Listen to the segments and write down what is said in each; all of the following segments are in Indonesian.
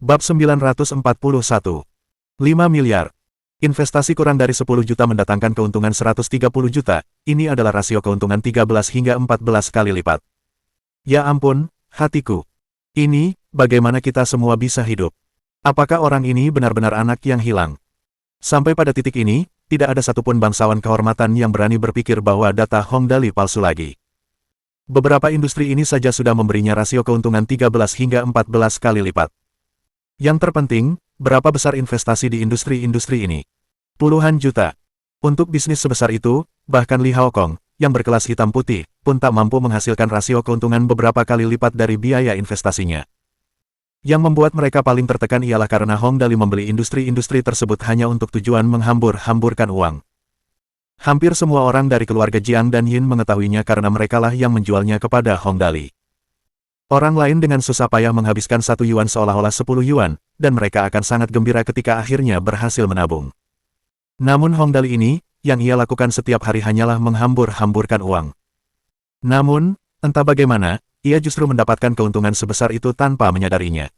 Bab 941. 5 miliar. Investasi kurang dari 10 juta mendatangkan keuntungan 130 juta, ini adalah rasio keuntungan 13 hingga 14 kali lipat. Ya ampun, hatiku. Ini, bagaimana kita semua bisa hidup? Apakah orang ini benar-benar anak yang hilang? Sampai pada titik ini, tidak ada satupun bangsawan kehormatan yang berani berpikir bahwa data Hong Dali palsu lagi. Beberapa industri ini saja sudah memberinya rasio keuntungan 13 hingga 14 kali lipat. Yang terpenting, berapa besar investasi di industri-industri ini? Puluhan juta. Untuk bisnis sebesar itu, bahkan Li Haokong, yang berkelas hitam putih, pun tak mampu menghasilkan rasio keuntungan beberapa kali lipat dari biaya investasinya. Yang membuat mereka paling tertekan ialah karena Hong Dali membeli industri-industri tersebut hanya untuk tujuan menghambur-hamburkan uang. Hampir semua orang dari keluarga Jiang dan Yin mengetahuinya karena merekalah yang menjualnya kepada Hong Dali. Orang lain dengan susah payah menghabiskan 1 yuan seolah-olah 10 yuan, dan mereka akan sangat gembira ketika akhirnya berhasil menabung. Namun Hong Dali ini, yang ia lakukan setiap hari hanyalah menghambur-hamburkan uang. Namun, entah bagaimana, ia justru mendapatkan keuntungan sebesar itu tanpa menyadarinya.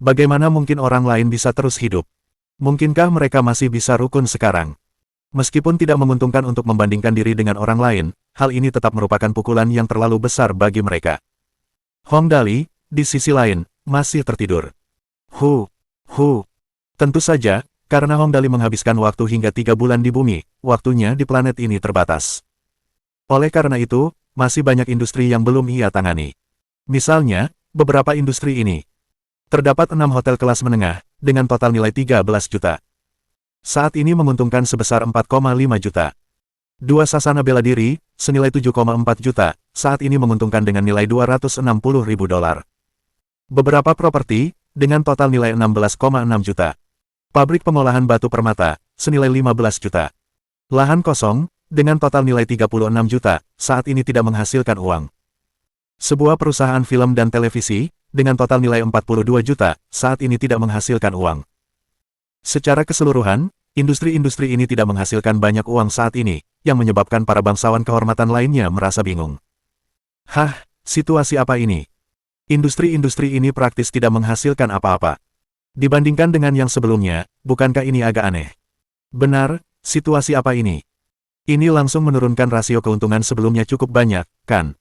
Bagaimana mungkin orang lain bisa terus hidup? Mungkinkah mereka masih bisa rukun sekarang? Meskipun tidak menguntungkan untuk membandingkan diri dengan orang lain, hal ini tetap merupakan pukulan yang terlalu besar bagi mereka. Hong Dali, di sisi lain, masih tertidur. Tentu saja, karena Hong Dali menghabiskan waktu hingga 3 bulan di bumi, waktunya di planet ini terbatas. Oleh karena itu, masih banyak industri yang belum ia tangani. Misalnya, beberapa industri ini. Terdapat 6 hotel kelas menengah, dengan total nilai 13 juta. Saat ini menguntungkan sebesar 4,5 juta. 2 sasana bela diri, senilai 7,4 juta, saat ini menguntungkan dengan nilai 260 ribu dolar. Beberapa properti, dengan total nilai 16,6 juta. Pabrik pengolahan batu permata, senilai 15 juta. Lahan kosong, dengan total nilai 36 juta, saat ini tidak menghasilkan uang. Sebuah perusahaan film dan televisi, dengan total nilai 42 juta, saat ini tidak menghasilkan uang. Secara keseluruhan, industri-industri ini tidak menghasilkan banyak uang saat ini, yang menyebabkan para bangsawan kehormatan lainnya merasa bingung. Situasi apa ini? Industri-industri ini praktis tidak menghasilkan apa-apa. Dibandingkan dengan yang sebelumnya, bukankah ini agak aneh? Benar, situasi apa ini? Ini langsung menurunkan rasio keuntungan sebelumnya cukup banyak, kan?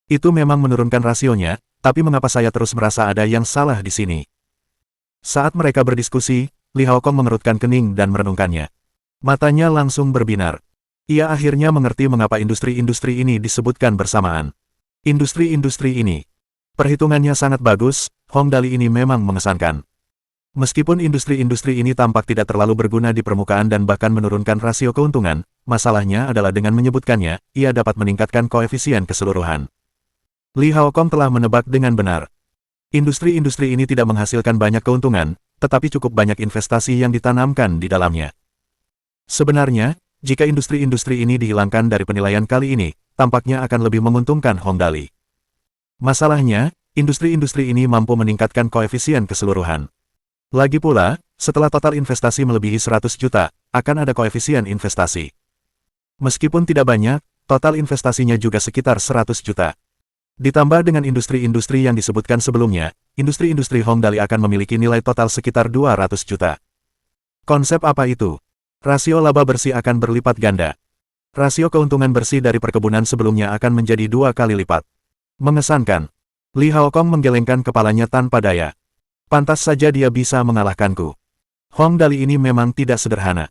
Itu memang menurunkan rasionya, tapi mengapa saya terus merasa ada yang salah di sini? Saat mereka berdiskusi, Li Haokong mengerutkan kening dan merenungkannya. Matanya langsung berbinar. Ia akhirnya mengerti mengapa industri-industri ini disebutkan bersamaan. Industri-industri ini. Perhitungannya sangat bagus, Hong Dali ini memang mengesankan. Meskipun industri-industri ini tampak tidak terlalu berguna di permukaan dan bahkan menurunkan rasio keuntungan, masalahnya adalah dengan menyebutkannya, ia dapat meningkatkan koefisien keseluruhan. Li Haokong telah menebak dengan benar. Industri-industri ini tidak menghasilkan banyak keuntungan, tetapi cukup banyak investasi yang ditanamkan di dalamnya. Sebenarnya, jika industri-industri ini dihilangkan dari penilaian kali ini, tampaknya akan lebih menguntungkan Hong Dali. Masalahnya, industri-industri ini mampu meningkatkan koefisien keseluruhan. Lagi pula, setelah total investasi melebihi 100 juta, akan ada koefisien investasi. Meskipun tidak banyak, total investasinya juga sekitar 100 juta. Ditambah dengan industri-industri yang disebutkan sebelumnya, industri-industri Hong Dali akan memiliki nilai total sekitar 200 juta. Konsep apa itu? Rasio laba bersih akan berlipat ganda. Rasio keuntungan bersih dari perkebunan sebelumnya akan menjadi 2 kali lipat. Mengesankan. Li Haokong menggelengkan kepalanya tanpa daya. Pantas saja dia bisa mengalahkanku. Hong Dali ini memang tidak sederhana.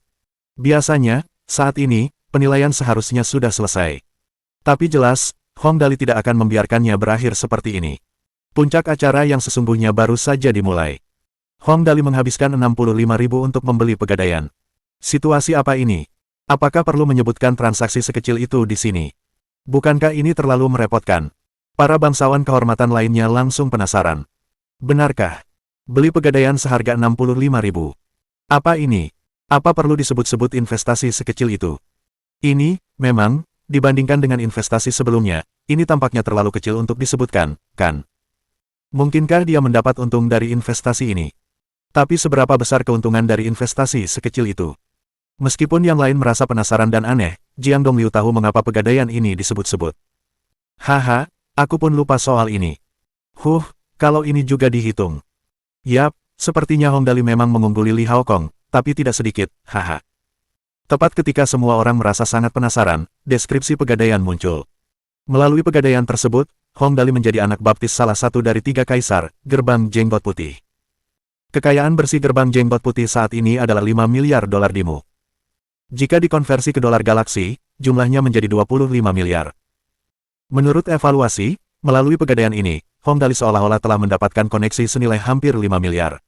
Biasanya, saat ini, penilaian seharusnya sudah selesai. Tapi jelas, Hong Dali tidak akan membiarkannya berakhir seperti ini. Puncak acara yang sesungguhnya baru saja dimulai. Hong Dali menghabiskan 65 ribu untuk membeli pegadaian. Situasi apa ini? Apakah perlu menyebutkan transaksi sekecil itu di sini? Bukankah ini terlalu merepotkan? Para bangsawan kehormatan lainnya langsung penasaran. Benarkah? Beli pegadaian seharga 65 ribu. Apa ini? Apa perlu disebut-sebut investasi sekecil itu? Ini, memang, dibandingkan dengan investasi sebelumnya, ini tampaknya terlalu kecil untuk disebutkan, kan? Mungkinkah dia mendapat untung dari investasi ini? Tapi seberapa besar keuntungan dari investasi sekecil itu? Meskipun yang lain merasa penasaran dan aneh, Jiang Dongliu tahu mengapa pegadaian ini disebut-sebut. Aku pun lupa soal ini. Kalau ini juga dihitung. Yap, Sepertinya Hong Dali memang mengungguli Li Haokong, tapi tidak sedikit, haha. Tepat ketika semua orang merasa sangat penasaran, deskripsi pegadaian muncul. Melalui pegadaian tersebut, Hong Dali menjadi anak baptis salah satu dari 3 kaisar, gerbang jenggot putih. Kekayaan bersih gerbang jenggot putih saat ini adalah 5 miliar dolar DIMU. Jika dikonversi ke dolar galaksi, jumlahnya menjadi 25 miliar. Menurut evaluasi, melalui pegadaian ini, Hong Dali seolah-olah telah mendapatkan koneksi senilai hampir 5 miliar.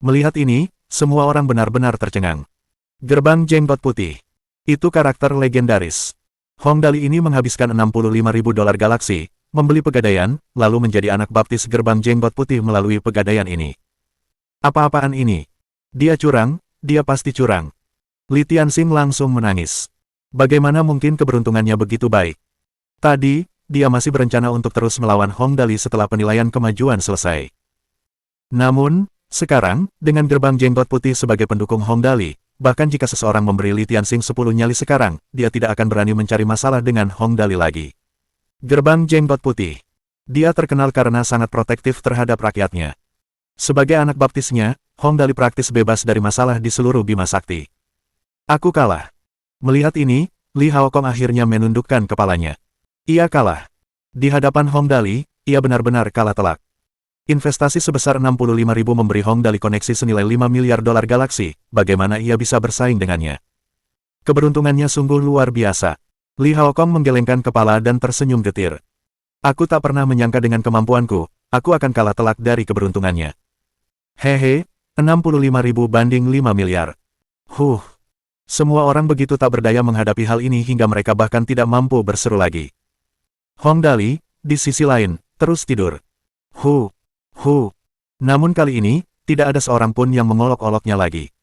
Melihat ini, semua orang benar-benar tercengang. Gerbang jenggot putih. Itu karakter legendaris. Hong Dali ini menghabiskan 65.000 dolar galaksi, membeli pegadaian, lalu menjadi anak baptis gerbang jenggot putih melalui pegadaian ini. Apa-apaan ini? Dia curang, dia pasti curang. Li Tianxing langsung menangis. Bagaimana mungkin keberuntungannya begitu baik? Tadi, dia masih berencana untuk terus melawan Hong Dali setelah penilaian kemajuan selesai. Namun, sekarang, dengan gerbang jenggot putih sebagai pendukung Hong Dali, bahkan jika seseorang memberi Li Tianxing 10 nyali sekarang, dia tidak akan berani mencari masalah dengan Hong Dali lagi. Gerbang jenggot putih. Dia terkenal karena sangat protektif terhadap rakyatnya. Sebagai anak baptisnya, Hong Dali praktis bebas dari masalah di seluruh Bima Sakti. Aku kalah. Melihat ini, Li Haokong akhirnya menundukkan kepalanya. Ia kalah. Di hadapan Hong Dali, ia benar-benar kalah telak. Investasi sebesar 65.000 memberi Hong Dali koneksi senilai 5 miliar dolar galaksi, bagaimana ia bisa bersaing dengannya? Keberuntungannya sungguh luar biasa. Li Haokong menggelengkan kepala dan tersenyum getir. Aku tak pernah menyangka dengan kemampuanku, aku akan kalah telak dari keberuntungannya. Hehe, 65.000 banding 5 miliar. Semua orang begitu tak berdaya menghadapi hal ini hingga mereka bahkan tidak mampu berseru lagi. Hong Dali, di sisi lain, terus tidur. Namun kali ini, tidak ada seorang pun yang mengolok-oloknya lagi.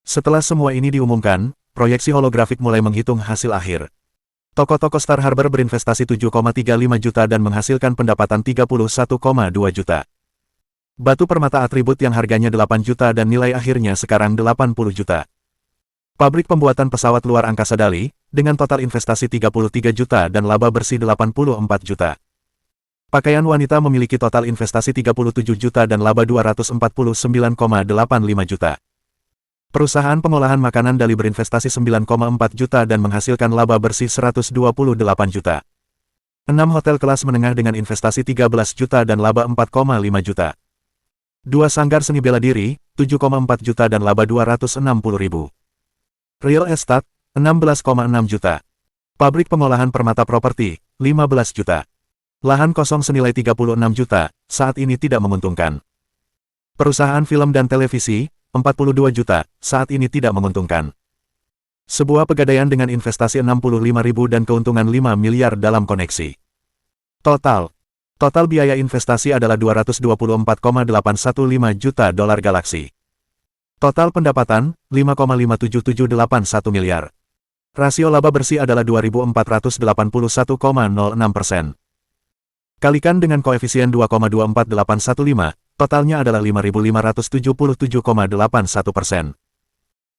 Setelah semua ini diumumkan, proyeksi holografik mulai menghitung hasil akhir. Toko-toko Star Harbor berinvestasi 7,35 juta dan menghasilkan pendapatan 31,2 juta. Batu permata atribut yang harganya 8 juta dan nilai akhirnya sekarang 80 juta. Pabrik pembuatan pesawat luar angkasa Dali, dengan total investasi 33 juta dan laba bersih 84 juta. Pakaian wanita memiliki total investasi 37 juta dan laba 249,85 juta. Perusahaan pengolahan makanan Dali berinvestasi 9,4 juta dan menghasilkan laba bersih 128 juta. 6 hotel kelas menengah dengan investasi 13 juta dan laba 4,5 juta. 2 sanggar seni bela diri, 7,4 juta dan laba 260 ribu. Real estate, 16,6 juta. Pabrik pengolahan permata properti, 15 juta. Lahan kosong senilai 36 juta, saat ini tidak menguntungkan. Perusahaan film dan televisi, 42 juta, saat ini tidak menguntungkan. Sebuah pegadaian dengan investasi 65.000 dan keuntungan 5 miliar dalam koneksi. Total biaya investasi adalah 224,815 juta dolar galaksi. Total pendapatan, 5,57781 miliar. Rasio laba bersih adalah 2.481,06%. Kalikan dengan koefisien 2,24815, totalnya adalah 5.577,81%.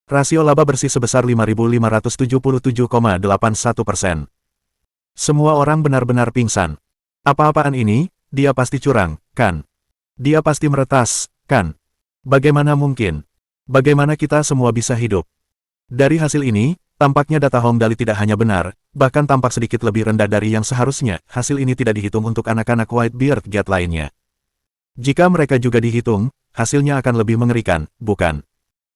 Rasio laba bersih sebesar 5.577,81%. Semua orang benar-benar pingsan. Apa-apaan ini? Dia pasti curang, kan? Dia pasti meretas, kan? Bagaimana mungkin? Bagaimana kita semua bisa hidup? Dari hasil ini, tampaknya data Hong Dali tidak hanya benar, bahkan tampak sedikit lebih rendah dari yang seharusnya. Hasil ini tidak dihitung untuk anak-anak Whitebeard Gate lainnya. Jika mereka juga dihitung, hasilnya akan lebih mengerikan, bukan?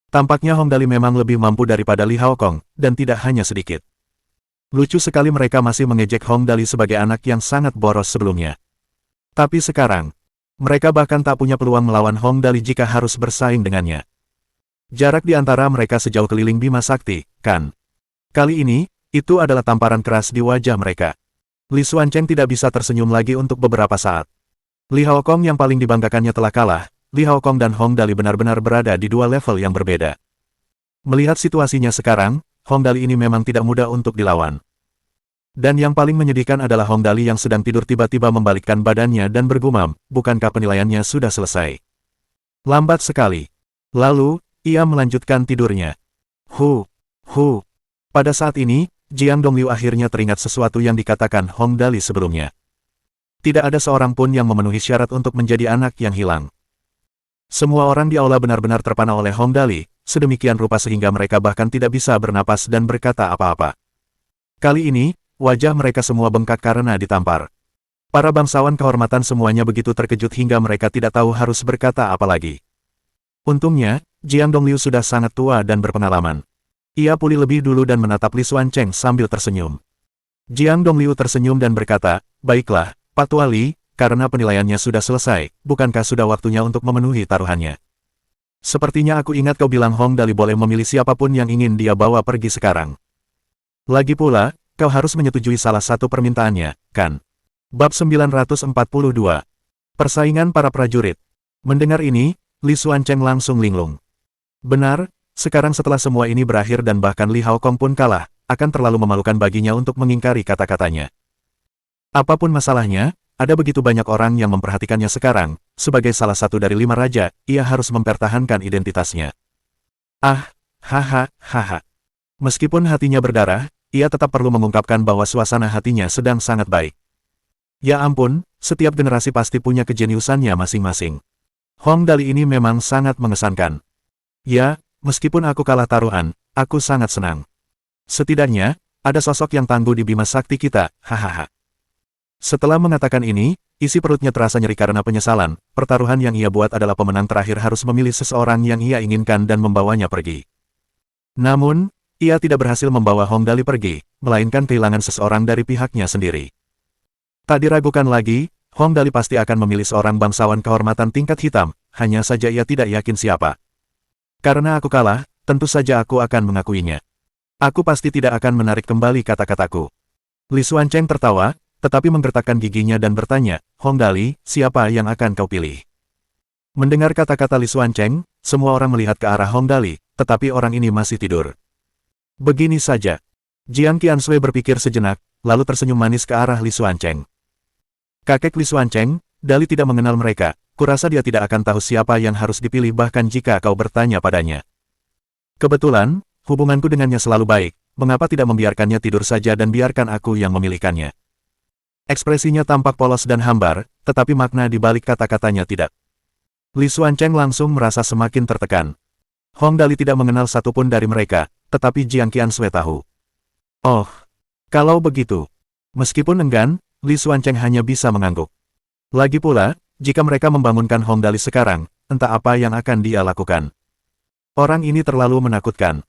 Tampaknya Hong Dali memang lebih mampu daripada Li Haokong, dan tidak hanya sedikit. Lucu sekali mereka masih mengejek Hong Dali sebagai anak yang sangat boros sebelumnya. Tapi sekarang, mereka bahkan tak punya peluang melawan Hong Dali jika harus bersaing dengannya. Jarak di antara mereka sejauh keliling Bima Sakti, kan? Kali ini, itu adalah tamparan keras di wajah mereka. Li Xuancheng tidak bisa tersenyum lagi untuk beberapa saat. Li Haokong yang paling dibanggakannya telah kalah. Li Haokong dan Hong Dali benar-benar berada di dua level yang berbeda. Melihat situasinya sekarang, Hong Dali ini memang tidak mudah untuk dilawan. Dan yang paling menyedihkan adalah Hong Dali yang sedang tidur tiba-tiba membalikkan badannya dan bergumam, bukankah penilaiannya sudah selesai? Lambat sekali. Lalu, ia melanjutkan tidurnya. Pada saat ini, Jiang Dongliu akhirnya teringat sesuatu yang dikatakan Hong Dali sebelumnya. Tidak ada seorang pun yang memenuhi syarat untuk menjadi anak yang hilang. Semua orang di aula benar-benar terpana oleh Hong Dali, sedemikian rupa sehingga mereka bahkan tidak bisa bernapas dan berkata apa-apa. Kali ini, wajah mereka semua bengkak karena ditampar. Para bangsawan kehormatan semuanya begitu terkejut hingga mereka tidak tahu harus berkata apa lagi. Untungnya, Jiang Dongliu sudah sangat tua dan berpengalaman. Ia pulih lebih dulu dan menatap Li Xuancheng sambil tersenyum. Jiang Dongliu tersenyum dan berkata, "Baiklah, Pak Tua Li, karena penilaiannya sudah selesai, bukankah sudah waktunya untuk memenuhi taruhannya? Sepertinya aku ingat kau bilang Hong Dali boleh memilih siapapun yang ingin dia bawa pergi sekarang. Lagi pula, kau harus menyetujui salah satu permintaannya, kan?" Bab 942. Persaingan para prajurit. Mendengar ini, Li Xuancheng langsung linglung. Benar, sekarang setelah semua ini berakhir dan bahkan Li Haokong pun kalah, akan terlalu memalukan baginya untuk mengingkari kata-katanya. Apapun masalahnya, ada begitu banyak orang yang memperhatikannya sekarang, sebagai salah satu dari 5 raja, ia harus mempertahankan identitasnya. Ah, haha, haha. Meskipun hatinya berdarah, ia tetap perlu mengungkapkan bahwa suasana hatinya sedang sangat baik. Ya ampun, setiap generasi pasti punya kejeniusannya masing-masing. Hong Dali ini memang sangat mengesankan. Ya, meskipun aku kalah taruhan, aku sangat senang. Setidaknya, ada sosok yang tangguh di Bima Sakti kita, hahaha. Setelah mengatakan ini, isi perutnya terasa nyeri karena penyesalan. Pertaruhan yang ia buat adalah pemenang terakhir harus memilih seseorang yang ia inginkan dan membawanya pergi. Namun, ia tidak berhasil membawa Hong Dali pergi, melainkan kehilangan seseorang dari pihaknya sendiri. Tak diragukan lagi, Hong Dali pasti akan memilih seorang bangsawan kehormatan tingkat hitam, hanya saja ia tidak yakin siapa. Karena aku kalah, tentu saja aku akan mengakuinya. Aku pasti tidak akan menarik kembali kata-kataku. Li Xuancheng tertawa, tetapi menggertakkan giginya dan bertanya, "Hong Dali, siapa yang akan kau pilih?" Mendengar kata-kata Li Xuancheng, semua orang melihat ke arah Hong Dali, tetapi orang ini masih tidur. Begini saja. Jiang Qiansui berpikir sejenak, lalu tersenyum manis ke arah Li Xuancheng. Kakek Li Xuancheng, Dali tidak mengenal mereka, kurasa dia tidak akan tahu siapa yang harus dipilih bahkan jika kau bertanya padanya. Kebetulan, hubunganku dengannya selalu baik, mengapa tidak membiarkannya tidur saja dan biarkan aku yang memilihkannya? Ekspresinya tampak polos dan hambar, tetapi makna di balik kata-katanya tidak. Li Xuancheng langsung merasa semakin tertekan. Hong Dali tidak mengenal satupun dari mereka, tetapi Jiang Qiansui tahu. Oh, kalau begitu. Meskipun enggan, Li Xuancheng hanya bisa mengangguk. Lagi pula, jika mereka membangunkan Hong Dali sekarang, entah apa yang akan dia lakukan. Orang ini terlalu menakutkan.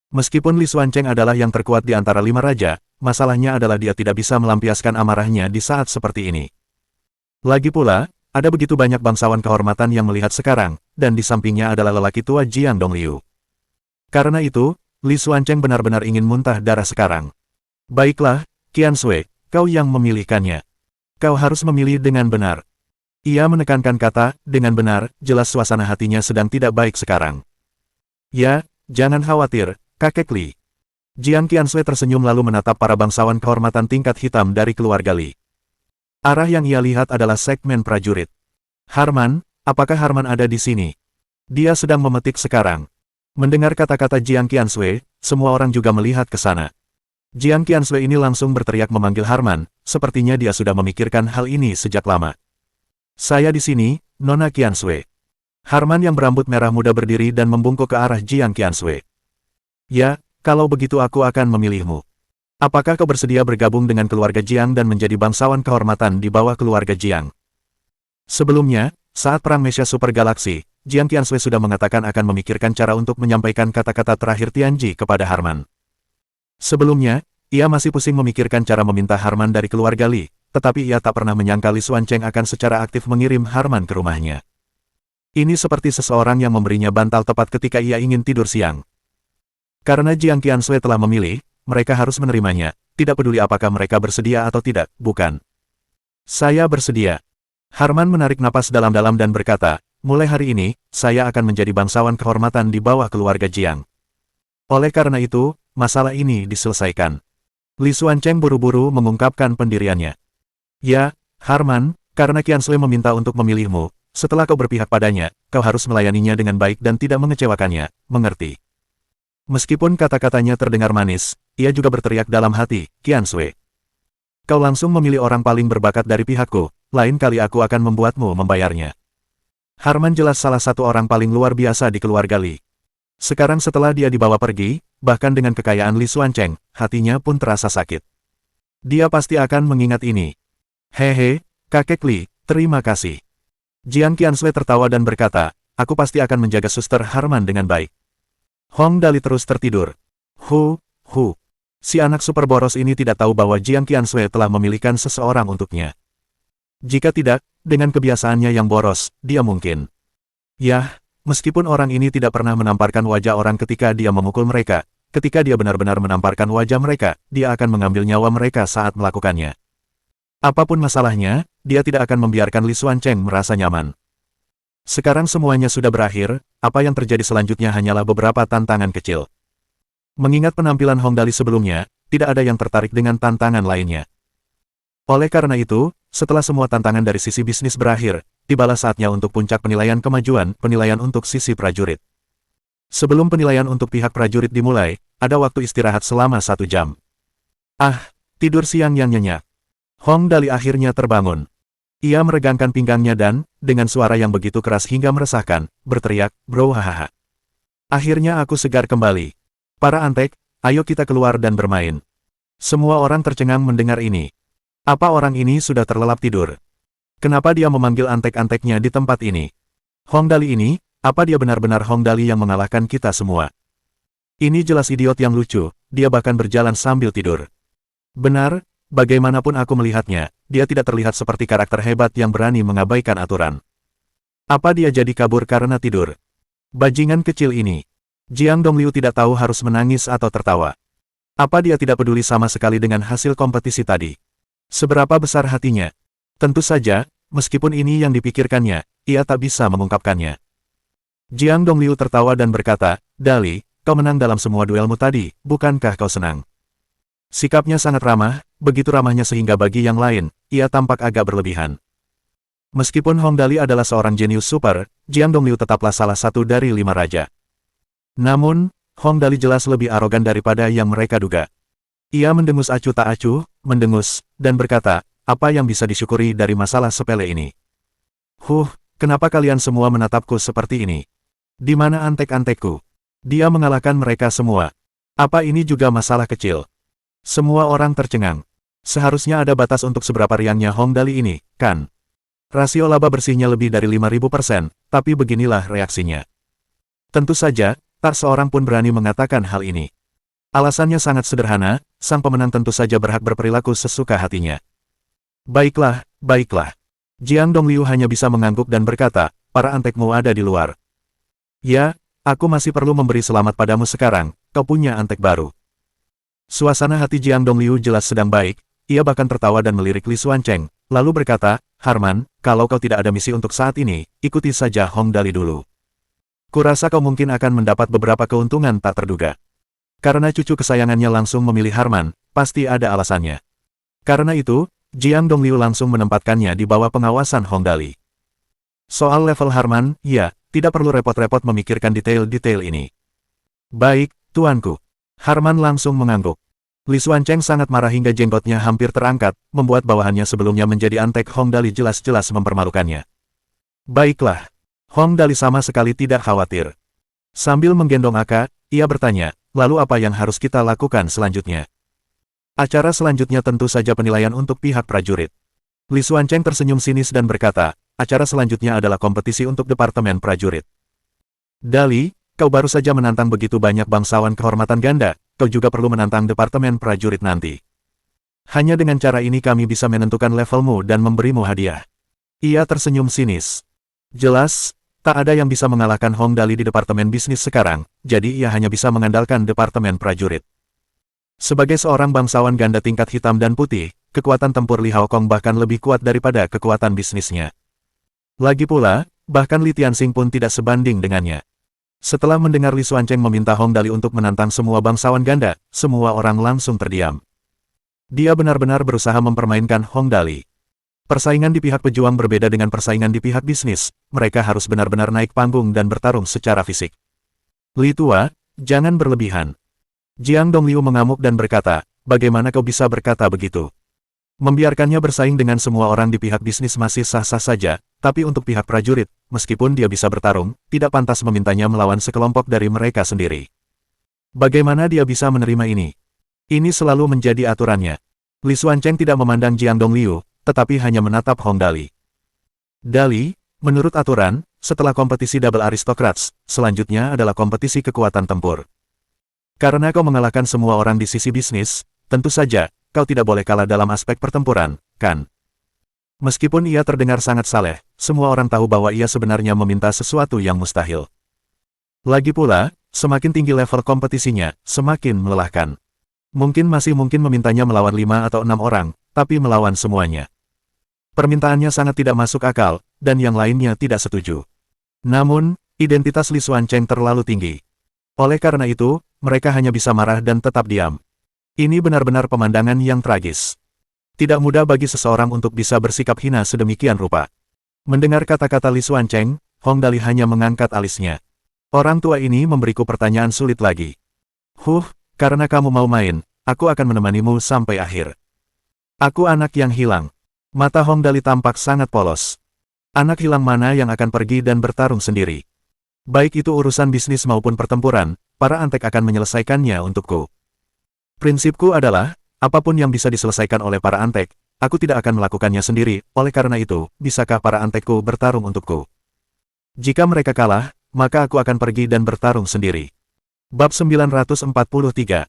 Meskipun Li Xuancheng adalah yang terkuat di antara 5 raja, masalahnya adalah dia tidak bisa melampiaskan amarahnya di saat seperti ini. Lagi pula, ada begitu banyak bangsawan kehormatan yang melihat sekarang, dan di sampingnya adalah lelaki tua Jiang Dongliu. Karena itu, Li Xuancheng benar-benar ingin muntah darah sekarang. Baiklah, Qiansui, kau yang memilihkannya. Kau harus memilih dengan benar. Ia menekankan kata, dengan benar, jelas suasana hatinya sedang tidak baik sekarang. Ya, jangan khawatir, kakek Li. Jiang Qiansui tersenyum lalu menatap para bangsawan kehormatan tingkat hitam dari keluarga Li. Arah yang ia lihat adalah segmen prajurit. Harman, apakah Harman ada di sini? Dia sedang memetik sekarang. Mendengar kata-kata Jiang Qiansui, semua orang juga melihat ke sana. Jiang Qiansui ini langsung berteriak memanggil Harman, sepertinya dia sudah memikirkan hal ini sejak lama. Saya di sini, Nona Qiansui. Harman yang berambut merah muda berdiri dan membungkuk ke arah Jiang Qiansui. Ya, kalau begitu aku akan memilihmu. Apakah kau bersedia bergabung dengan keluarga Jiang dan menjadi bangsawan kehormatan di bawah keluarga Jiang? Sebelumnya, saat Perang Mesia Super Galaksi, Jiang Qiansui sudah mengatakan akan memikirkan cara untuk menyampaikan kata-kata terakhir Tianji kepada Harman. Sebelumnya, ia masih pusing memikirkan cara meminta Harman dari keluarga Li, tetapi ia tak pernah menyangka Li Xuancheng akan secara aktif mengirim Harman ke rumahnya. Ini seperti seseorang yang memberinya bantal tepat ketika ia ingin tidur siang. Karena Jiang Qiansui telah memilih, mereka harus menerimanya, tidak peduli apakah mereka bersedia atau tidak, bukan? Saya bersedia. Harman menarik napas dalam-dalam dan berkata, mulai hari ini, saya akan menjadi bangsawan kehormatan di bawah keluarga Jiang. Oleh karena itu, masalah ini diselesaikan. Li Xuancheng buru-buru mengungkapkan pendiriannya. Ya, Harman, karena Qiansui meminta untuk memilihmu, setelah kau berpihak padanya, kau harus melayaninya dengan baik dan tidak mengecewakannya, mengerti? Meskipun kata-katanya terdengar manis, ia juga berteriak dalam hati, Qiansui. Kau langsung memilih orang paling berbakat dari pihakku, lain kali aku akan membuatmu membayarnya. Harman jelas salah satu orang paling luar biasa di keluarga Li. Sekarang setelah dia dibawa pergi, bahkan dengan kekayaan Li Xuancheng, hatinya pun terasa sakit. Dia pasti akan mengingat ini. Hehe, kakek Li, terima kasih. Jiang Qianshui tertawa dan berkata, aku pasti akan menjaga suster Harman dengan baik. Hong Dali terus tertidur. Hu. Si anak super boros ini tidak tahu bahwa Jiang Qianshui telah memilihkan seseorang untuknya. Jika tidak, dengan kebiasaannya yang boros, dia mungkin. Yah, meskipun orang ini tidak pernah menamparkan wajah orang ketika dia memukul mereka, ketika dia benar-benar menamparkan wajah mereka, dia akan mengambil nyawa mereka saat melakukannya. Apapun masalahnya, dia tidak akan membiarkan Li Xuancheng merasa nyaman. Sekarang semuanya sudah berakhir, apa yang terjadi selanjutnya hanyalah beberapa tantangan kecil. Mengingat penampilan Hong Dali sebelumnya, tidak ada yang tertarik dengan tantangan lainnya. Oleh karena itu, setelah semua tantangan dari sisi bisnis berakhir, tibalah saatnya untuk puncak penilaian kemajuan, penilaian untuk sisi prajurit. Sebelum penilaian untuk pihak prajurit dimulai, ada waktu istirahat selama 1 jam. Tidur siang yang nyenyak. Hong Dali akhirnya terbangun. Ia meregangkan pinggangnya dan, dengan suara yang begitu keras hingga meresahkan, berteriak, bro hahaha. Akhirnya aku segar kembali. Para antek, ayo kita keluar dan bermain. Semua orang tercengang mendengar ini. Apa orang ini sudah terlelap tidur? Kenapa dia memanggil antek-anteknya di tempat ini? Hong Dali ini, apa dia benar-benar Hong Dali yang mengalahkan kita semua? Ini jelas idiot yang lucu, dia bahkan berjalan sambil tidur. Benar, bagaimanapun aku melihatnya, dia tidak terlihat seperti karakter hebat yang berani mengabaikan aturan. Apa dia jadi kabur karena tidur? Bajingan kecil ini. Jiang Dongliu tidak tahu harus menangis atau tertawa. Apa dia tidak peduli sama sekali dengan hasil kompetisi tadi? Seberapa besar hatinya? Tentu saja, meskipun ini yang dipikirkannya, ia tak bisa mengungkapkannya. Jiang Dongliu tertawa dan berkata, Dali, kau menang dalam semua duelmu tadi, bukankah kau senang? Sikapnya sangat ramah, begitu ramahnya sehingga bagi yang lain, ia tampak agak berlebihan. Meskipun Hong Dali adalah seorang jenius super, Jiang Dongliu tetaplah salah satu dari 5 raja. Namun, Hong Dali jelas lebih arogan daripada yang mereka duga. Ia mendengus acuh tak acuh, mendengus, dan berkata, apa yang bisa disyukuri dari masalah sepele ini? Kenapa kalian semua menatapku seperti ini? Di mana antek-antekku? Dia mengalahkan mereka semua. Apa ini juga masalah kecil? Semua orang tercengang. Seharusnya ada batas untuk seberapa riangnya Hong Dali ini, kan? Rasio laba bersihnya lebih dari 5000%, tapi beginilah reaksinya. Tentu saja, tak seorang pun berani mengatakan hal ini. Alasannya sangat sederhana, sang pemenang tentu saja berhak berperilaku sesuka hatinya. Baiklah. Jiang Dongliu hanya bisa mengangguk dan berkata, para antekmu ada di luar. Ya, aku masih perlu memberi selamat padamu sekarang, kau punya antek baru. Suasana hati Jiang Dongliu jelas sedang baik, ia bahkan tertawa dan melirik Li Xuancheng, lalu berkata, Harman, kalau kau tidak ada misi untuk saat ini, ikuti saja Hong Dali dulu. Kurasa kau mungkin akan mendapat beberapa keuntungan tak terduga. Karena cucu kesayangannya langsung memilih Harman, pasti ada alasannya. Karena itu, Jiang Dongliu langsung menempatkannya di bawah pengawasan Hong Dali. Soal level Harman, ya, tidak perlu repot-repot memikirkan detail-detail ini. Baik, tuanku. Harman langsung mengangguk. Li Xuancheng sangat marah hingga jenggotnya hampir terangkat, membuat bawahannya sebelumnya menjadi antek Hong Dali jelas-jelas mempermalukannya. Baiklah. Hong Dali sama sekali tidak khawatir. Sambil menggendong Aka, ia bertanya, lalu apa yang harus kita lakukan selanjutnya? Acara selanjutnya tentu saja penilaian untuk pihak prajurit. Li Xuancheng tersenyum sinis dan berkata, acara selanjutnya adalah kompetisi untuk Departemen Prajurit. Dali, kau baru saja menantang begitu banyak bangsawan kehormatan ganda, kau juga perlu menantang Departemen Prajurit nanti. Hanya dengan cara ini kami bisa menentukan levelmu dan memberimu hadiah. Ia tersenyum sinis. Jelas, tak ada yang bisa mengalahkan Hong Dali di Departemen Bisnis sekarang, jadi ia hanya bisa mengandalkan Departemen Prajurit. Sebagai seorang bangsawan ganda tingkat hitam dan putih, kekuatan tempur Li Haokong bahkan lebih kuat daripada kekuatan bisnisnya. Lagi pula, bahkan Li Tianxing pun tidak sebanding dengannya. Setelah mendengar Li Xuancheng meminta Hong Dali untuk menantang semua bangsawan ganda, semua orang langsung terdiam. Dia benar-benar berusaha mempermainkan Hong Dali. Persaingan di pihak pejuang berbeda dengan persaingan di pihak bisnis, mereka harus benar-benar naik panggung dan bertarung secara fisik. Li Tua, jangan berlebihan. Jiang Dongliu mengamuk dan berkata, bagaimana kau bisa berkata begitu? Membiarkannya bersaing dengan semua orang di pihak bisnis masih sah-sah saja, tapi untuk pihak prajurit, meskipun dia bisa bertarung, tidak pantas memintanya melawan sekelompok dari mereka sendiri. Bagaimana dia bisa menerima ini? Ini selalu menjadi aturannya. Li Xuancheng tidak memandang Jiang Dongliu, tetapi hanya menatap Hong Dali. Dali, menurut aturan, setelah kompetisi Double Aristocrats, selanjutnya adalah kompetisi kekuatan tempur. Karena kau mengalahkan semua orang di sisi bisnis, tentu saja, kau tidak boleh kalah dalam aspek pertempuran, kan? Meskipun ia terdengar sangat saleh, semua orang tahu bahwa ia sebenarnya meminta sesuatu yang mustahil. Lagi pula, semakin tinggi level kompetisinya, semakin melelahkan. Mungkin memintanya melawan 5 atau 6 orang, tapi melawan semuanya. Permintaannya sangat tidak masuk akal, dan yang lainnya tidak setuju. Namun, identitas Li Xuancheng terlalu tinggi. Oleh karena itu, mereka hanya bisa marah dan tetap diam. Ini benar-benar pemandangan yang tragis. Tidak mudah bagi seseorang untuk bisa bersikap hina sedemikian rupa. Mendengar kata-kata Li Xuancheng, Hong Dali hanya mengangkat alisnya. Orang tua ini memberiku pertanyaan sulit lagi. Karena kamu mau main, aku akan menemanimu sampai akhir. Aku anak yang hilang. Mata Hong Dali tampak sangat polos. Anak hilang mana yang akan pergi dan bertarung sendiri? Baik itu urusan bisnis maupun pertempuran, para antek akan menyelesaikannya untukku. Prinsipku adalah, apapun yang bisa diselesaikan oleh para antek, aku tidak akan melakukannya sendiri, oleh karena itu, bisakah para antekku bertarung untukku? Jika mereka kalah, maka aku akan pergi dan bertarung sendiri. Bab 943.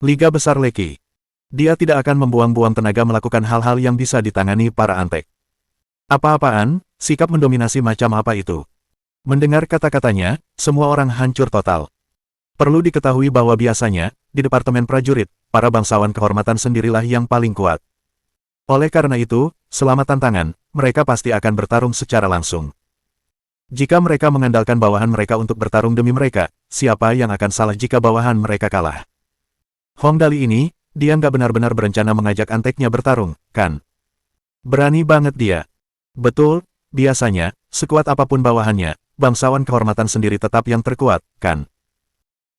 Liga Besar Leki. Dia tidak akan membuang-buang tenaga melakukan hal-hal yang bisa ditangani para antek. Apa-apaan, sikap mendominasi macam apa itu? Mendengar kata-katanya, semua orang hancur total. Perlu diketahui bahwa biasanya, di Departemen Prajurit, para bangsawan kehormatan sendirilah yang paling kuat. Oleh karena itu, selama tantangan, mereka pasti akan bertarung secara langsung. Jika mereka mengandalkan bawahan mereka untuk bertarung demi mereka, siapa yang akan salah jika bawahan mereka kalah? Hong Dali ini, dia nggak benar-benar berencana mengajak anteknya bertarung, kan? Berani banget dia. Betul, biasanya, sekuat apapun bawahannya, bangsawan kehormatan sendiri tetap yang terkuat, kan?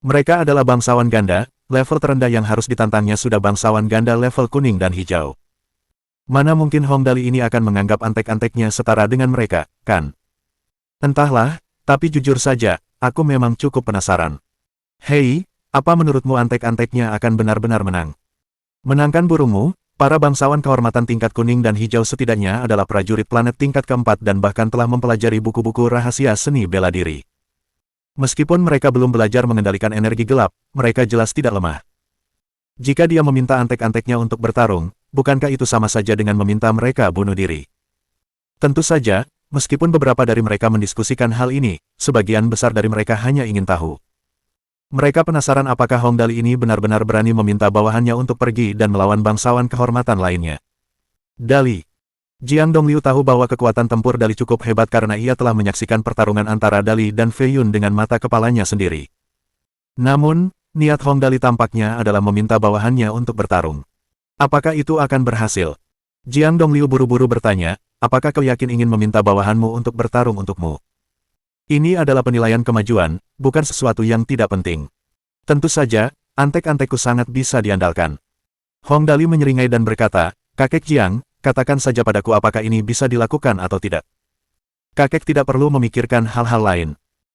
Mereka adalah bangsawan ganda, level terendah yang harus ditantangnya sudah bangsawan ganda level kuning dan hijau. Mana mungkin Hong Dali ini akan menganggap antek-anteknya setara dengan mereka, kan? Entahlah, tapi jujur saja, aku memang cukup penasaran. Hei, apa menurutmu antek-anteknya akan benar-benar menang? Menangkan burungmu, para bangsawan kehormatan tingkat kuning dan hijau setidaknya adalah prajurit planet tingkat keempat dan bahkan telah mempelajari buku-buku rahasia seni bela diri. Meskipun mereka belum belajar mengendalikan energi gelap, mereka jelas tidak lemah. Jika dia meminta antek-anteknya untuk bertarung, bukankah itu sama saja dengan meminta mereka bunuh diri? Tentu saja, meskipun beberapa dari mereka mendiskusikan hal ini, sebagian besar dari mereka hanya ingin tahu. Mereka penasaran apakah Hong Dali ini benar-benar berani meminta bawahannya untuk pergi dan melawan bangsawan kehormatan lainnya. Dali. Jiang Dongliu tahu bahwa kekuatan tempur Dali cukup hebat karena ia telah menyaksikan pertarungan antara Dali dan Fei Yun dengan mata kepalanya sendiri. Namun, niat Hong Dali tampaknya adalah meminta bawahannya untuk bertarung. Apakah itu akan berhasil? Jiang Dongliu buru-buru bertanya, apakah kau yakin ingin meminta bawahanmu untuk bertarung untukmu? Ini adalah penilaian kemajuan, bukan sesuatu yang tidak penting. Tentu saja, antek-antekku sangat bisa diandalkan. Hong Dali menyeringai dan berkata, Kakek Jiang, katakan saja padaku apakah ini bisa dilakukan atau tidak. Kakek tidak perlu memikirkan hal-hal lain.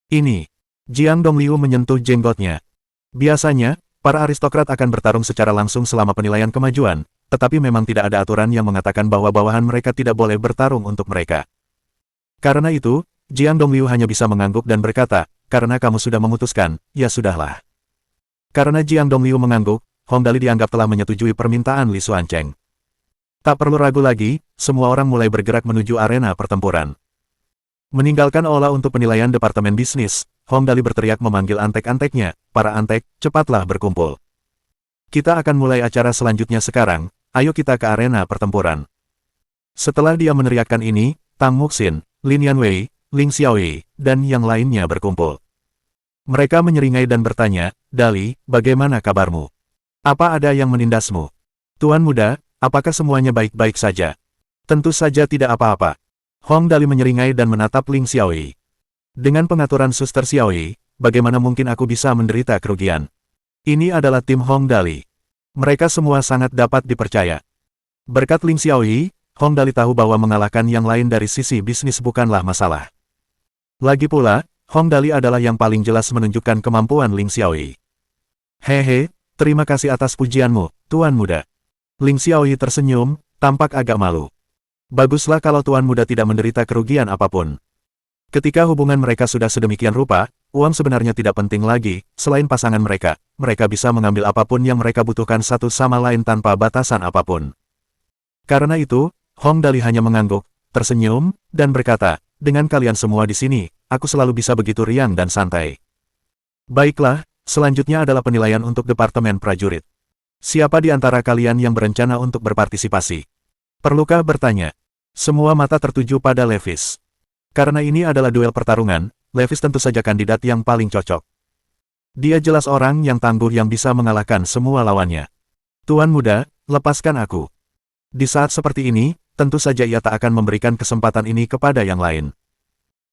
Ini. Jiang Dongliu menyentuh jenggotnya. Biasanya, para aristokrat akan bertarung secara langsung selama penilaian kemajuan, tetapi memang tidak ada aturan yang mengatakan bahwa bawahan mereka tidak boleh bertarung untuk mereka. Karena itu, Jiang Dongliu hanya bisa mengangguk dan berkata, karena kamu sudah memutuskan, ya sudahlah. Karena Jiang Dongliu mengangguk, Hong Dali dianggap telah menyetujui permintaan Li Xuancheng. Tak perlu ragu lagi, semua orang mulai bergerak menuju arena pertempuran. Meninggalkan Ola untuk penilaian Departemen Bisnis, Hong Dali berteriak memanggil antek-anteknya, para antek, cepatlah berkumpul. Kita akan mulai acara selanjutnya sekarang, ayo kita ke arena pertempuran. Setelah dia meneriakkan ini, Tang Muxin, Lin Yanwei, Ling Xiaoyi, dan yang lainnya berkumpul. Mereka menyeringai dan bertanya, Dali, bagaimana kabarmu? Apa ada yang menindasmu? Tuan muda, apakah semuanya baik-baik saja? Tentu saja tidak apa-apa. Hong Dali menyeringai dan menatap Ling Xiaoyi. Dengan pengaturan Suster Xiaoyi, bagaimana mungkin aku bisa menderita kerugian? Ini adalah tim Hong Dali. Mereka semua sangat dapat dipercaya. Berkat Ling Xiaoyi, Hong Dali tahu bahwa mengalahkan yang lain dari sisi bisnis bukanlah masalah. Lagi pula, Hong Dali adalah yang paling jelas menunjukkan kemampuan Ling Xiaoyi. Hehe, terima kasih atas pujianmu, Tuan Muda. Ling Xiaoyi tersenyum, tampak agak malu. Baguslah kalau Tuan Muda tidak menderita kerugian apapun. Ketika hubungan mereka sudah sedemikian rupa, uang sebenarnya tidak penting lagi, selain pasangan mereka bisa mengambil apapun yang mereka butuhkan satu sama lain tanpa batasan apapun. Karena itu, Hong Dali hanya mengangguk, tersenyum, dan berkata, dengan kalian semua di sini, aku selalu bisa begitu riang dan santai. Baiklah, selanjutnya adalah penilaian untuk Departemen Prajurit. Siapa di antara kalian yang berencana untuk berpartisipasi? Perlukah bertanya? Semua mata tertuju pada Levis. Karena ini adalah duel pertarungan, Levis tentu saja kandidat yang paling cocok. Dia jelas orang yang tangguh yang bisa mengalahkan semua lawannya. Tuan Muda, lepaskan aku. Di saat seperti ini, tentu saja ia tak akan memberikan kesempatan ini kepada yang lain.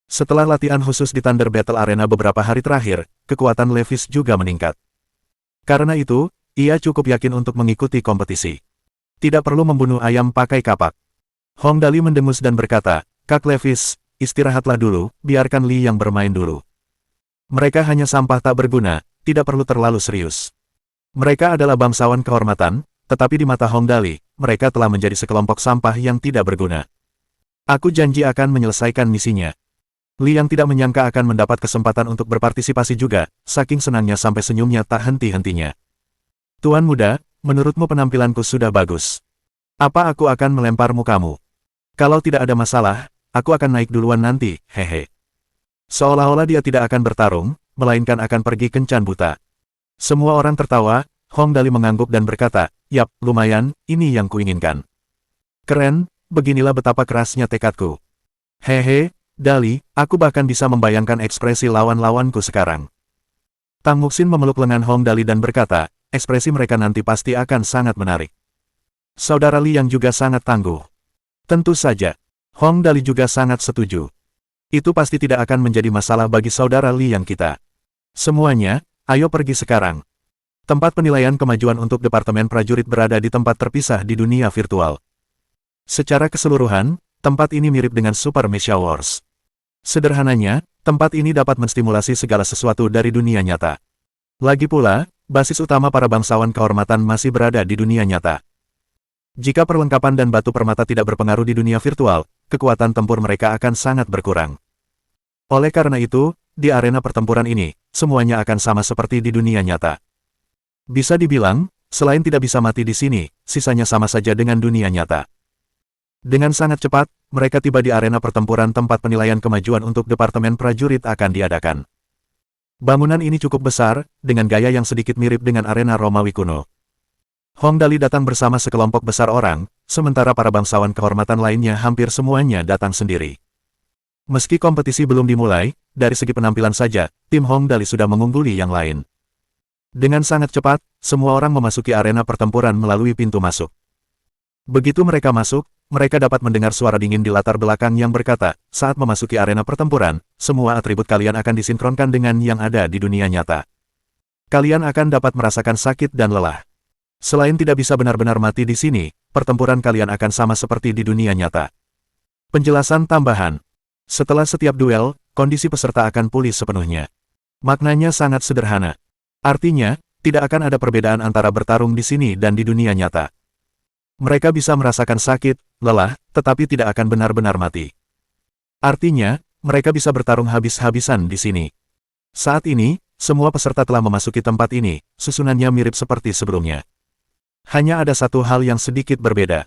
Setelah latihan khusus di Thunder Battle Arena beberapa hari terakhir, kekuatan Levis juga meningkat. Karena itu, ia cukup yakin untuk mengikuti kompetisi. Tidak perlu membunuh ayam pakai kapak. Hong Dali mendengus dan berkata, Kak Levis, istirahatlah dulu, biarkan Li yang bermain dulu. Mereka hanya sampah tak berguna, tidak perlu terlalu serius. Mereka adalah bangsawan kehormatan, tetapi di mata Hong Dali, mereka telah menjadi sekelompok sampah yang tidak berguna. Aku janji akan menyelesaikan misinya. Li yang tidak menyangka akan mendapat kesempatan untuk berpartisipasi juga, saking senangnya sampai senyumnya tak henti-hentinya. Tuan Muda, menurutmu penampilanku sudah bagus. Apa aku akan melemparmu kamu? Kalau tidak ada masalah, aku akan naik duluan nanti, hehe. Seolah-olah dia tidak akan bertarung, melainkan akan pergi kencan buta. Semua orang tertawa, Hong Dali mengangguk dan berkata, yap, lumayan, ini yang kuinginkan. Keren, beginilah betapa kerasnya tekadku. Hehe, Dali, aku bahkan bisa membayangkan ekspresi lawan-lawanku sekarang. Tang Muxin memeluk lengan Hong Dali dan berkata, ekspresi mereka nanti pasti akan sangat menarik. Saudara Li yang juga sangat tangguh. Tentu saja. Hong Dali juga sangat setuju. Itu pasti tidak akan menjadi masalah bagi saudara Li yang kita. Semuanya, ayo pergi sekarang. Tempat penilaian kemajuan untuk Departemen Prajurit berada di tempat terpisah di dunia virtual. Secara keseluruhan, tempat ini mirip dengan Super Mecha Wars. Sederhananya, tempat ini dapat menstimulasi segala sesuatu dari dunia nyata. Lagi pula, basis utama para bangsawan kehormatan masih berada di dunia nyata. Jika perlengkapan dan batu permata tidak berpengaruh di dunia virtual, kekuatan tempur mereka akan sangat berkurang. Oleh karena itu, di arena pertempuran ini, semuanya akan sama seperti di dunia nyata. Bisa dibilang, selain tidak bisa mati di sini, sisanya sama saja dengan dunia nyata. Dengan sangat cepat, mereka tiba di arena pertempuran tempat penilaian kemajuan untuk Departemen Prajurit akan diadakan. Bangunan ini cukup besar, dengan gaya yang sedikit mirip dengan arena Romawi kuno. Hong Dali datang bersama sekelompok besar orang, sementara para bangsawan kehormatan lainnya hampir semuanya datang sendiri. Meski kompetisi belum dimulai, dari segi penampilan saja, tim Hong Dali sudah mengungguli yang lain. Dengan sangat cepat, semua orang memasuki arena pertempuran melalui pintu masuk. Begitu mereka masuk, mereka dapat mendengar suara dingin di latar belakang yang berkata, saat memasuki arena pertempuran, semua atribut kalian akan disinkronkan dengan yang ada di dunia nyata. Kalian akan dapat merasakan sakit dan lelah. Selain tidak bisa benar-benar mati di sini, pertempuran kalian akan sama seperti di dunia nyata. Penjelasan tambahan. Setelah setiap duel, kondisi peserta akan pulih sepenuhnya. Maknanya sangat sederhana. Artinya, tidak akan ada perbedaan antara bertarung di sini dan di dunia nyata. Mereka bisa merasakan sakit, lelah, tetapi tidak akan benar-benar mati. Artinya, mereka bisa bertarung habis-habisan di sini. Saat ini, semua peserta telah memasuki tempat ini, susunannya mirip seperti sebelumnya. Hanya ada satu hal yang sedikit berbeda.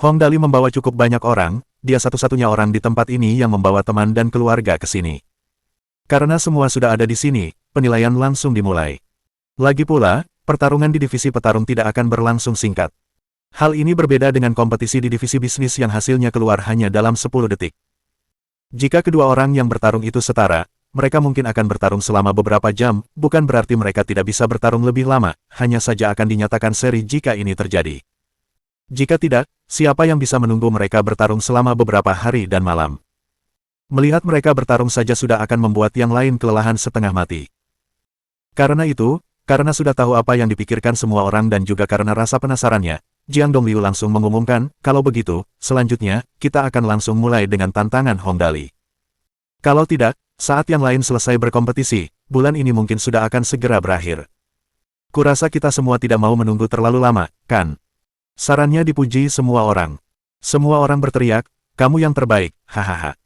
Hong Dali membawa cukup banyak orang, dia satu-satunya orang di tempat ini yang membawa teman dan keluarga ke sini. Karena semua sudah ada di sini, penilaian langsung dimulai. Lagi pula, pertarungan di divisi petarung tidak akan berlangsung singkat. Hal ini berbeda dengan kompetisi di divisi bisnis yang hasilnya keluar hanya dalam 10 detik. Jika kedua orang yang bertarung itu setara, mereka mungkin akan bertarung selama beberapa jam, bukan berarti mereka tidak bisa bertarung lebih lama, hanya saja akan dinyatakan seri jika ini terjadi. Jika tidak, siapa yang bisa menunggu mereka bertarung selama beberapa hari dan malam? Melihat mereka bertarung saja sudah akan membuat yang lain kelelahan setengah mati. Karena itu, karena sudah tahu apa yang dipikirkan semua orang dan juga karena rasa penasarannya, Jiang Dongliu langsung mengumumkan, kalau begitu, selanjutnya, kita akan langsung mulai dengan tantangan Hong Dali. Kalau tidak, saat yang lain selesai berkompetisi, bulan ini mungkin sudah akan segera berakhir. Kurasa kita semua tidak mau menunggu terlalu lama, kan? Sarannya dipuji semua orang. Semua orang berteriak, kamu yang terbaik, hahaha.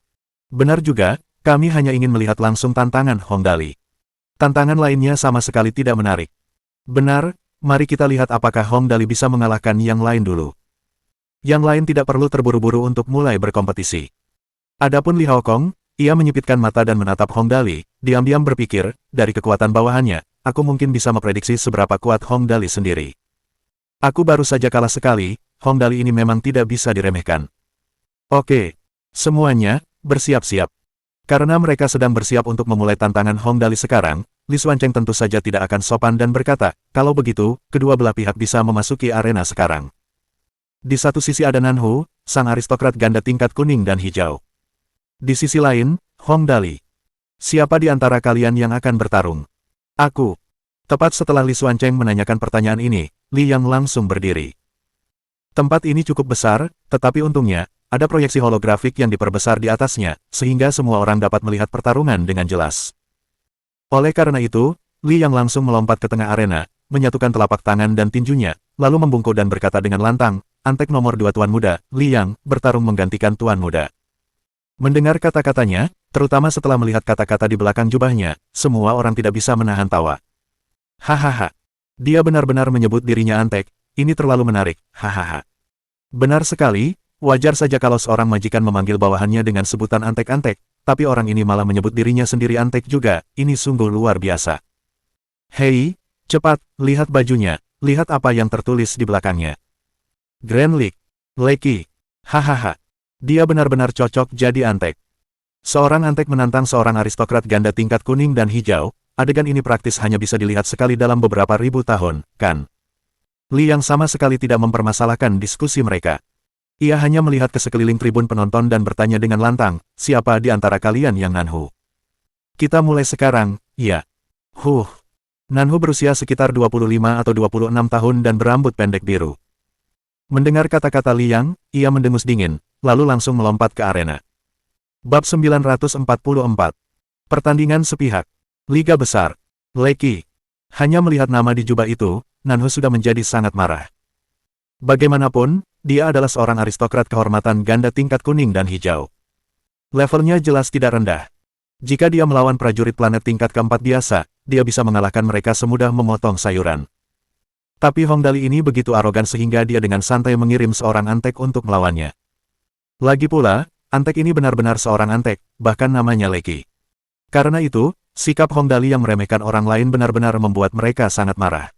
Benar juga, kami hanya ingin melihat langsung tantangan Hong Dali. Tantangan lainnya sama sekali tidak menarik. Benar, mari kita lihat apakah Hong Dali bisa mengalahkan yang lain dulu. Yang lain tidak perlu terburu-buru untuk mulai berkompetisi. Adapun Li Haokong, ia menyipitkan mata dan menatap Hong Dali, diam-diam berpikir, dari kekuatan bawahannya, aku mungkin bisa memprediksi seberapa kuat Hong Dali sendiri. Aku baru saja kalah sekali, Hong Dali ini memang tidak bisa diremehkan. Oke, semuanya, bersiap-siap. Karena mereka sedang bersiap untuk memulai tantangan Hong Dali sekarang, Li Xuancheng tentu saja tidak akan sopan dan berkata, kalau begitu, kedua belah pihak bisa memasuki arena sekarang. Di satu sisi ada Nanhu, sang aristokrat ganda tingkat kuning dan hijau. Di sisi lain, Hong Dali. Siapa di antara kalian yang akan bertarung? Aku. Tepat setelah Li Xuancheng menanyakan pertanyaan ini, Li Yang langsung berdiri. Tempat ini cukup besar, tetapi untungnya, ada proyeksi holografik yang diperbesar di atasnya, sehingga semua orang dapat melihat pertarungan dengan jelas. Oleh karena itu, Li Yang langsung melompat ke tengah arena, menyatukan telapak tangan dan tinjunya, lalu membungkuk dan berkata dengan lantang, antek nomor 2 Tuan Muda, Li Yang, bertarung menggantikan Tuan Muda. Mendengar kata-katanya, terutama setelah melihat kata-kata di belakang jubahnya, semua orang tidak bisa menahan tawa. Hahaha. Dia benar-benar menyebut dirinya antek, ini terlalu menarik, hahaha. Benar sekali, wajar saja kalau seorang majikan memanggil bawahannya dengan sebutan antek-antek, tapi orang ini malah menyebut dirinya sendiri antek juga, ini sungguh luar biasa. Hei, cepat, lihat bajunya, lihat apa yang tertulis di belakangnya. Grand League, Leki, hahaha. Dia benar-benar cocok jadi antek. Seorang antek menantang seorang aristokrat ganda tingkat kuning dan hijau, adegan ini praktis hanya bisa dilihat sekali dalam beberapa ribu tahun, kan? Li Yang sama sekali tidak mempermasalahkan diskusi mereka. Ia hanya melihat ke sekeliling tribun penonton dan bertanya dengan lantang, siapa di antara kalian yang Nanhu? Kita mulai sekarang, ya. Nanhu berusia sekitar 25 atau 26 tahun dan berambut pendek biru. Mendengar kata-kata Li Yang, ia mendengus dingin, lalu langsung melompat ke arena. Bab 944. Pertandingan sepihak. Liga Besar. Leki. Hanya melihat nama di jubah itu, Nanhu sudah menjadi sangat marah. Bagaimanapun, dia adalah seorang aristokrat kehormatan ganda tingkat kuning dan hijau. Levelnya jelas tidak rendah. Jika dia melawan prajurit planet tingkat keempat biasa, dia bisa mengalahkan mereka semudah memotong sayuran. Tapi Hong Dali ini begitu arogan sehingga dia dengan santai mengirim seorang antek untuk melawannya. Lagi pula, antek ini benar-benar seorang antek, bahkan namanya Leki. Karena itu, sikap Hong Dali yang meremehkan orang lain benar-benar membuat mereka sangat marah.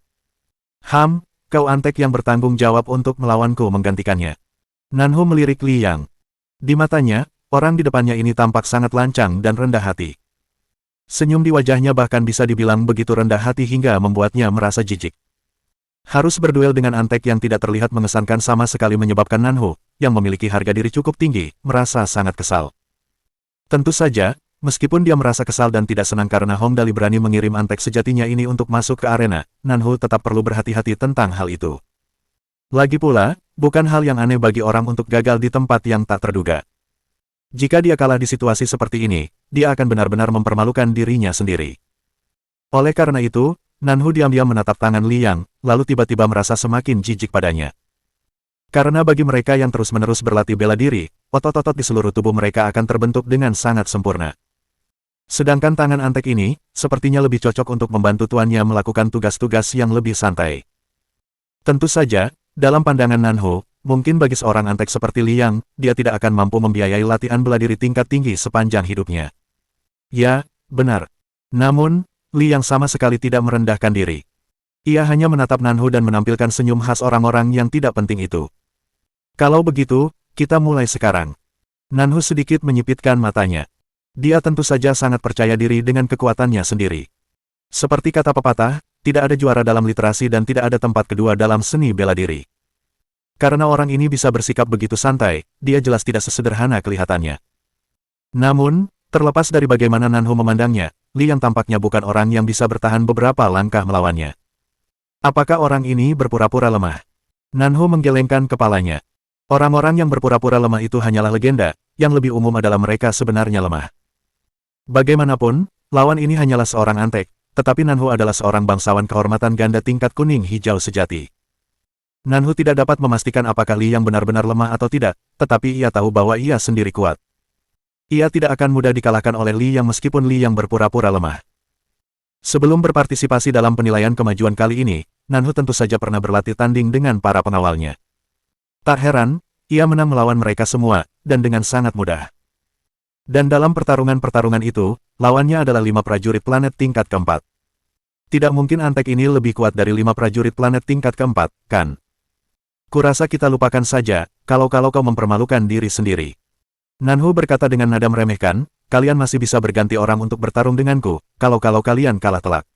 Kau antek yang bertanggung jawab untuk melawanku menggantikannya. Nanhu melirik Li Yang. Di matanya, orang di depannya ini tampak sangat lancang dan rendah hati. Senyum di wajahnya bahkan bisa dibilang begitu rendah hati hingga membuatnya merasa jijik. Harus berduel dengan antek yang tidak terlihat mengesankan sama sekali menyebabkan Nanhu, yang memiliki harga diri cukup tinggi, merasa sangat kesal. Tentu saja, meskipun dia merasa kesal dan tidak senang karena Hong Dali berani mengirim antek sejatinya ini untuk masuk ke arena, Nanhu tetap perlu berhati-hati tentang hal itu. Lagi pula, bukan hal yang aneh bagi orang untuk gagal di tempat yang tak terduga. Jika dia kalah di situasi seperti ini, dia akan benar-benar mempermalukan dirinya sendiri. Oleh karena itu, Nanhu diam-diam menatap tangan Li Yang, lalu tiba-tiba merasa semakin jijik padanya. Karena bagi mereka yang terus-menerus berlatih bela diri, otot-otot di seluruh tubuh mereka akan terbentuk dengan sangat sempurna. Sedangkan tangan antek ini, sepertinya lebih cocok untuk membantu tuannya melakukan tugas-tugas yang lebih santai. Tentu saja, dalam pandangan Nanhu, mungkin bagi seorang antek seperti Li Yang, dia tidak akan mampu membiayai latihan bela diri tingkat tinggi sepanjang hidupnya. Ya, benar. Namun, Li Yang sama sekali tidak merendahkan diri. Ia hanya menatap Nanhu dan menampilkan senyum khas orang-orang yang tidak penting itu. Kalau begitu, kita mulai sekarang. Nanhu sedikit menyipitkan matanya. Dia tentu saja sangat percaya diri dengan kekuatannya sendiri. Seperti kata pepatah, tidak ada juara dalam literasi dan tidak ada tempat kedua dalam seni bela diri. Karena orang ini bisa bersikap begitu santai, dia jelas tidak sesederhana kelihatannya. Namun, terlepas dari bagaimana Nanhu memandangnya, Li Yang tampaknya bukan orang yang bisa bertahan beberapa langkah melawannya. Apakah orang ini berpura-pura lemah? Nanhu menggelengkan kepalanya. Orang-orang yang berpura-pura lemah itu hanyalah legenda, yang lebih umum adalah mereka sebenarnya lemah. Bagaimanapun, lawan ini hanyalah seorang antek, tetapi Nanhu adalah seorang bangsawan kehormatan ganda tingkat kuning hijau sejati. Nanhu tidak dapat memastikan apakah Li yang benar-benar lemah atau tidak, tetapi ia tahu bahwa ia sendiri kuat. Ia tidak akan mudah dikalahkan oleh Li yang meskipun Li yang berpura-pura lemah. Sebelum berpartisipasi dalam penilaian kemajuan kali ini, Nanhu tentu saja pernah berlatih tanding dengan para pengawalnya. Tak heran, ia menang melawan mereka semua, dan dengan sangat mudah. Dan dalam pertarungan-pertarungan itu, lawannya adalah 5 prajurit planet tingkat keempat. Tidak mungkin antek ini lebih kuat dari 5 prajurit planet tingkat keempat, kan? Kurasa kita lupakan saja, kalau kau mempermalukan diri sendiri. Nanhu berkata dengan nada meremehkan, kalian masih bisa berganti orang untuk bertarung denganku, kalau kalian kalah telak.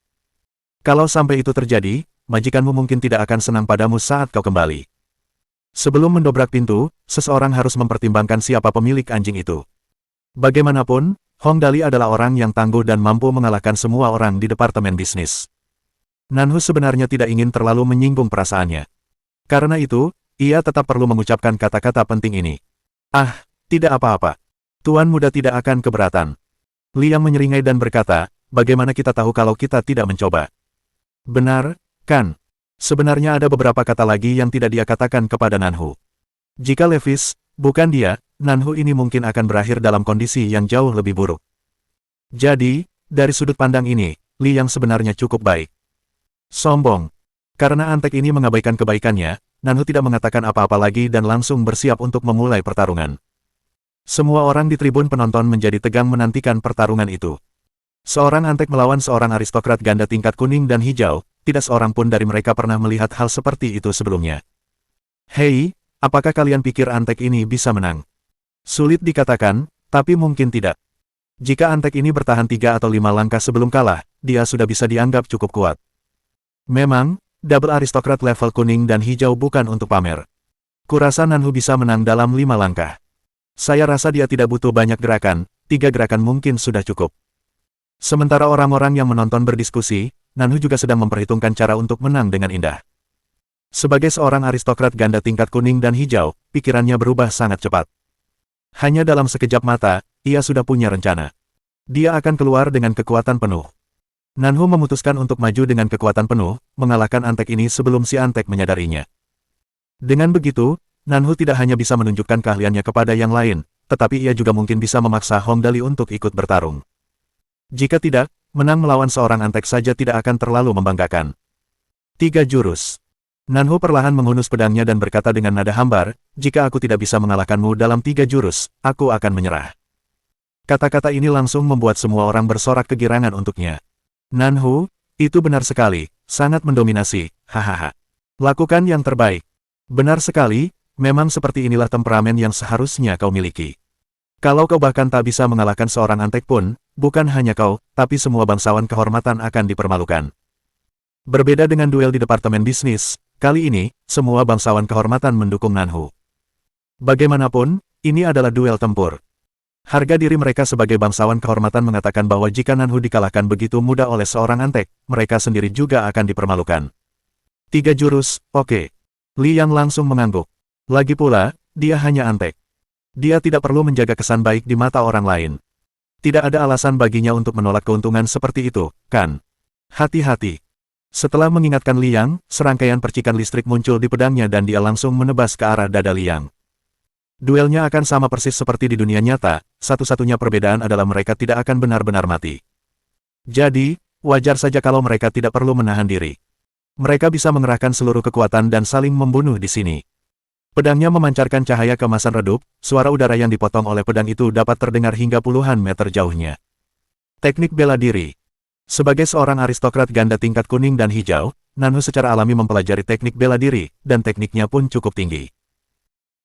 Kalau sampai itu terjadi, majikanmu mungkin tidak akan senang padamu saat kau kembali. Sebelum mendobrak pintu, seseorang harus mempertimbangkan siapa pemilik anjing itu. Bagaimanapun, Hong Dali adalah orang yang tangguh dan mampu mengalahkan semua orang di departemen bisnis. Nanhu sebenarnya tidak ingin terlalu menyinggung perasaannya. Karena itu, ia tetap perlu mengucapkan kata-kata penting ini. Ah, tidak apa-apa. Tuan muda tidak akan keberatan. Li yang menyeringai dan berkata, bagaimana kita tahu kalau kita tidak mencoba? Benar, kan? Sebenarnya ada beberapa kata lagi yang tidak dia katakan kepada Nanhu. Jika Levis, bukan dia, Nanhu ini mungkin akan berakhir dalam kondisi yang jauh lebih buruk. Jadi, dari sudut pandang ini, Li yang sebenarnya cukup baik. Sombong. Karena antek ini mengabaikan kebaikannya, Nanhu tidak mengatakan apa-apa lagi dan langsung bersiap untuk memulai pertarungan. Semua orang di tribun penonton menjadi tegang menantikan pertarungan itu. Seorang antek melawan seorang aristokrat ganda tingkat kuning dan hijau, tidak seorang pun dari mereka pernah melihat hal seperti itu sebelumnya. Hei, apakah kalian pikir antek ini bisa menang? Sulit dikatakan, tapi mungkin tidak. Jika antek ini bertahan 3 atau 5 langkah sebelum kalah, dia sudah bisa dianggap cukup kuat. Memang, double aristokrat level kuning dan hijau bukan untuk pamer. Kurasa Nanhu bisa menang dalam 5 langkah. Saya rasa dia tidak butuh banyak gerakan, 3 gerakan mungkin sudah cukup. Sementara orang-orang yang menonton berdiskusi, Nanhu juga sedang memperhitungkan cara untuk menang dengan indah. Sebagai seorang aristokrat ganda tingkat kuning dan hijau, pikirannya berubah sangat cepat. Hanya dalam sekejap mata, ia sudah punya rencana. Dia akan keluar dengan kekuatan penuh. Nanhu memutuskan untuk maju dengan kekuatan penuh, mengalahkan antek ini sebelum si antek menyadarinya. Dengan begitu, Nanhu tidak hanya bisa menunjukkan keahliannya kepada yang lain, tetapi ia juga mungkin bisa memaksa Hong Dali untuk ikut bertarung. Jika tidak, menang melawan seorang antek saja tidak akan terlalu membanggakan. 3 jurus. Nanhu perlahan menghunus pedangnya dan berkata dengan nada hambar, jika aku tidak bisa mengalahkanmu dalam 3 jurus, aku akan menyerah. Kata-kata ini langsung membuat semua orang bersorak kegirangan untuknya. Nanhu, itu benar sekali, sangat mendominasi, hahaha. Lakukan yang terbaik. Benar sekali, memang seperti inilah temperamen yang seharusnya kau miliki. Kalau kau bahkan tak bisa mengalahkan seorang antek pun, bukan hanya kau, tapi semua bangsawan kehormatan akan dipermalukan. Berbeda dengan duel di departemen bisnis, kali ini, semua bangsawan kehormatan mendukung Nanhu. Bagaimanapun, ini adalah duel tempur. Harga diri mereka sebagai bangsawan kehormatan mengatakan bahwa jika Nanhu dikalahkan begitu mudah oleh seorang antek, mereka sendiri juga akan dipermalukan. 3 jurus, oke. Li Yang langsung mengangguk. Lagi pula, dia hanya antek. Dia tidak perlu menjaga kesan baik di mata orang lain. Tidak ada alasan baginya untuk menolak keuntungan seperti itu, kan? Hati-hati. Setelah mengingatkan Li Yang, serangkaian percikan listrik muncul di pedangnya dan dia langsung menebas ke arah dada Li Yang. Duelnya akan sama persis seperti di dunia nyata, satu-satunya perbedaan adalah mereka tidak akan benar-benar mati. Jadi, wajar saja kalau mereka tidak perlu menahan diri. Mereka bisa mengerahkan seluruh kekuatan dan saling membunuh di sini. Pedangnya memancarkan cahaya keemasan redup, suara udara yang dipotong oleh pedang itu dapat terdengar hingga puluhan meter jauhnya. Teknik bela diri. Sebagai seorang aristokrat ganda tingkat kuning dan hijau, Nanhu secara alami mempelajari teknik bela diri, dan tekniknya pun cukup tinggi.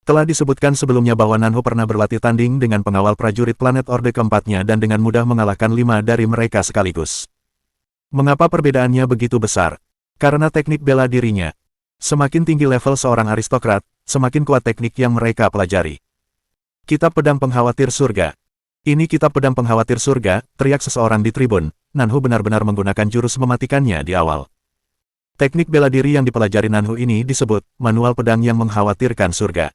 Telah disebutkan sebelumnya bahwa Nanhu pernah berlatih tanding dengan pengawal prajurit planet Orde keempatnya dan dengan mudah mengalahkan 5 dari mereka sekaligus. Mengapa perbedaannya begitu besar? Karena teknik bela dirinya. Semakin tinggi level seorang aristokrat, semakin kuat teknik yang mereka pelajari. Kitab Pedang Pengkhawatir Surga. Ini kitab pedang pengkhawatir surga, teriak seseorang di tribun. Nanhu benar-benar menggunakan jurus mematikannya di awal. Teknik bela diri yang dipelajari Nanhu ini disebut manual pedang yang mengkhawatirkan surga.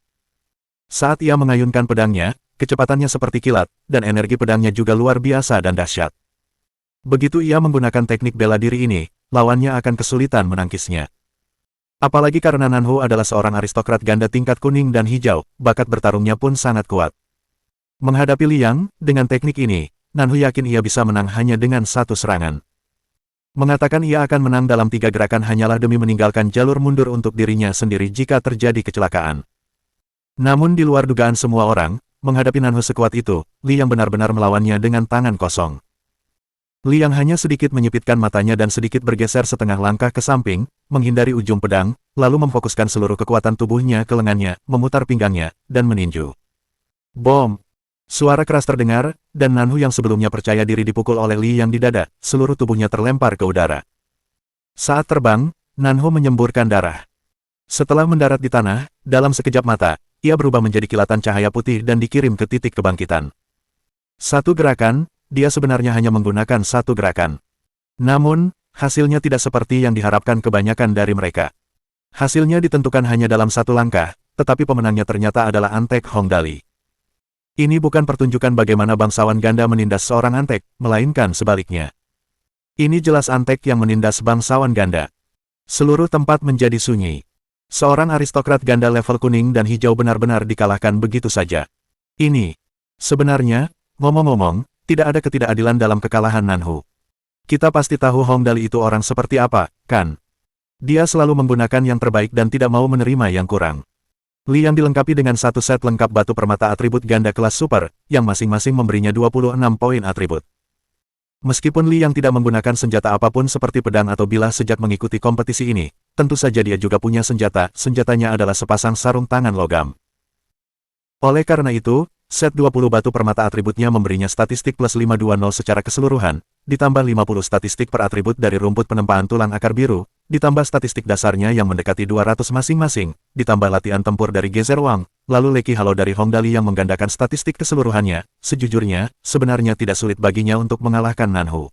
Saat ia mengayunkan pedangnya, kecepatannya seperti kilat, dan energi pedangnya juga luar biasa dan dahsyat. Begitu ia menggunakan teknik bela diri ini, lawannya akan kesulitan menangkisnya. Apalagi karena Nanhu adalah seorang aristokrat ganda tingkat kuning dan hijau, bakat bertarungnya pun sangat kuat. Menghadapi Liang, dengan teknik ini, Nanhu yakin ia bisa menang hanya dengan satu serangan. Mengatakan ia akan menang dalam 3 gerakan hanyalah demi meninggalkan jalur mundur untuk dirinya sendiri jika terjadi kecelakaan. Namun di luar dugaan semua orang, menghadapi Nanhu sekuat itu, Liang benar-benar melawannya dengan tangan kosong. Liang hanya sedikit menyipitkan matanya dan sedikit bergeser setengah langkah ke samping, menghindari ujung pedang, lalu memfokuskan seluruh kekuatan tubuhnya ke lengannya, memutar pinggangnya, dan meninju. Bom! Suara keras terdengar, dan Nanhu yang sebelumnya percaya diri dipukul oleh Liang di dada, seluruh tubuhnya terlempar ke udara. Saat terbang, Nanhu menyemburkan darah. Setelah mendarat di tanah, dalam sekejap mata, ia berubah menjadi kilatan cahaya putih dan dikirim ke titik kebangkitan. Satu gerakan, dia sebenarnya hanya menggunakan satu gerakan. Namun, hasilnya tidak seperti yang diharapkan kebanyakan dari mereka. Hasilnya ditentukan hanya dalam satu langkah, tetapi pemenangnya ternyata adalah Antek Hongdali. Ini bukan pertunjukan bagaimana bangsawan ganda menindas seorang Antek, melainkan sebaliknya. Ini jelas Antek yang menindas bangsawan ganda. Seluruh tempat menjadi sunyi. Seorang aristokrat ganda level kuning dan hijau benar-benar dikalahkan begitu saja. Ini, sebenarnya, ngomong-ngomong, tidak ada ketidakadilan dalam kekalahan Nanhu. Kita pasti tahu Hongdali itu orang seperti apa, kan? Dia selalu menggunakan yang terbaik dan tidak mau menerima yang kurang. Liang dilengkapi dengan satu set lengkap batu permata atribut ganda kelas super, yang masing-masing memberinya 26 poin atribut. Meskipun Liang tidak menggunakan senjata apapun seperti pedang atau bilah sejak mengikuti kompetisi ini, tentu saja dia juga punya senjata, senjatanya adalah sepasang sarung tangan logam. Oleh karena itu, set 20 batu permata atributnya memberinya statistik plus 520 secara keseluruhan, ditambah 50 statistik per atribut dari rumput penempaan tulang akar biru, ditambah statistik dasarnya yang mendekati 200 masing-masing, ditambah latihan tempur dari Gezer Wang, lalu Leki Halo dari Hongdali yang menggandakan statistik keseluruhannya. Sejujurnya, sebenarnya tidak sulit baginya untuk mengalahkan Nanhu.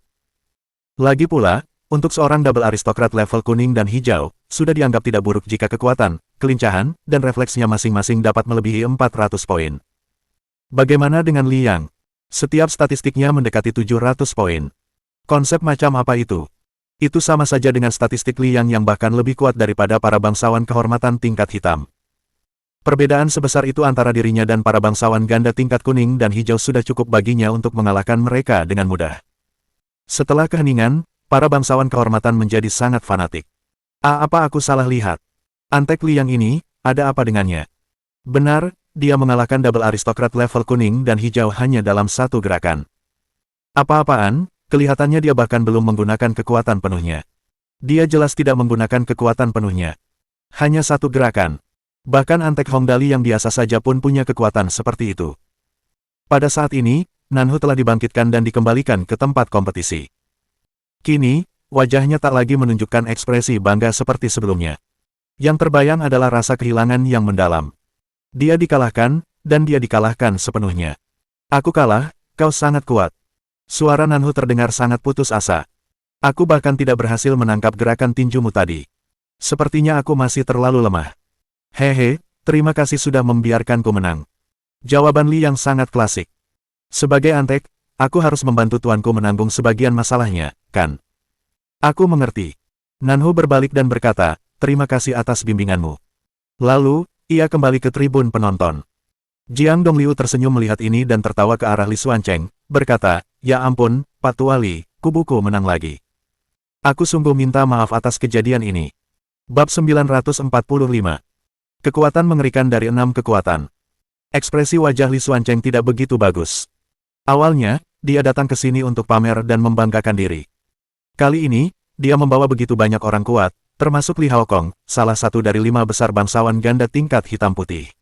Lagi pula, untuk seorang double aristokrat level kuning dan hijau, sudah dianggap tidak buruk jika kekuatan, kelincahan, dan refleksnya masing-masing dapat melebihi 400 poin. Bagaimana dengan Liang? Setiap statistiknya mendekati 700 poin. Konsep macam apa itu? Itu sama saja dengan statistik Liang yang bahkan lebih kuat daripada para bangsawan kehormatan tingkat hitam. Perbedaan sebesar itu antara dirinya dan para bangsawan ganda tingkat kuning dan hijau sudah cukup baginya untuk mengalahkan mereka dengan mudah. Setelah keheningan, para bangsawan kehormatan menjadi sangat fanatik. Apa aku salah lihat? Antek Liang ini, ada apa dengannya? Benar, dia mengalahkan double aristokrat level kuning dan hijau hanya dalam satu gerakan. Apa-apaan? Kelihatannya dia bahkan belum menggunakan kekuatan penuhnya. Dia jelas tidak menggunakan kekuatan penuhnya. Hanya satu gerakan. Bahkan Antek Hongdali yang biasa saja pun punya kekuatan seperti itu. Pada saat ini, Nanhu telah dibangkitkan dan dikembalikan ke tempat kompetisi. Kini, wajahnya tak lagi menunjukkan ekspresi bangga seperti sebelumnya. Yang terbayang adalah rasa kehilangan yang mendalam. Dia dikalahkan, dan dia dikalahkan sepenuhnya. Aku kalah, kau sangat kuat. Suara Nanhu terdengar sangat putus asa. Aku bahkan tidak berhasil menangkap gerakan tinjumu tadi. Sepertinya aku masih terlalu lemah. Hehe, terima kasih sudah membiarkanku menang. Jawaban Li yang sangat klasik. Sebagai Antek, aku harus membantu tuanku menanggung sebagian masalahnya, kan? Aku mengerti. Nanhu berbalik dan berkata, terima kasih atas bimbinganmu. Lalu, ia kembali ke tribun penonton. Jiang Dongliu tersenyum melihat ini dan tertawa ke arah Li Xuancheng, berkata, ya ampun, Pak Tua Li, kubuku menang lagi. Aku sungguh minta maaf atas kejadian ini. Bab 945. Kekuatan mengerikan dari 6 kekuatan. Ekspresi wajah Li Xuancheng tidak begitu bagus. Awalnya, dia datang ke sini untuk pamer dan membanggakan diri. Kali ini, dia membawa begitu banyak orang kuat, termasuk Li Haokong, salah satu dari 5 besar bangsawan ganda tingkat hitam putih.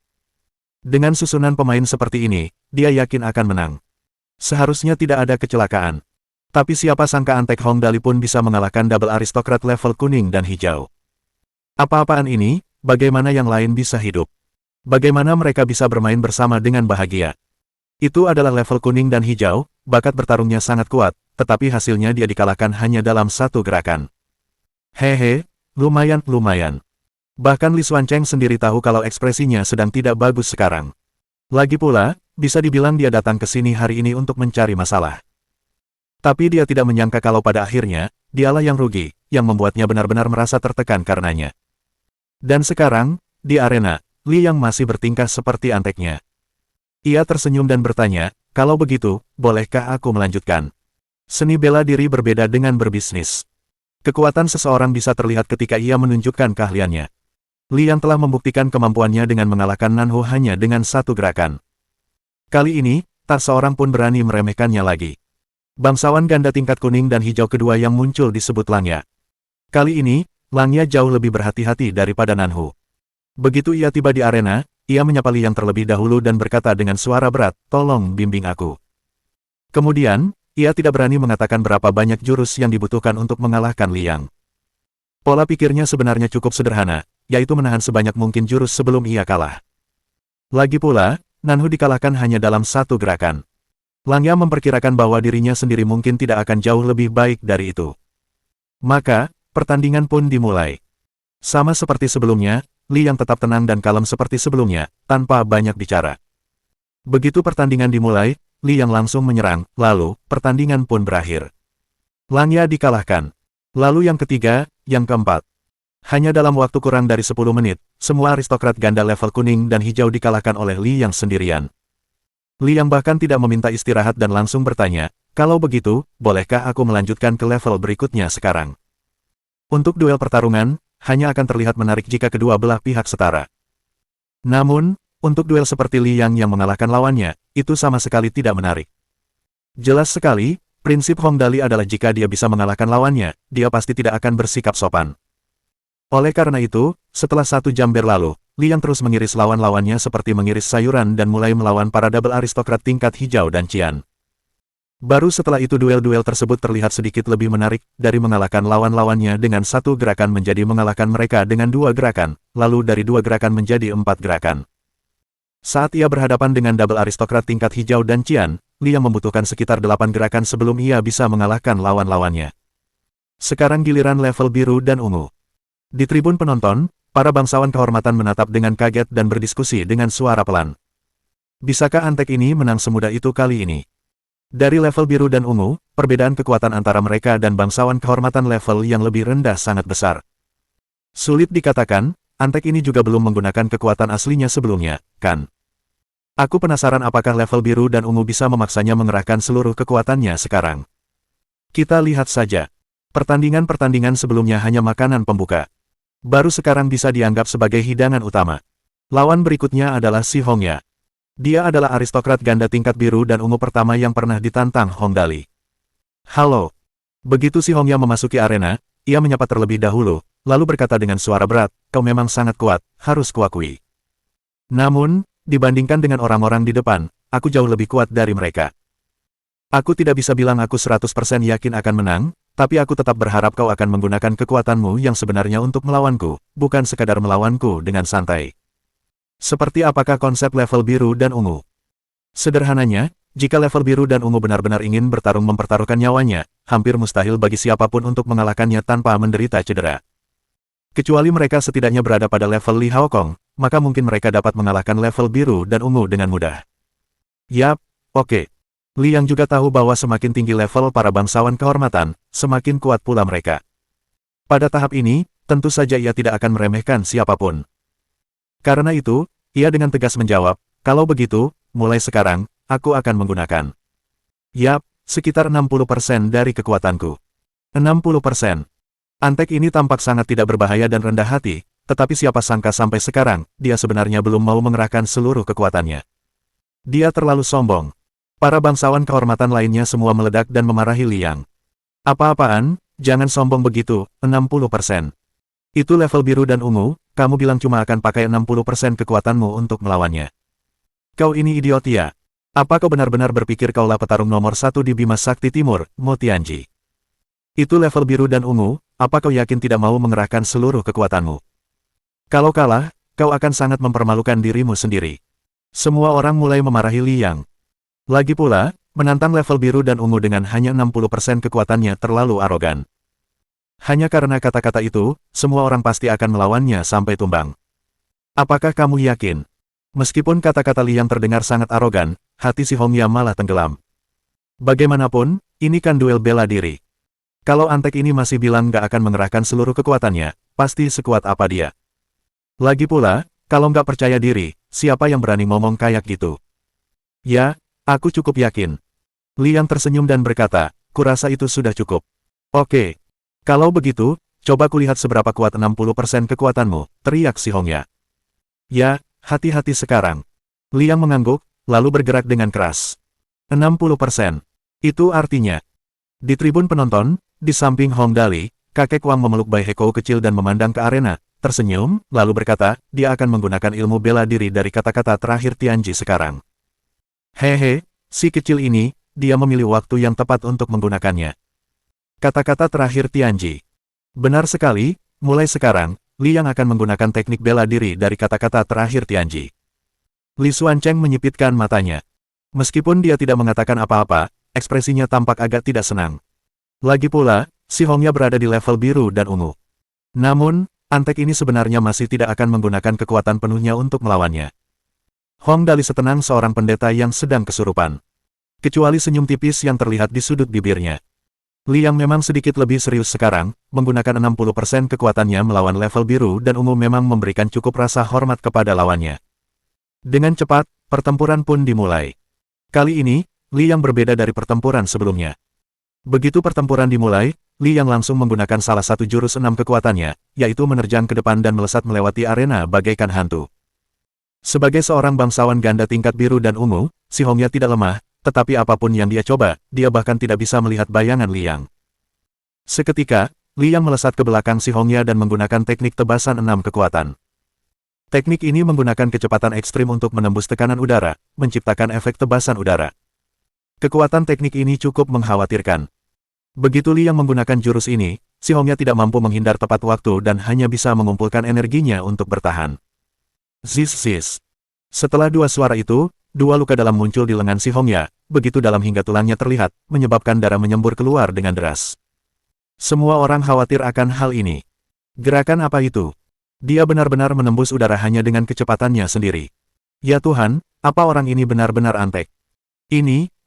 Dengan susunan pemain seperti ini, dia yakin akan menang. Seharusnya tidak ada kecelakaan. Tapi siapa sangka Antek Hongdali pun bisa mengalahkan double aristokrat level kuning dan hijau. Apa-apaan ini, bagaimana yang lain bisa hidup? Bagaimana mereka bisa bermain bersama dengan bahagia? Itu adalah level kuning dan hijau, bakat bertarungnya sangat kuat, tetapi hasilnya dia dikalahkan hanya dalam satu gerakan. Hehe, lumayan. Bahkan Li Xuancheng sendiri tahu kalau ekspresinya sedang tidak bagus sekarang. Lagi pula, bisa dibilang dia datang ke sini hari ini untuk mencari masalah. Tapi dia tidak menyangka kalau pada akhirnya, dialah yang rugi, yang membuatnya benar-benar merasa tertekan karenanya. Dan sekarang, di arena, Li Yang masih bertingkah seperti anteknya. Ia tersenyum dan bertanya, kalau begitu, bolehkah aku melanjutkan? Seni bela diri berbeda dengan berbisnis. Kekuatan seseorang bisa terlihat ketika ia menunjukkan keahliannya. Li Yang telah membuktikan kemampuannya dengan mengalahkan Nanhu hanya dengan satu gerakan. Kali ini, tak seorang pun berani meremehkannya lagi. Bangsawan ganda tingkat kuning dan hijau kedua yang muncul disebut Langya. Kali ini, Langya jauh lebih berhati-hati daripada Nanhu. Begitu ia tiba di arena, ia menyapa Li Yang terlebih dahulu dan berkata dengan suara berat, tolong bimbing aku. Kemudian, ia tidak berani mengatakan berapa banyak jurus yang dibutuhkan untuk mengalahkan Li Yang. Pola pikirnya sebenarnya cukup sederhana, yaitu menahan sebanyak mungkin jurus sebelum ia kalah. Lagi pula, Nanhu dikalahkan hanya dalam satu gerakan. Langya memperkirakan bahwa dirinya sendiri mungkin tidak akan jauh lebih baik dari itu. Maka, pertandingan pun dimulai. Sama seperti sebelumnya, Li Yang tetap tenang dan kalem seperti sebelumnya, tanpa banyak bicara. Begitu pertandingan dimulai, Li Yang langsung menyerang, lalu, pertandingan pun berakhir. Langya dikalahkan. Lalu yang ketiga, yang keempat. Hanya dalam waktu kurang dari 10 menit, semua aristokrat ganda level kuning dan hijau dikalahkan oleh Li Yang sendirian. Li Yang bahkan tidak meminta istirahat dan langsung bertanya, kalau begitu, bolehkah aku melanjutkan ke level berikutnya sekarang? Untuk duel pertarungan, hanya akan terlihat menarik jika kedua belah pihak setara. Namun, untuk duel seperti Li Yang yang mengalahkan lawannya, itu sama sekali tidak menarik. Jelas sekali, prinsip Hong Dali adalah jika dia bisa mengalahkan lawannya, dia pasti tidak akan bersikap sopan. Oleh karena itu, setelah 1 jam berlalu, Li Yang terus mengiris lawan-lawannya seperti mengiris sayuran dan mulai melawan para double aristokrat tingkat hijau dan Qian. Baru setelah itu duel-duel tersebut terlihat sedikit lebih menarik, dari mengalahkan lawan-lawannya dengan 1 gerakan menjadi mengalahkan mereka dengan 2 gerakan, lalu dari 2 gerakan menjadi 4 gerakan. Saat ia berhadapan dengan double aristokrat tingkat hijau dan Qian, Li Yang membutuhkan sekitar 8 gerakan sebelum ia bisa mengalahkan lawan-lawannya. Sekarang giliran level biru dan ungu. Di tribun penonton, para bangsawan kehormatan menatap dengan kaget dan berdiskusi dengan suara pelan. Bisakah antek ini menang semudah itu kali ini? Dari level biru dan ungu, perbedaan kekuatan antara mereka dan bangsawan kehormatan level yang lebih rendah sangat besar. Sulit dikatakan, antek ini juga belum menggunakan kekuatan aslinya sebelumnya, kan? Aku penasaran apakah level biru dan ungu bisa memaksanya mengerahkan seluruh kekuatannya sekarang. Kita lihat saja. Pertandingan-pertandingan sebelumnya hanya makanan pembuka. Baru sekarang bisa dianggap sebagai hidangan utama. Lawan berikutnya adalah si Hongya. Dia adalah aristokrat ganda tingkat biru dan ungu pertama yang pernah ditantang Hong Dali. Halo. Begitu si Hongya memasuki arena, ia menyapa terlebih dahulu, lalu berkata dengan suara berat, kau memang sangat kuat, harus kuakui. Namun, dibandingkan dengan orang-orang di depan, aku jauh lebih kuat dari mereka. Aku tidak bisa bilang aku 100% yakin akan menang, tapi aku tetap berharap kau akan menggunakan kekuatanmu yang sebenarnya untuk melawanku, bukan sekadar melawanku dengan santai. Seperti apakah konsep level biru dan ungu? Sederhananya, jika level biru dan ungu benar-benar ingin bertarung mempertaruhkan nyawanya, hampir mustahil bagi siapapun untuk mengalahkannya tanpa menderita cedera. Kecuali mereka setidaknya berada pada level Li Haokong, maka mungkin mereka dapat mengalahkan level biru dan ungu dengan mudah. Yap, oke. Li Yang juga tahu bahwa semakin tinggi level para bangsawan kehormatan, semakin kuat pula mereka. Pada tahap ini, tentu saja ia tidak akan meremehkan siapapun. Karena itu, ia dengan tegas menjawab, kalau begitu, mulai sekarang, aku akan menggunakan. Yap, sekitar 60% dari kekuatanku. 60%. Antek ini tampak sangat tidak berbahaya dan rendah hati, tetapi siapa sangka sampai sekarang, dia sebenarnya belum mau mengerahkan seluruh kekuatannya. Dia terlalu sombong. Para bangsawan kehormatan lainnya semua meledak dan memarahi Li Yang. Apa-apaan, jangan sombong begitu, 60%. Itu level biru dan ungu, kamu bilang cuma akan pakai 60% kekuatanmu untuk melawannya. Kau ini idiot ya. Apa kau benar-benar berpikir kaulah petarung nomor 1 di Bima Sakti Timur, Mo Tianji? Itu level biru dan ungu, apa kau yakin tidak mau mengerahkan seluruh kekuatanmu? Kalau kalah, kau akan sangat mempermalukan dirimu sendiri. Semua orang mulai memarahi Li Yang. Lagi pula, menantang level biru dan ungu dengan hanya 60% kekuatannya terlalu arogan. Hanya karena kata-kata itu, semua orang pasti akan melawannya sampai tumbang. Apakah kamu yakin? Meskipun kata-kata Liang terdengar sangat arogan, hati si Hongya malah tenggelam. Bagaimanapun, ini kan duel bela diri. Kalau antek ini masih bilang gak akan mengerahkan seluruh kekuatannya, pasti sekuat apa dia. Lagi pula, kalau nggak percaya diri, siapa yang berani ngomong kayak gitu? Ya, aku cukup yakin. Liang tersenyum dan berkata, kurasa itu sudah cukup. Oke. Kalau begitu, coba kulihat seberapa kuat 60% kekuatanmu, teriak si Hongya. Ya, hati-hati sekarang. Liang mengangguk, lalu bergerak dengan keras. 60%. Itu artinya. Di tribun penonton, di samping Hong Dali, kakek Wang memeluk Bai Heko kecil dan memandang ke arena, tersenyum, lalu berkata, dia akan menggunakan ilmu bela diri dari kata-kata terakhir Tianji sekarang. Hehe, si kecil ini, dia memilih waktu yang tepat untuk menggunakannya. Kata-kata terakhir Tianji. Benar sekali, mulai sekarang, Liang akan menggunakan teknik bela diri dari kata-kata terakhir Tianji. Li Xuancheng menyipitkan matanya. Meskipun dia tidak mengatakan apa-apa, ekspresinya tampak agak tidak senang. Lagi pula, si Hongya berada di level biru dan ungu. Namun, antek ini sebenarnya masih tidak akan menggunakan kekuatan penuhnya untuk melawannya. Hong Dali setenang seorang pendeta yang sedang kesurupan. Kecuali senyum tipis yang terlihat di sudut bibirnya. Liang memang sedikit lebih serius sekarang, menggunakan 60% kekuatannya melawan level biru dan ungu memang memberikan cukup rasa hormat kepada lawannya. Dengan cepat, pertempuran pun dimulai. Kali ini, Liang berbeda dari pertempuran sebelumnya. Begitu pertempuran dimulai, Liang langsung menggunakan salah satu jurus 6 kekuatannya, yaitu menerjang ke depan dan melesat melewati arena bagaikan hantu. Sebagai seorang bangsawan ganda tingkat biru dan ungu, si Hongya tidak lemah, tetapi apapun yang dia coba, dia bahkan tidak bisa melihat bayangan Liang. Seketika, Liang melesat ke belakang si Hongya dan menggunakan teknik tebasan 6 kekuatan. Teknik ini menggunakan kecepatan ekstrim untuk menembus tekanan udara, menciptakan efek tebasan udara. Kekuatan teknik ini cukup mengkhawatirkan. Begitu Liang menggunakan jurus ini, si Hongya tidak mampu menghindar tepat waktu dan hanya bisa mengumpulkan energinya untuk bertahan. Zis. Setelah dua suara itu, dua luka dalam muncul di lengan si Hongya, begitu dalam hingga tulangnya terlihat, menyebabkan darah menyembur keluar dengan deras. Semua orang khawatir akan hal ini. Gerakan apa itu? Dia benar-benar menembus udara hanya dengan kecepatannya sendiri. Ya Tuhan, apa orang ini benar-benar antek?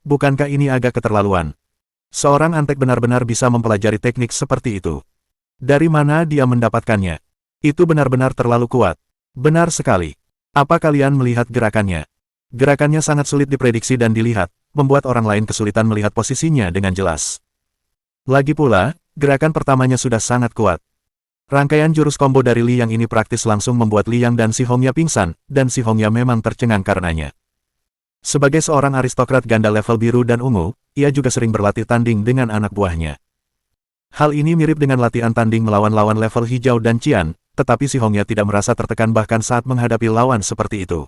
Bukankah ini agak keterlaluan? Seorang antek benar-benar bisa mempelajari teknik seperti itu. Dari mana dia mendapatkannya? Itu benar-benar terlalu kuat. Benar sekali. Apa kalian melihat gerakannya? Gerakannya sangat sulit diprediksi dan dilihat, membuat orang lain kesulitan melihat posisinya dengan jelas. Lagi pula, gerakan pertamanya sudah sangat kuat. Rangkaian jurus combo dari Liang ini praktis langsung membuat Liang dan si Hongya pingsan, dan si Hongya memang tercengang karenanya. Sebagai seorang aristokrat ganda level biru dan ungu, ia juga sering berlatih tanding dengan anak buahnya. Hal ini mirip dengan latihan tanding melawan lawan level hijau dan Qian, tetapi si Hongya tidak merasa tertekan bahkan saat menghadapi lawan seperti itu.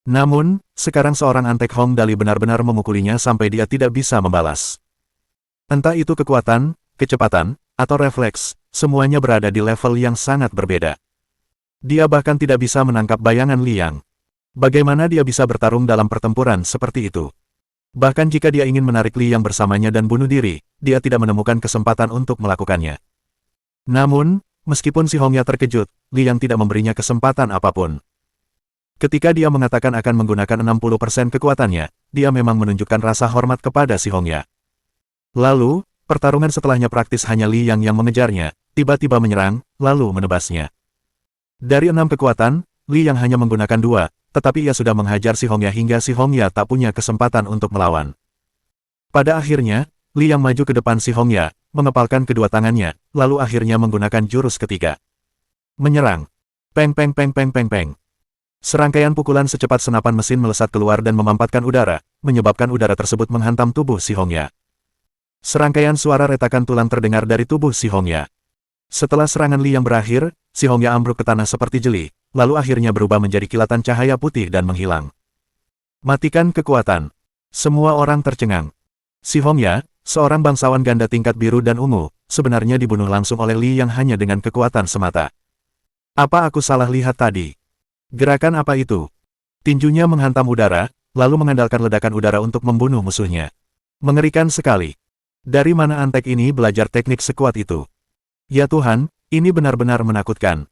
Namun, sekarang seorang antek Hong Dali benar-benar memukulinya sampai dia tidak bisa membalas. Entah itu kekuatan, kecepatan, atau refleks, semuanya berada di level yang sangat berbeda. Dia bahkan tidak bisa menangkap bayangan Liang. Bagaimana dia bisa bertarung dalam pertempuran seperti itu? Bahkan jika dia ingin menarik Liang bersamanya dan bunuh diri, dia tidak menemukan kesempatan untuk melakukannya. Namun, meskipun si Hongya terkejut, Liang tidak memberinya kesempatan apapun. Ketika dia mengatakan akan menggunakan 60% kekuatannya, dia memang menunjukkan rasa hormat kepada si Hongya. Lalu, pertarungan setelahnya praktis hanya Liang yang mengejarnya, tiba-tiba menyerang, lalu menebasnya. Dari 6 kekuatan, Liang hanya menggunakan 2, tetapi ia sudah menghajar si Hongya hingga si Hongya tak punya kesempatan untuk melawan. Pada akhirnya, Liang maju ke depan si Hongya, mengepalkan kedua tangannya, lalu akhirnya menggunakan jurus ketiga. Menyerang. Peng peng peng peng peng peng. Serangkaian pukulan secepat senapan mesin melesat keluar dan memampatkan udara, menyebabkan udara tersebut menghantam tubuh si Hongya. Serangkaian suara retakan tulang terdengar dari tubuh si Hongya. Setelah serangan Liang berakhir, si Hongya ambruk ke tanah seperti jeli, lalu akhirnya berubah menjadi kilatan cahaya putih dan menghilang. Matikan kekuatan. Semua orang tercengang. Si Hongya, seorang bangsawan ganda tingkat biru dan ungu, sebenarnya dibunuh langsung oleh Liang hanya dengan kekuatan semata. Apa aku salah lihat tadi? Gerakan apa itu? Tinjunya menghantam udara, lalu mengandalkan ledakan udara untuk membunuh musuhnya. Mengerikan sekali. Dari mana antek ini belajar teknik sekuat itu? Ya Tuhan, ini benar-benar menakutkan.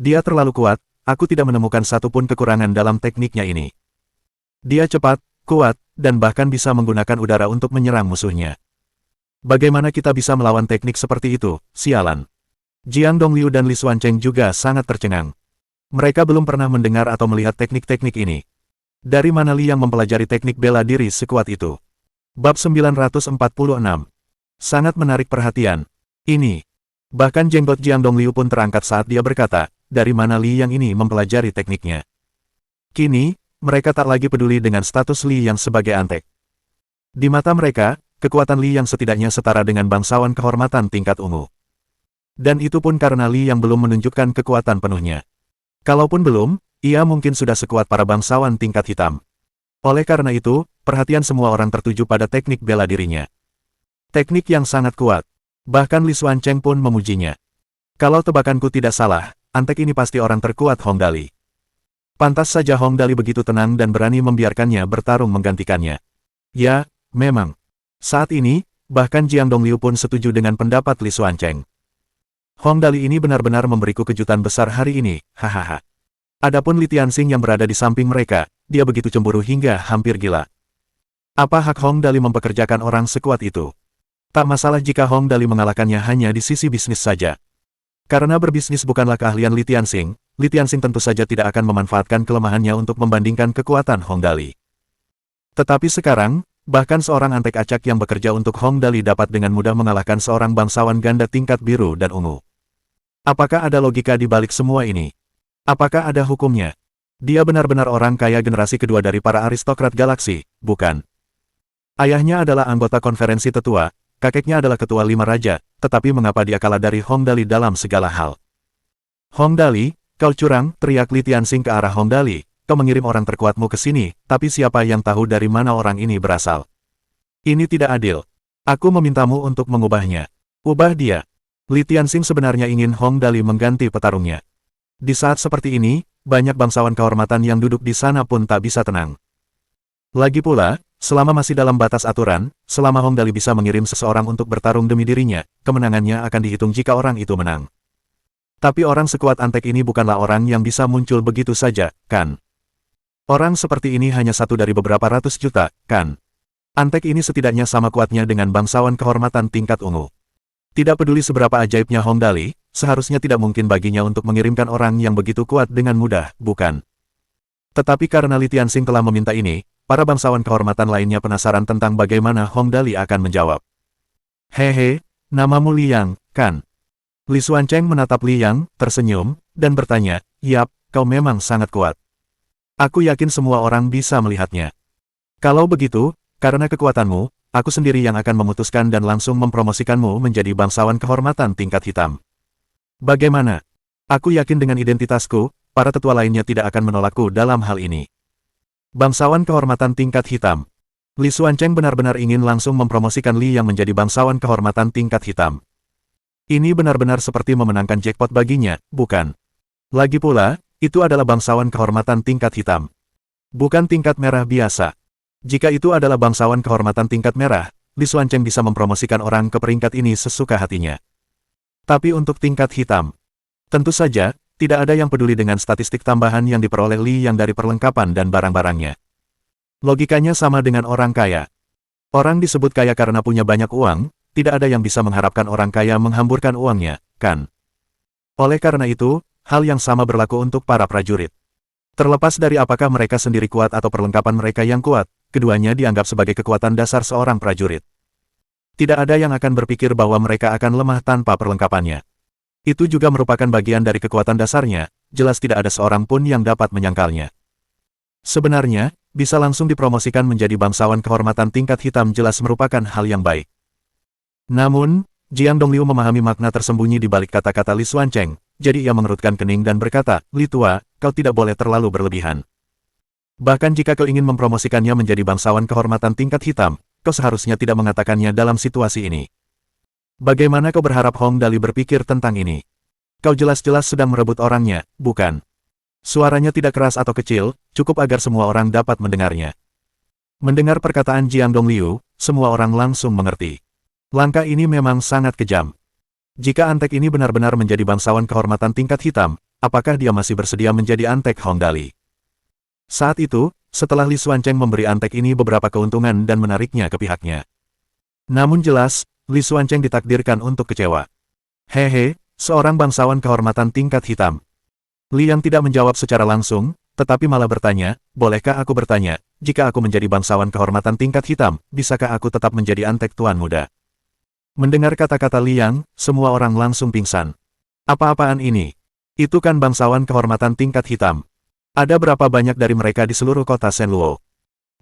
Dia terlalu kuat, aku tidak menemukan satupun kekurangan dalam tekniknya ini. Dia cepat, kuat, dan bahkan bisa menggunakan udara untuk menyerang musuhnya. Bagaimana kita bisa melawan teknik seperti itu, sialan. Jiang Dongliu dan Li Xuancheng juga sangat tercengang. Mereka belum pernah mendengar atau melihat teknik-teknik ini. Dari mana Li yang mempelajari teknik bela diri sekuat itu? Bab 946. Sangat menarik perhatian. Ini. Bahkan jenggot Jiang Dongliu pun terangkat saat dia berkata, dari mana Li yang ini mempelajari tekniknya. Kini, mereka tak lagi peduli dengan status Li yang sebagai antek. Di mata mereka, kekuatan Li yang setidaknya setara dengan bangsawan kehormatan tingkat ungu. Dan itu pun karena Li yang belum menunjukkan kekuatan penuhnya. Kalaupun belum, ia mungkin sudah sekuat para bangsawan tingkat hitam. Oleh karena itu, perhatian semua orang tertuju pada teknik bela dirinya. Teknik yang sangat kuat. Bahkan Li Xuancheng pun memujinya. Kalau tebakanku tidak salah, antek ini pasti orang terkuat Hong Dali. Pantas saja Hong Dali begitu tenang dan berani membiarkannya bertarung menggantikannya. Ya, memang. Saat ini, bahkan Jiang Dongliu pun setuju dengan pendapat Li Xuancheng. Hong Dali ini benar-benar memberiku kejutan besar hari ini, hahaha. Adapun Li Tianxing yang berada di samping mereka, dia begitu cemburu hingga hampir gila. Apa hak Hong Dali mempekerjakan orang sekuat itu? Tak masalah jika Hong Dali mengalahkannya hanya di sisi bisnis saja. Karena berbisnis bukanlah keahlian Li Tianxing tentu saja tidak akan memanfaatkan kelemahannya untuk membandingkan kekuatan Hong Dali. Tetapi sekarang, bahkan seorang antek acak yang bekerja untuk Hong Dali dapat dengan mudah mengalahkan seorang bangsawan ganda tingkat biru dan ungu. Apakah ada logika di balik semua ini? Apakah ada hukumnya? Dia benar-benar orang kaya generasi kedua dari para aristokrat galaksi, bukan? Ayahnya adalah anggota konferensi tetua, kakeknya adalah ketua 5 raja, tetapi mengapa dia kalah dari Hong Dali dalam segala hal? Hong Dali, kau curang, teriak Li Tianxing ke arah Hong Dali, kau mengirim orang terkuatmu ke sini, tapi siapa yang tahu dari mana orang ini berasal? Ini tidak adil. Aku memintamu untuk mengubahnya. Ubah dia. Li Tianxing sebenarnya ingin Hong Dali mengganti petarungnya. Di saat seperti ini, banyak bangsawan kehormatan yang duduk di sana pun tak bisa tenang. Lagi pula, selama masih dalam batas aturan, selama Hong Dali bisa mengirim seseorang untuk bertarung demi dirinya, kemenangannya akan dihitung jika orang itu menang. Tapi orang sekuat antek ini bukanlah orang yang bisa muncul begitu saja, kan? Orang seperti ini hanya satu dari beberapa ratus juta, kan? Antek ini setidaknya sama kuatnya dengan bangsawan kehormatan tingkat ungu. Tidak peduli seberapa ajaibnya Hong Dali, seharusnya tidak mungkin baginya untuk mengirimkan orang yang begitu kuat dengan mudah, bukan? Tetapi karena Li Tianxing telah meminta ini, para bangsawan kehormatan lainnya penasaran tentang bagaimana Hong Dali akan menjawab. Hehe, namamu Liang, kan? Li Xuancheng menatap Liang, tersenyum, dan bertanya, yap, kau memang sangat kuat. Aku yakin semua orang bisa melihatnya. Kalau begitu, karena kekuatanmu, aku sendiri yang akan memutuskan dan langsung mempromosikanmu menjadi bangsawan kehormatan tingkat hitam. Bagaimana? Aku yakin dengan identitasku, para tetua lainnya tidak akan menolakku dalam hal ini. Bangsawan kehormatan tingkat hitam. Li Xuancheng benar-benar ingin langsung mempromosikan Li yang menjadi bangsawan kehormatan tingkat hitam. Ini benar-benar seperti memenangkan jackpot baginya, bukan? Lagi pula, itu adalah bangsawan kehormatan tingkat hitam. Bukan tingkat merah biasa. Jika itu adalah bangsawan kehormatan tingkat merah, Li Xuancheng bisa mempromosikan orang ke peringkat ini sesuka hatinya. Tapi untuk tingkat hitam, tentu saja, tidak ada yang peduli dengan statistik tambahan yang diperoleh Li yang dari perlengkapan dan barang-barangnya. Logikanya sama dengan orang kaya. Orang disebut kaya karena punya banyak uang, tidak ada yang bisa mengharapkan orang kaya menghamburkan uangnya, kan? Oleh karena itu, hal yang sama berlaku untuk para prajurit. Terlepas dari apakah mereka sendiri kuat atau perlengkapan mereka yang kuat, keduanya dianggap sebagai kekuatan dasar seorang prajurit. Tidak ada yang akan berpikir bahwa mereka akan lemah tanpa perlengkapannya. Itu juga merupakan bagian dari kekuatan dasarnya, jelas tidak ada seorang pun yang dapat menyangkalnya. Sebenarnya, bisa langsung dipromosikan menjadi bangsawan kehormatan tingkat hitam jelas merupakan hal yang baik. Namun, Jiang Dongliu memahami makna tersembunyi di balik kata-kata Li Xuancheng, jadi ia mengerutkan kening dan berkata, Li Tua, kau tidak boleh terlalu berlebihan. Bahkan jika kau ingin mempromosikannya menjadi bangsawan kehormatan tingkat hitam, kau seharusnya tidak mengatakannya dalam situasi ini. Bagaimana kau berharap Hong Dali berpikir tentang ini? Kau jelas-jelas sedang merebut orangnya, bukan? Suaranya tidak keras atau kecil, cukup agar semua orang dapat mendengarnya. Mendengar perkataan Jiang Dongliu, semua orang langsung mengerti. Langkah ini memang sangat kejam. Jika Antek ini benar-benar menjadi bangsawan kehormatan tingkat hitam, apakah dia masih bersedia menjadi Antek Hong Dali? Saat itu, setelah Li Xuancheng memberi Antek ini beberapa keuntungan dan menariknya ke pihaknya. Namun jelas, Li Xuancheng ditakdirkan untuk kecewa. Hehe, seorang bangsawan kehormatan tingkat hitam. Li yang tidak menjawab secara langsung, tetapi malah bertanya, bolehkah aku bertanya, jika aku menjadi bangsawan kehormatan tingkat hitam, bisakah aku tetap menjadi Antek Tuan Muda? Mendengar kata-kata Liang, semua orang langsung pingsan. Apa-apaan ini? Itu kan bangsawan kehormatan tingkat hitam. Ada berapa banyak dari mereka di seluruh kota Shenluo?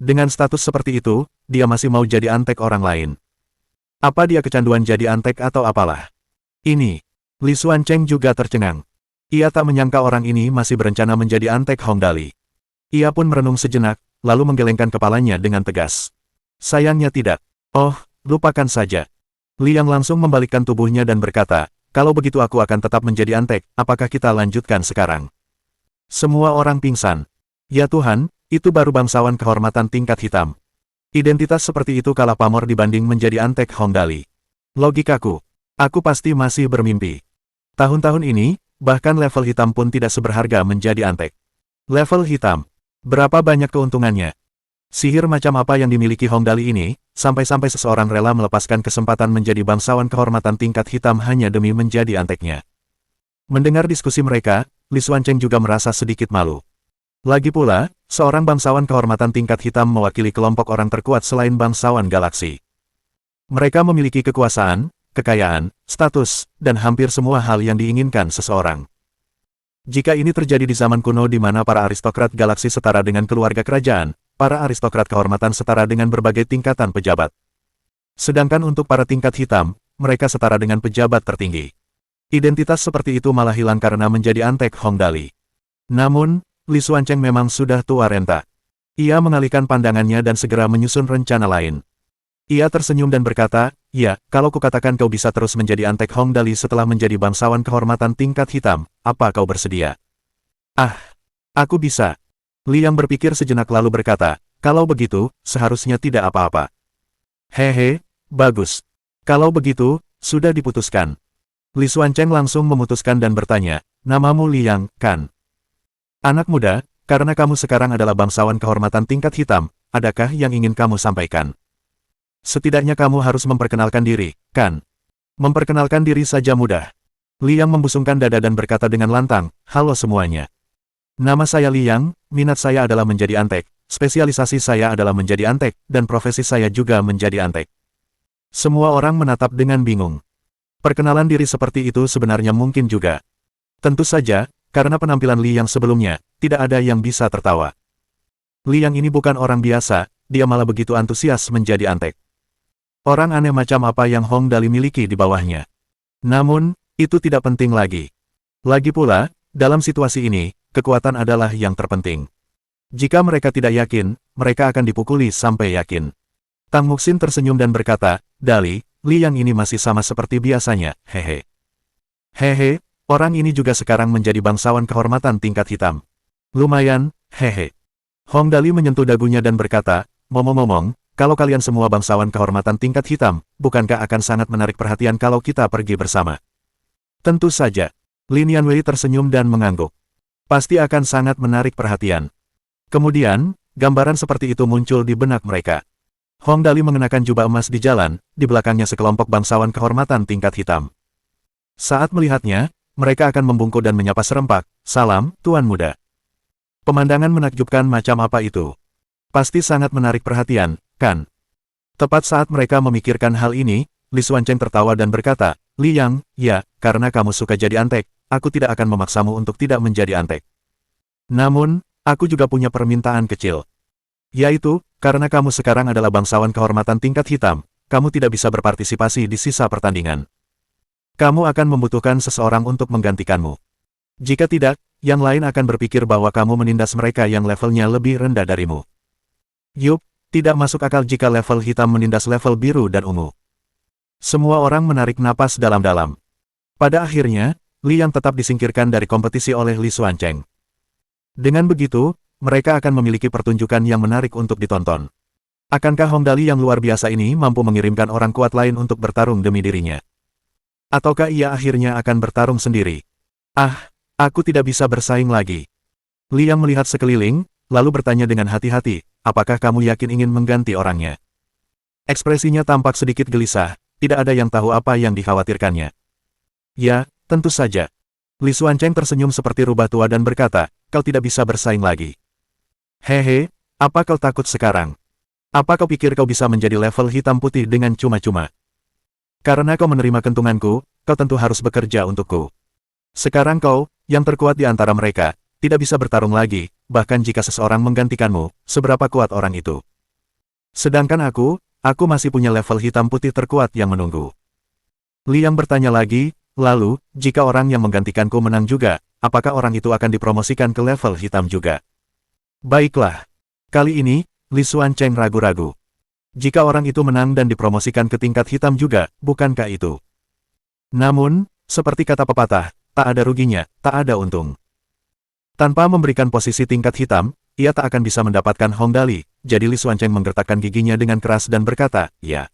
Dengan status seperti itu, dia masih mau jadi Antek orang lain. Apa dia kecanduan jadi Antek atau apalah? Ini. Li Xuancheng juga tercengang. Ia tak menyangka orang ini masih berencana menjadi Antek Hong Dali. Ia pun merenung sejenak, lalu menggelengkan kepalanya dengan tegas. Sayangnya tidak. Oh, lupakan saja. Liang langsung membalikkan tubuhnya dan berkata, kalau begitu aku akan tetap menjadi Antek, apakah kita lanjutkan sekarang? Semua orang pingsan. Ya Tuhan, itu baru bangsawan kehormatan tingkat hitam. Identitas seperti itu kalah pamor dibanding menjadi Antek Hong Dali. Logikaku, aku pasti masih bermimpi. Tahun-tahun ini, bahkan level hitam pun tidak seberharga menjadi Antek. Level hitam. Berapa banyak keuntungannya? Sihir macam apa yang dimiliki Hong Dali ini, sampai-sampai seseorang rela melepaskan kesempatan menjadi bangsawan kehormatan tingkat hitam hanya demi menjadi Anteknya. Mendengar diskusi mereka, Li Xuancheng juga merasa sedikit malu. Lagi pula, seorang bangsawan kehormatan tingkat hitam mewakili kelompok orang terkuat selain bangsawan galaksi. Mereka memiliki kekuasaan, kekayaan, status, dan hampir semua hal yang diinginkan seseorang. Jika ini terjadi di zaman kuno di mana para aristokrat galaksi setara dengan keluarga kerajaan, para aristokrat kehormatan setara dengan berbagai tingkatan pejabat. Sedangkan untuk para tingkat hitam, mereka setara dengan pejabat tertinggi. Identitas seperti itu malah hilang karena menjadi Antek Hong Dali. Namun, Li Xuancheng memang sudah tua renta. Ia mengalihkan pandangannya dan segera menyusun rencana lain. Ia tersenyum dan berkata, ya, kalau kukatakan kau bisa terus menjadi Antek Hong Dali setelah menjadi bangsawan kehormatan tingkat hitam, apa kau bersedia? Ah, aku bisa. Li yang berpikir sejenak lalu berkata, kalau begitu, seharusnya tidak apa-apa. Hehe, bagus. Kalau begitu, sudah diputuskan. Li Xuancheng langsung memutuskan dan bertanya, namamu Liang, kan? Anak muda, karena kamu sekarang adalah bangsawan kehormatan tingkat hitam, adakah yang ingin kamu sampaikan? Setidaknya kamu harus memperkenalkan diri, kan? Memperkenalkan diri saja mudah. Liang membusungkan dada dan berkata dengan lantang, halo semuanya. Nama saya Liang, minat saya adalah menjadi Antek, spesialisasi saya adalah menjadi Antek, dan profesi saya juga menjadi Antek. Semua orang menatap dengan bingung. Perkenalan diri seperti itu sebenarnya mungkin juga. Tentu saja, karena penampilan Liang sebelumnya, tidak ada yang bisa tertawa. Liang ini bukan orang biasa, dia malah begitu antusias menjadi Antek. Orang aneh macam apa yang Hong Dali miliki di bawahnya. Namun, itu tidak penting lagi. Lagi pula, dalam situasi ini, kekuatan adalah yang terpenting. Jika mereka tidak yakin, mereka akan dipukuli sampai yakin. Tang Muxin tersenyum dan berkata, Dali, Liang ini masih sama seperti biasanya, hehe. Hehe, orang ini juga sekarang menjadi bangsawan kehormatan tingkat hitam. Lumayan, hehe. Hong Dali menyentuh dagunya dan berkata, ngomong-ngomong, kalau kalian semua bangsawan kehormatan tingkat hitam, bukankah akan sangat menarik perhatian kalau kita pergi bersama? Tentu saja. Lin Yanwei tersenyum dan mengangguk. Pasti akan sangat menarik perhatian. Kemudian, gambaran seperti itu muncul di benak mereka. Hong Dali mengenakan jubah emas di jalan, di belakangnya sekelompok bangsawan kehormatan tingkat hitam. Saat melihatnya, mereka akan membungkuk dan menyapa serempak, salam, Tuan Muda. Pemandangan menakjubkan macam apa itu? Pasti sangat menarik perhatian, kan? Tepat saat mereka memikirkan hal ini, Li Xuancheng tertawa dan berkata, Liang, ya, karena kamu suka jadi Antek, aku tidak akan memaksamu untuk tidak menjadi Antek. Namun, aku juga punya permintaan kecil. Yaitu, karena kamu sekarang adalah bangsawan kehormatan tingkat hitam, kamu tidak bisa berpartisipasi di sisa pertandingan. Kamu akan membutuhkan seseorang untuk menggantikanmu. Jika tidak, yang lain akan berpikir bahwa kamu menindas mereka yang levelnya lebih rendah darimu. Yup, tidak masuk akal jika level hitam menindas level biru dan ungu. Semua orang menarik napas dalam-dalam. Pada akhirnya, Li yang tetap disingkirkan dari kompetisi oleh Li Xuancheng. Dengan begitu, mereka akan memiliki pertunjukan yang menarik untuk ditonton. Akankah Hong Dali yang luar biasa ini mampu mengirimkan orang kuat lain untuk bertarung demi dirinya? Ataukah ia akhirnya akan bertarung sendiri? Ah, aku tidak bisa bersaing lagi. Liang melihat sekeliling, lalu bertanya dengan hati-hati, apakah kamu yakin ingin mengganti orangnya? Ekspresinya tampak sedikit gelisah, tidak ada yang tahu apa yang dikhawatirkannya. Ya, tentu saja. Li Xuancheng tersenyum seperti rubah tua dan berkata, kau tidak bisa bersaing lagi. Hehe, apa kau takut sekarang? Apa kau pikir kau bisa menjadi level hitam putih dengan cuma-cuma? Karena kau menerima kentunganku, kau tentu harus bekerja untukku. Sekarang kau, yang terkuat di antara mereka, tidak bisa bertarung lagi, bahkan jika seseorang menggantikanmu, seberapa kuat orang itu. Sedangkan aku masih punya level hitam putih terkuat yang menunggu. Liang bertanya lagi, lalu, jika orang yang menggantikanku menang juga, apakah orang itu akan dipromosikan ke level hitam juga? Baiklah. Kali ini, Li Xuancheng ragu-ragu. Jika orang itu menang dan dipromosikan ke tingkat hitam juga, bukankah itu? Namun, seperti kata pepatah, tak ada ruginya, tak ada untung. Tanpa memberikan posisi tingkat hitam, ia tak akan bisa mendapatkan Hong Dali, jadi Li Xuancheng menggertakkan giginya dengan keras dan berkata, ya.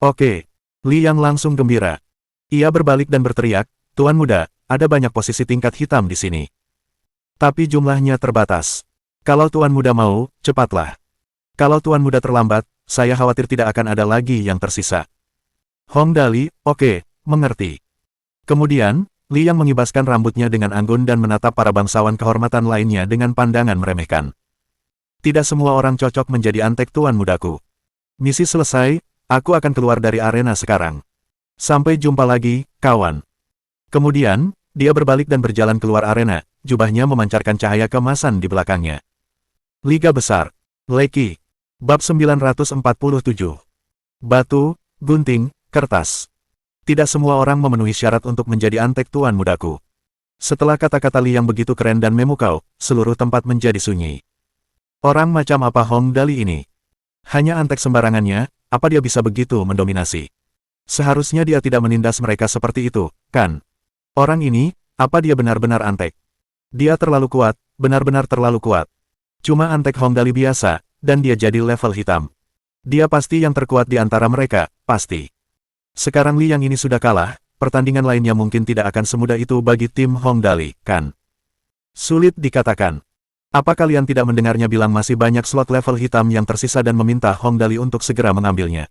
Oke. Liang langsung gembira. Ia berbalik dan berteriak, Tuan Muda, ada banyak posisi tingkat hitam di sini. Tapi jumlahnya terbatas. Kalau Tuan Muda mau, cepatlah. Kalau Tuan Muda terlambat, saya khawatir tidak akan ada lagi yang tersisa. Hong Dali, oke, mengerti. Kemudian, Liang mengibaskan rambutnya dengan anggun dan menatap para bangsawan kehormatan lainnya dengan pandangan meremehkan. Tidak semua orang cocok menjadi antek Tuan Mudaku. Misi selesai, aku akan keluar dari arena sekarang. Sampai jumpa lagi, kawan. Kemudian, dia berbalik dan berjalan keluar arena, jubahnya memancarkan cahaya keemasan di belakangnya. Liga Besar. Leki. Bab 947. Batu, gunting, kertas. Tidak semua orang memenuhi syarat untuk menjadi antek Tuan Mudaku. Setelah kata-kata Li yang begitu keren dan memukau, seluruh tempat menjadi sunyi. Orang macam apa Hong Dali ini? Hanya antek sembarangannya, apa dia bisa begitu mendominasi? Seharusnya dia tidak menindas mereka seperti itu, kan? Orang ini, apa dia benar-benar antek? Dia terlalu kuat, benar-benar terlalu kuat. Cuma antek Hong Dali biasa, dan dia jadi level hitam. Dia pasti yang terkuat di antara mereka, pasti. Sekarang Li yang ini sudah kalah, pertandingan lainnya mungkin tidak akan semudah itu bagi tim Hong Dali, kan? Sulit dikatakan. Apa kalian tidak mendengarnya bilang masih banyak slot level hitam yang tersisa dan meminta Hong Dali untuk segera mengambilnya?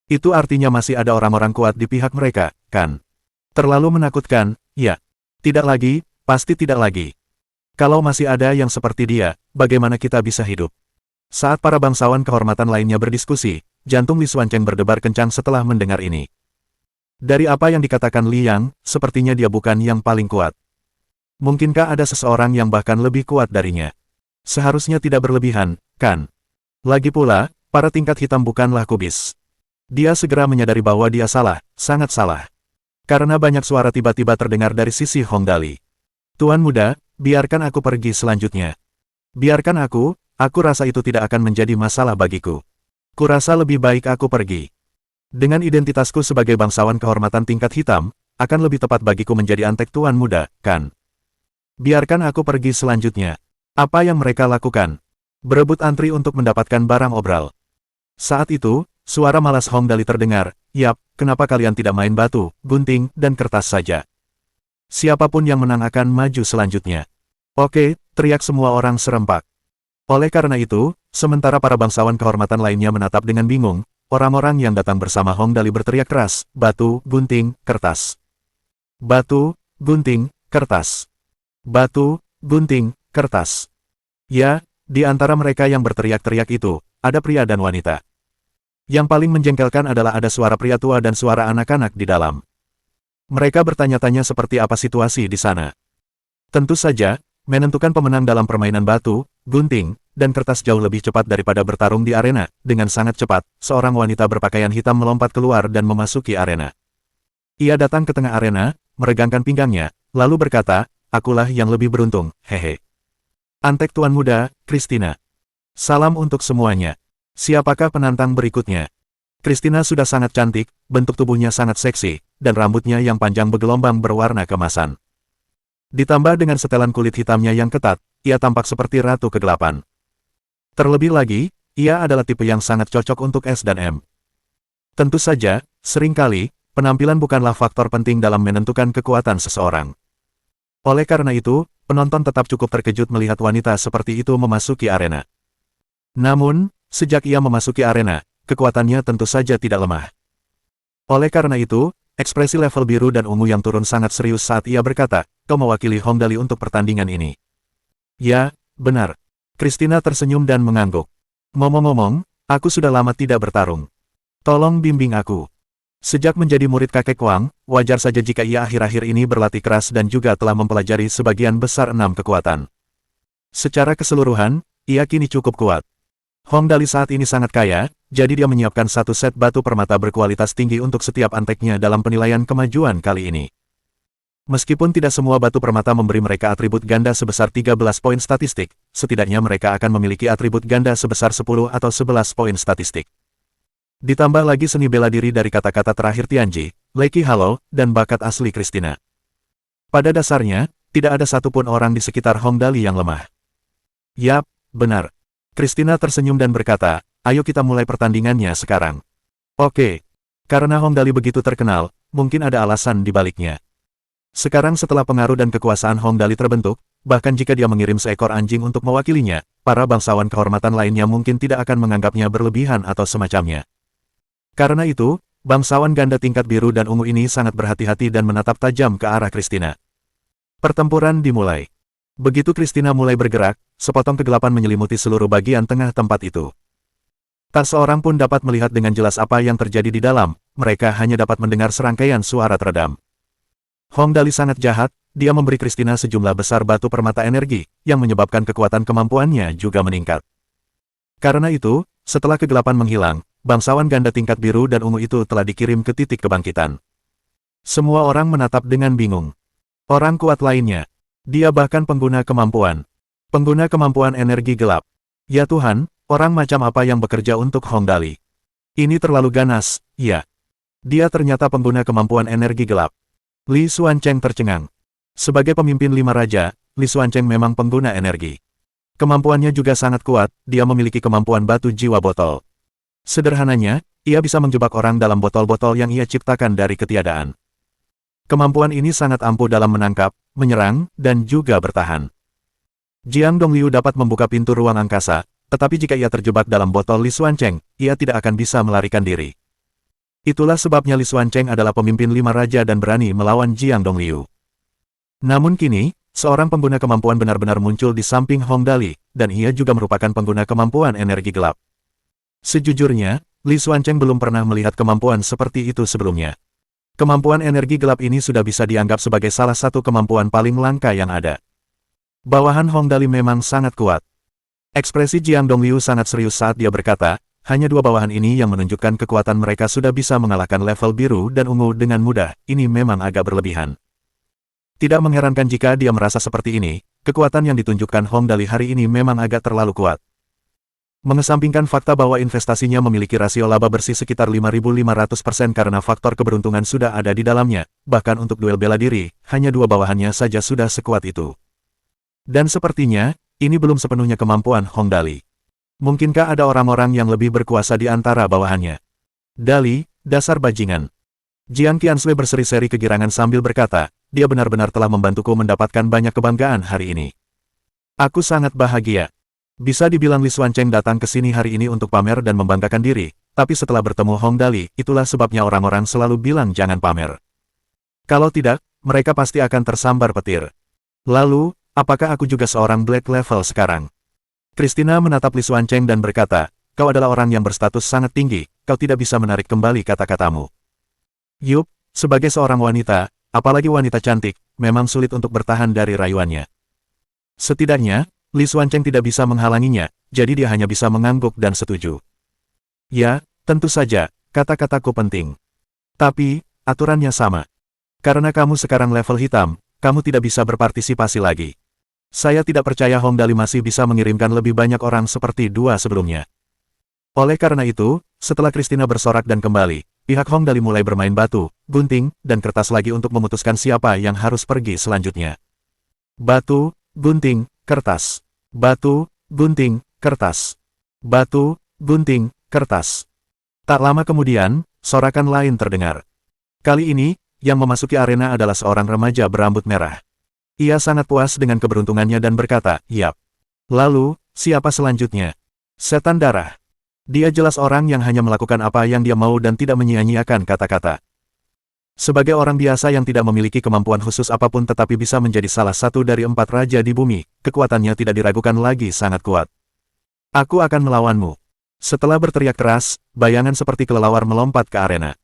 Itu artinya masih ada orang-orang kuat di pihak mereka, kan? Terlalu menakutkan, ya. Tidak lagi, pasti tidak lagi. Kalau masih ada yang seperti dia, bagaimana kita bisa hidup? Saat para bangsawan kehormatan lainnya berdiskusi, jantung Li Xuancheng berdebar kencang setelah mendengar ini. Dari apa yang dikatakan Li Yang, sepertinya dia bukan yang paling kuat. Mungkinkah ada seseorang yang bahkan lebih kuat darinya? Seharusnya tidak berlebihan, kan? Lagi pula, para tingkat hitam bukanlah kubis. Dia segera menyadari bahwa dia salah, sangat salah. Karena banyak suara tiba-tiba terdengar dari sisi Hong Dali. Tuan Muda, biarkan aku pergi selanjutnya. Biarkan aku rasa itu tidak akan menjadi masalah bagiku. Kurasa lebih baik aku pergi. Dengan identitasku sebagai bangsawan kehormatan tingkat hitam, akan lebih tepat bagiku menjadi antek Tuan Muda, kan? Biarkan aku pergi selanjutnya. Apa yang mereka lakukan? Berebut antri untuk mendapatkan barang obral. Saat itu, suara malas Hong Dali terdengar, yap, kenapa kalian tidak main batu, gunting, dan kertas saja? Siapapun yang menang akan maju selanjutnya. Oke, teriak semua orang serempak. Oleh karena itu, sementara para bangsawan kehormatan lainnya menatap dengan bingung, orang-orang yang datang bersama Hong Dali berteriak keras, batu, gunting, kertas. Batu, gunting, kertas. Batu, gunting, kertas. Ya, di antara mereka yang berteriak-teriak itu, ada pria dan wanita. Yang paling menjengkelkan adalah ada suara pria tua dan suara anak-anak di dalam. Mereka bertanya-tanya seperti apa situasi di sana. Tentu saja, menentukan pemenang dalam permainan batu, gunting, dan kertas jauh lebih cepat daripada bertarung di arena. Dengan sangat cepat, seorang wanita berpakaian hitam melompat keluar dan memasuki arena. Ia datang ke tengah arena, meregangkan pinggangnya, lalu berkata, akulah yang lebih beruntung, hehe. Antek Tuan Muda, Christina. Salam untuk semuanya. Siapakah penantang berikutnya? Christina sudah sangat cantik, bentuk tubuhnya sangat seksi, dan rambutnya yang panjang bergelombang berwarna keemasan. Ditambah dengan setelan kulit hitamnya yang ketat, ia tampak seperti ratu kegelapan. Terlebih lagi, ia adalah tipe yang sangat cocok untuk S dan M. Tentu saja, seringkali, penampilan bukanlah faktor penting dalam menentukan kekuatan seseorang. Oleh karena itu, penonton tetap cukup terkejut melihat wanita seperti itu memasuki arena. Namun, sejak ia memasuki arena, kekuatannya tentu saja tidak lemah. Oleh karena itu, ekspresi level biru dan ungu yang turun sangat serius saat ia berkata, "Kau mewakili Hongdali untuk pertandingan ini." "Ya, benar." Christina tersenyum dan mengangguk. "Ngomong-ngomong, aku sudah lama tidak bertarung. Tolong bimbing aku." Sejak menjadi murid kakek Wang, wajar saja jika ia akhir-akhir ini berlatih keras dan juga telah mempelajari sebagian besar 6 kekuatan. Secara keseluruhan, ia kini cukup kuat. Hongdali saat ini sangat kaya, jadi dia menyiapkan satu set batu permata berkualitas tinggi untuk setiap anteknya dalam penilaian kemajuan kali ini. Meskipun tidak semua batu permata memberi mereka atribut ganda sebesar 13 poin statistik, setidaknya mereka akan memiliki atribut ganda sebesar 10 atau 11 poin statistik. Ditambah lagi seni bela diri dari kata-kata terakhir Tianji, Leki Halo, dan bakat asli Christina. Pada dasarnya, tidak ada satupun orang di sekitar Hongdali yang lemah. "Yap, benar." Christina tersenyum dan berkata, "Ayo kita mulai pertandingannya sekarang." "Oke." Karena Hongdali begitu terkenal, mungkin ada alasan di baliknya. Sekarang setelah pengaruh dan kekuasaan Hongdali terbentuk, bahkan jika dia mengirim seekor anjing untuk mewakilinya, para bangsawan kehormatan lainnya mungkin tidak akan menganggapnya berlebihan atau semacamnya. Karena itu, bangsawan ganda tingkat biru dan ungu ini sangat berhati-hati dan menatap tajam ke arah Christina. Pertempuran dimulai. Begitu Christina mulai bergerak, sepotong kegelapan menyelimuti seluruh bagian tengah tempat itu. Tak seorang pun dapat melihat dengan jelas apa yang terjadi di dalam, mereka hanya dapat mendengar serangkaian suara teredam. Hongdali sangat jahat, dia memberi Christina sejumlah besar batu permata energi, yang menyebabkan kekuatan kemampuannya juga meningkat. Karena itu, setelah kegelapan menghilang, bangsawan ganda tingkat biru dan ungu itu telah dikirim ke titik kebangkitan. Semua orang menatap dengan bingung. Orang kuat lainnya. Dia bahkan pengguna kemampuan. Pengguna kemampuan energi gelap. Ya Tuhan, orang macam apa yang bekerja untuk Hongdali? Ini terlalu ganas, ya. Dia ternyata pengguna kemampuan energi gelap. Li Xuancheng tercengang. Sebagai pemimpin 5 raja, Li Xuancheng memang pengguna energi. Kemampuannya juga sangat kuat, dia memiliki kemampuan batu jiwa botol. Sederhananya, ia bisa menjebak orang dalam botol-botol yang ia ciptakan dari ketiadaan. Kemampuan ini sangat ampuh dalam menangkap, menyerang, dan juga bertahan. Jiang Dongliu dapat membuka pintu ruang angkasa, tetapi jika ia terjebak dalam botol Li Xuancheng, ia tidak akan bisa melarikan diri. Itulah sebabnya Li Xuancheng adalah pemimpin 5 raja dan berani melawan Jiang Dongliu. Namun kini, seorang pengguna kemampuan benar-benar muncul di samping Hongdali, dan ia juga merupakan pengguna kemampuan energi gelap. Sejujurnya, Li Xuancheng belum pernah melihat kemampuan seperti itu sebelumnya. Kemampuan energi gelap ini sudah bisa dianggap sebagai salah satu kemampuan paling langka yang ada. Bawahan Hongdali memang sangat kuat. Ekspresi Jiang Dongliu sangat serius saat dia berkata, hanya 2 bawahan ini yang menunjukkan kekuatan mereka sudah bisa mengalahkan level biru dan ungu dengan mudah, ini memang agak berlebihan. Tidak mengherankan jika dia merasa seperti ini, kekuatan yang ditunjukkan Hongdali hari ini memang agak terlalu kuat. Mengesampingkan fakta bahwa investasinya memiliki rasio laba bersih sekitar 5.500% karena faktor keberuntungan sudah ada di dalamnya, bahkan untuk duel bela diri, hanya 2 bawahannya saja sudah sekuat itu. Dan sepertinya, ini belum sepenuhnya kemampuan Hongdali. Mungkinkah ada orang-orang yang lebih berkuasa di antara bawahannya? Dali, dasar bajingan. Jiang Qiansui berseri-seri kegirangan sambil berkata, dia benar-benar telah membantuku mendapatkan banyak kebanggaan hari ini. Aku sangat bahagia. Bisa dibilang Li Xuancheng datang ke sini hari ini untuk pamer dan membanggakan diri, tapi setelah bertemu Hongdali, itulah sebabnya orang-orang selalu bilang jangan pamer. Kalau tidak, mereka pasti akan tersambar petir. Lalu, apakah aku juga seorang black level sekarang? Christina menatap Li Xuancheng dan berkata, kau adalah orang yang berstatus sangat tinggi, kau tidak bisa menarik kembali kata-katamu. Yup, sebagai seorang wanita, apalagi wanita cantik, memang sulit untuk bertahan dari rayuannya. Setidaknya, Li Xuancheng tidak bisa menghalanginya, jadi dia hanya bisa mengangguk dan setuju. Ya, tentu saja, kata-kataku penting. Tapi, aturannya sama. Karena kamu sekarang level hitam, kamu tidak bisa berpartisipasi lagi. Saya tidak percaya Hongdali masih bisa mengirimkan lebih banyak orang seperti 2 sebelumnya. Oleh karena itu, setelah Christina bersorak dan kembali, pihak Hongdali mulai bermain batu, gunting, dan kertas lagi untuk memutuskan siapa yang harus pergi selanjutnya. Batu, gunting, kertas. Batu, gunting, kertas. Batu, gunting, kertas. Tak lama kemudian, sorakan lain terdengar. Kali ini, yang memasuki arena adalah seorang remaja berambut merah. Ia sangat puas dengan keberuntungannya dan berkata, "Yap." Lalu, siapa selanjutnya? Setan darah. Dia jelas orang yang hanya melakukan apa yang dia mau dan tidak menyia-nyiakan kata-kata. Sebagai orang biasa yang tidak memiliki kemampuan khusus apapun tetapi bisa menjadi salah satu dari 4 raja di bumi, kekuatannya tidak diragukan lagi sangat kuat. Aku akan melawanmu. Setelah berteriak keras, bayangan seperti kelelawar melompat ke arena.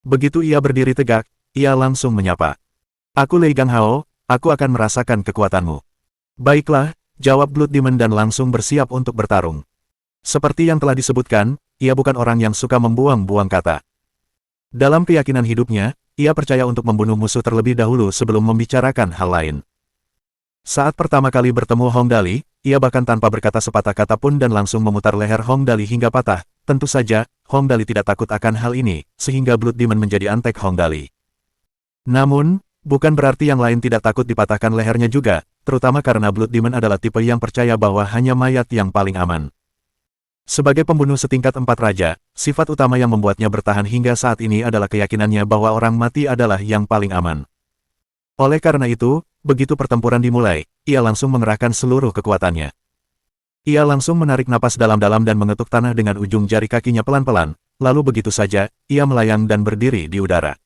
Begitu ia berdiri tegak, ia langsung menyapa. "Aku Lei Ganghao, aku akan merasakan kekuatanmu." "Baiklah," jawab Blood Demon dan langsung bersiap untuk bertarung. Seperti yang telah disebutkan, ia bukan orang yang suka membuang-buang kata. Dalam keyakinan hidupnya, ia percaya untuk membunuh musuh terlebih dahulu sebelum membicarakan hal lain. Saat pertama kali bertemu Hong Dali, ia bahkan tanpa berkata sepatah kata pun dan langsung memutar leher Hong Dali hingga patah. Tentu saja, Hong Dali tidak takut akan hal ini, sehingga Blood Demon menjadi antek Hong Dali. Namun, bukan berarti yang lain tidak takut dipatahkan lehernya juga, terutama karena Blood Demon adalah tipe yang percaya bahwa hanya mayat yang paling aman. Sebagai pembunuh setingkat 4 raja, sifat utama yang membuatnya bertahan hingga saat ini adalah keyakinannya bahwa orang mati adalah yang paling aman. Oleh karena itu, begitu pertempuran dimulai, ia langsung mengerahkan seluruh kekuatannya. Ia langsung menarik napas dalam-dalam dan mengetuk tanah dengan ujung jari kakinya pelan-pelan, lalu begitu saja, ia melayang dan berdiri di udara.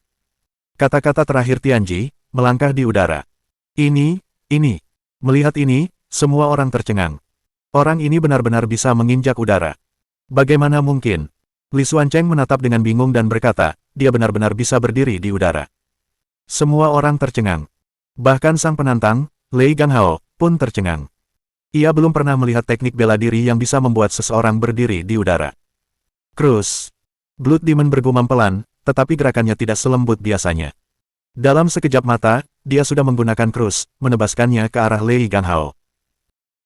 Kata-kata terakhir Tianji, melangkah di udara. Ini. Melihat ini, semua orang tercengang. Orang ini benar-benar bisa menginjak udara. Bagaimana mungkin? Li Xuancheng menatap dengan bingung dan berkata, dia benar-benar bisa berdiri di udara. Semua orang tercengang. Bahkan sang penantang, Lei Ganghao, pun tercengang. Ia belum pernah melihat teknik bela diri yang bisa membuat seseorang berdiri di udara. Krus. Blood Demon bergumam pelan, tetapi gerakannya tidak selembut biasanya. Dalam sekejap mata, dia sudah menggunakan krus, menebaskannya ke arah Lei Ganghao.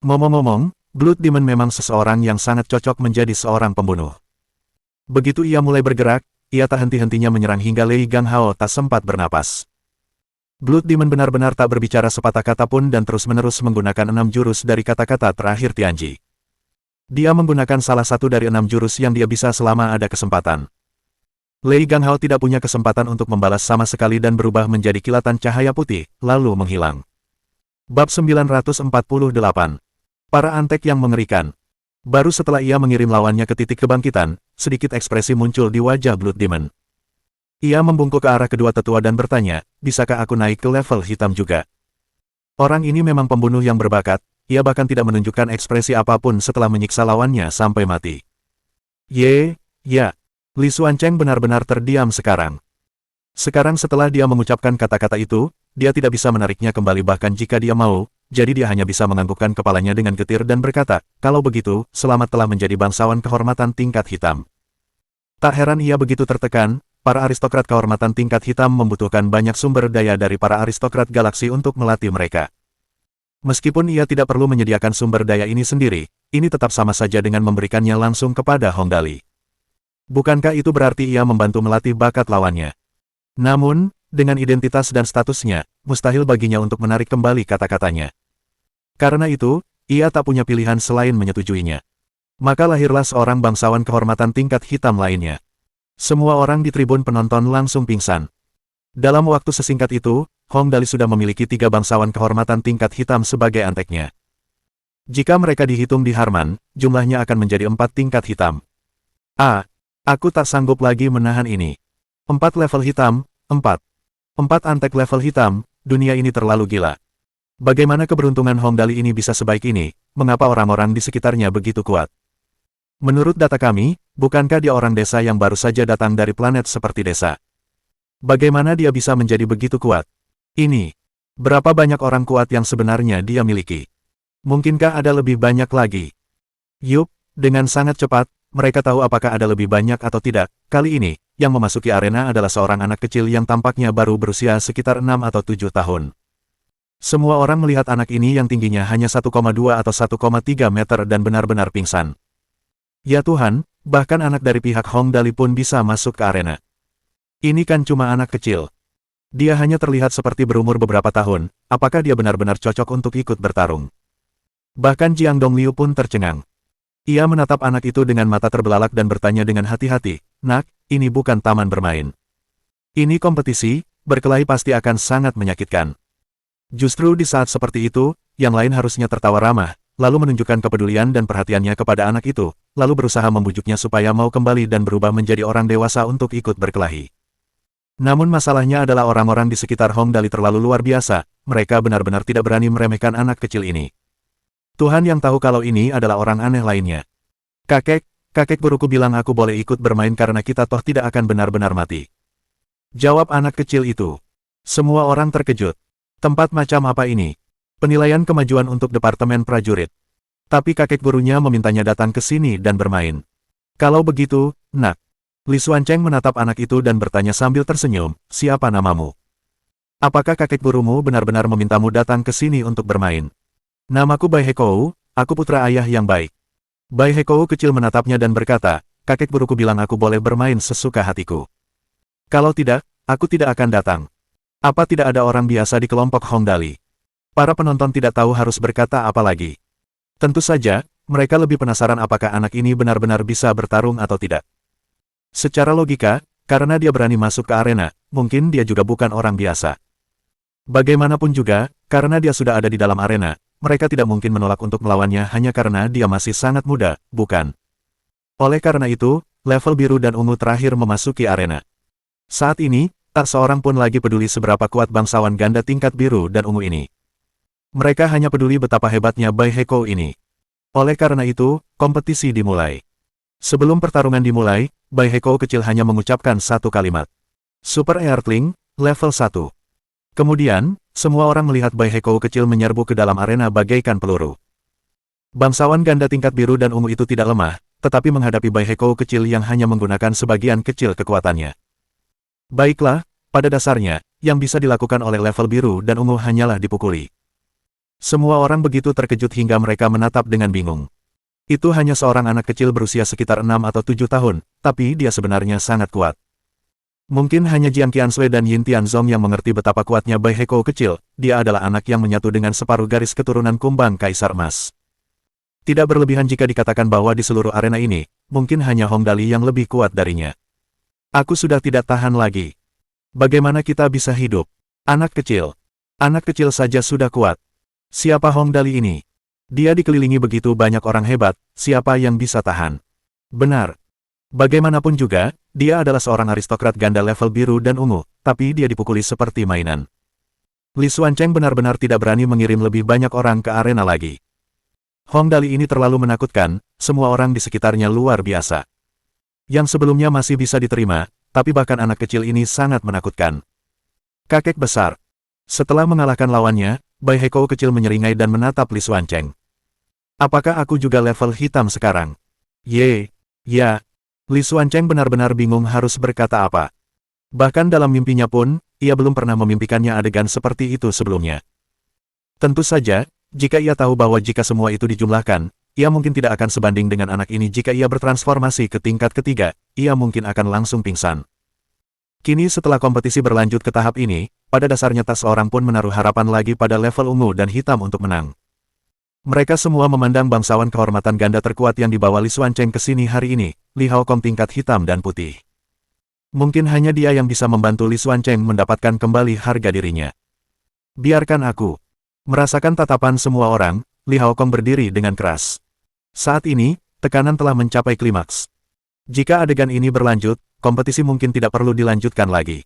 Ngomong-ngomong, Blood Demon memang seseorang yang sangat cocok menjadi seorang pembunuh. Begitu ia mulai bergerak, ia tak henti-hentinya menyerang hingga Lei Ganghao tak sempat bernapas. Blood Demon benar-benar tak berbicara sepatah kata pun dan terus-menerus menggunakan 6 jurus dari kata-kata terakhir Tianji. Dia menggunakan salah satu dari 6 jurus yang dia bisa selama ada kesempatan. Lei Ganghao tidak punya kesempatan untuk membalas sama sekali dan berubah menjadi kilatan cahaya putih, lalu menghilang. Bab 948. Para antek yang mengerikan. Baru setelah ia mengirim lawannya ke titik kebangkitan, sedikit ekspresi muncul di wajah Blood Demon. Ia membungkuk ke arah kedua tetua dan bertanya, bisakah aku naik ke level hitam juga? Orang ini memang pembunuh yang berbakat, ia bahkan tidak menunjukkan ekspresi apapun setelah menyiksa lawannya sampai mati. Ya. Li Xuancheng benar-benar terdiam sekarang. Sekarang setelah dia mengucapkan kata-kata itu, dia tidak bisa menariknya kembali bahkan jika dia mau, jadi dia hanya bisa menganggukkan kepalanya dengan getir dan berkata, kalau begitu, selamat telah menjadi bangsawan kehormatan tingkat hitam. Tak heran ia begitu tertekan. Para aristokrat kehormatan tingkat hitam membutuhkan banyak sumber daya dari para aristokrat galaksi untuk melatih mereka. Meskipun ia tidak perlu menyediakan sumber daya ini sendiri, ini tetap sama saja dengan memberikannya langsung kepada Hong Dali. Bukankah itu berarti ia membantu melatih bakat lawannya? Namun, dengan identitas dan statusnya, mustahil baginya untuk menarik kembali kata-katanya. Karena itu, ia tak punya pilihan selain menyetujuinya. Maka lahirlah seorang bangsawan kehormatan tingkat hitam lainnya. Semua orang di tribun penonton langsung pingsan. Dalam waktu sesingkat itu, Hong Dali sudah memiliki 3 bangsawan kehormatan tingkat hitam sebagai anteknya. Jika mereka dihitung di Harman, jumlahnya akan menjadi 4 tingkat hitam. Aku tak sanggup lagi menahan ini. 4 level hitam, 4 antek level hitam, dunia ini terlalu gila. Bagaimana keberuntungan Hong Dali ini bisa sebaik ini, mengapa orang-orang di sekitarnya begitu kuat? Menurut data kami, bukankah dia orang desa yang baru saja datang dari planet seperti desa? Bagaimana dia bisa menjadi begitu kuat? Berapa banyak orang kuat yang sebenarnya dia miliki? Mungkinkah ada lebih banyak lagi? Yup, dengan sangat cepat, mereka tahu apakah ada lebih banyak atau tidak. Kali ini, yang memasuki arena adalah seorang anak kecil yang tampaknya baru berusia sekitar 6 atau 7 tahun. Semua orang melihat anak ini yang tingginya hanya 1,2 atau 1,3 meter dan benar-benar pingsan. Ya Tuhan, bahkan anak dari pihak Hong Dali pun bisa masuk ke arena. Ini kan cuma anak kecil. Dia hanya terlihat seperti berumur beberapa tahun, apakah dia benar-benar cocok untuk ikut bertarung? Bahkan Jiang Dongliu pun tercengang. Ia menatap anak itu dengan mata terbelalak dan bertanya dengan hati-hati, "Nak, ini bukan taman bermain. Ini kompetisi, berkelahi pasti akan sangat menyakitkan. Justru di saat seperti itu, yang lain harusnya tertawa ramah, lalu menunjukkan kepedulian dan perhatiannya kepada anak itu, lalu berusaha membujuknya supaya mau kembali dan berubah menjadi orang dewasa untuk ikut berkelahi. Namun masalahnya adalah orang-orang di sekitar Hong Dali terlalu luar biasa, mereka benar-benar tidak berani meremehkan anak kecil ini. Tuhan yang tahu kalau ini adalah orang aneh lainnya. Kakek guruku bilang aku boleh ikut bermain karena kita toh tidak akan benar-benar mati. Jawab anak kecil itu. Semua orang terkejut. Tempat macam apa ini? Penilaian kemajuan untuk Departemen Prajurit. Tapi kakek gurunya memintanya datang ke sini dan bermain. Kalau begitu, nak. Li Xuancheng menatap anak itu dan bertanya sambil tersenyum, siapa namamu? Apakah kakek gurumu benar-benar memintamu datang ke sini untuk bermain? Namaku Bai Hekou, aku putra ayah yang baik. Bai Hekou kecil menatapnya dan berkata, kakek guruku bilang aku boleh bermain sesuka hatiku. Kalau tidak, aku tidak akan datang. Apa tidak ada orang biasa di kelompok Hong Dali? Para penonton tidak tahu harus berkata apa lagi. Tentu saja, mereka lebih penasaran apakah anak ini benar-benar bisa bertarung atau tidak. Secara logika, karena dia berani masuk ke arena, mungkin dia juga bukan orang biasa. Bagaimanapun juga, karena dia sudah ada di dalam arena, mereka tidak mungkin menolak untuk melawannya hanya karena dia masih sangat muda, bukan? Oleh karena itu, level biru dan ungu terakhir memasuki arena. Saat ini, tak seorang pun lagi peduli seberapa kuat bangsawan ganda tingkat biru dan ungu ini. Mereka hanya peduli betapa hebatnya Bai Hekou ini. Oleh karena itu, kompetisi dimulai. Sebelum pertarungan dimulai, Bai Hekou kecil hanya mengucapkan satu kalimat. Super Earthling, level 1. Kemudian, semua orang melihat Bai Hekou kecil menyerbu ke dalam arena bagaikan peluru. Bangsawan ganda tingkat biru dan ungu itu tidak lemah, tetapi menghadapi Bai Hekou kecil yang hanya menggunakan sebagian kecil kekuatannya. Baiklah, pada dasarnya, yang bisa dilakukan oleh level biru dan ungu hanyalah dipukuli. Semua orang begitu terkejut hingga mereka menatap dengan bingung. Itu hanya seorang anak kecil berusia sekitar 6 atau 7 tahun, tapi dia sebenarnya sangat kuat. Mungkin hanya Jiang Qiansui dan Yin Tianzong yang mengerti betapa kuatnya Bai Hekou kecil, dia adalah anak yang menyatu dengan separuh garis keturunan kumbang Kaisar Emas. Tidak berlebihan jika dikatakan bahwa di seluruh arena ini, mungkin hanya Hong Dali yang lebih kuat darinya. Aku sudah tidak tahan lagi. Bagaimana kita bisa hidup? Anak kecil. Anak kecil saja sudah kuat. Siapa Hong Dali ini? Dia dikelilingi begitu banyak orang hebat, siapa yang bisa tahan? Benar. Bagaimanapun juga, dia adalah seorang aristokrat ganda level biru dan ungu, tapi dia dipukuli seperti mainan. Li Xuancheng benar-benar tidak berani mengirim lebih banyak orang ke arena lagi. Hong Dali ini terlalu menakutkan, semua orang di sekitarnya luar biasa. Yang sebelumnya masih bisa diterima, tapi bahkan anak kecil ini sangat menakutkan. Kakek besar. Setelah mengalahkan lawannya, Bai Hekou kecil menyeringai dan menatap Li Xuancheng. Apakah aku juga level hitam sekarang? Ya. Li Xuancheng benar-benar bingung harus berkata apa. Bahkan dalam mimpinya pun, ia belum pernah memimpikannya adegan seperti itu sebelumnya. Tentu saja, jika ia tahu bahwa jika semua itu dijumlahkan, ia mungkin tidak akan sebanding dengan anak ini jika ia bertransformasi ke tingkat ketiga, ia mungkin akan langsung pingsan. Kini setelah kompetisi berlanjut ke tahap ini, pada dasarnya tak seorang pun menaruh harapan lagi pada level ungu dan hitam untuk menang. Mereka semua memandang bangsawan kehormatan ganda terkuat yang dibawa Li Xuancheng ke sini hari ini, Li Haokong tingkat hitam dan putih. Mungkin hanya dia yang bisa membantu Li Xuancheng mendapatkan kembali harga dirinya. Biarkan aku. Merasakan tatapan semua orang, Li Haokong berdiri dengan keras. Saat ini, tekanan telah mencapai klimaks. Jika adegan ini berlanjut, kompetisi mungkin tidak perlu dilanjutkan lagi.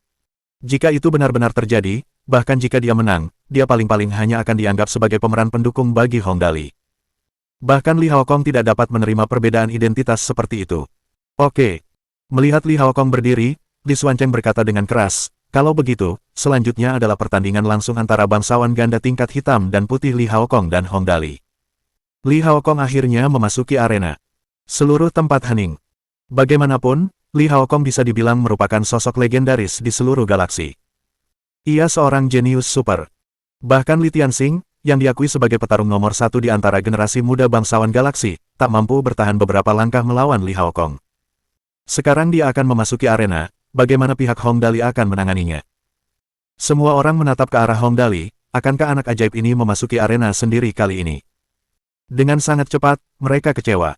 Jika itu benar-benar terjadi, bahkan jika dia menang, dia paling-paling hanya akan dianggap sebagai pemeran pendukung bagi Hong Dali. Bahkan Li Haokong tidak dapat menerima perbedaan identitas seperti itu. Oke. Melihat Li Haokong berdiri, Li Xuancheng berkata dengan keras, kalau begitu, selanjutnya adalah pertandingan langsung antara bangsawan ganda tingkat hitam dan putih Li Haokong dan Hong Dali. Li Haokong akhirnya memasuki arena. Seluruh tempat hening. Bagaimanapun, Li Haokong bisa dibilang merupakan sosok legendaris di seluruh galaksi. Ia seorang jenius super. Bahkan Li Tianxing, yang diakui sebagai petarung nomor 1 di antara generasi muda bangsawan galaksi, tak mampu bertahan beberapa langkah melawan Li Haokong. Sekarang dia akan memasuki arena, bagaimana pihak Hong Dali akan menanganinya? Semua orang menatap ke arah Hong Dali, akankah anak ajaib ini memasuki arena sendiri kali ini? Dengan sangat cepat, mereka kecewa.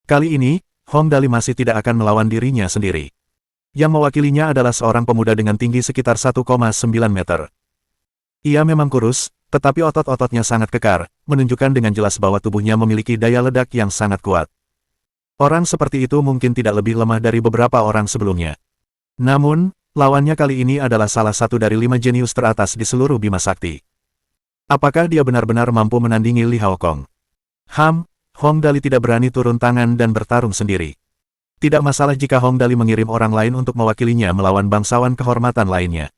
Kali ini, Hong Dali masih tidak akan melawan dirinya sendiri. Yang mewakilinya adalah seorang pemuda dengan tinggi sekitar 1,9 meter. Ia memang kurus, tetapi otot-ototnya sangat kekar, menunjukkan dengan jelas bahwa tubuhnya memiliki daya ledak yang sangat kuat. Orang seperti itu mungkin tidak lebih lemah dari beberapa orang sebelumnya. Namun, lawannya kali ini adalah salah satu dari 5 jenius teratas di seluruh Bima Sakti. Apakah dia benar-benar mampu menandingi Li Haokong? Hong Dali tidak berani turun tangan dan bertarung sendiri. Tidak masalah jika Hong Dali mengirim orang lain untuk mewakilinya melawan bangsawan kehormatan lainnya.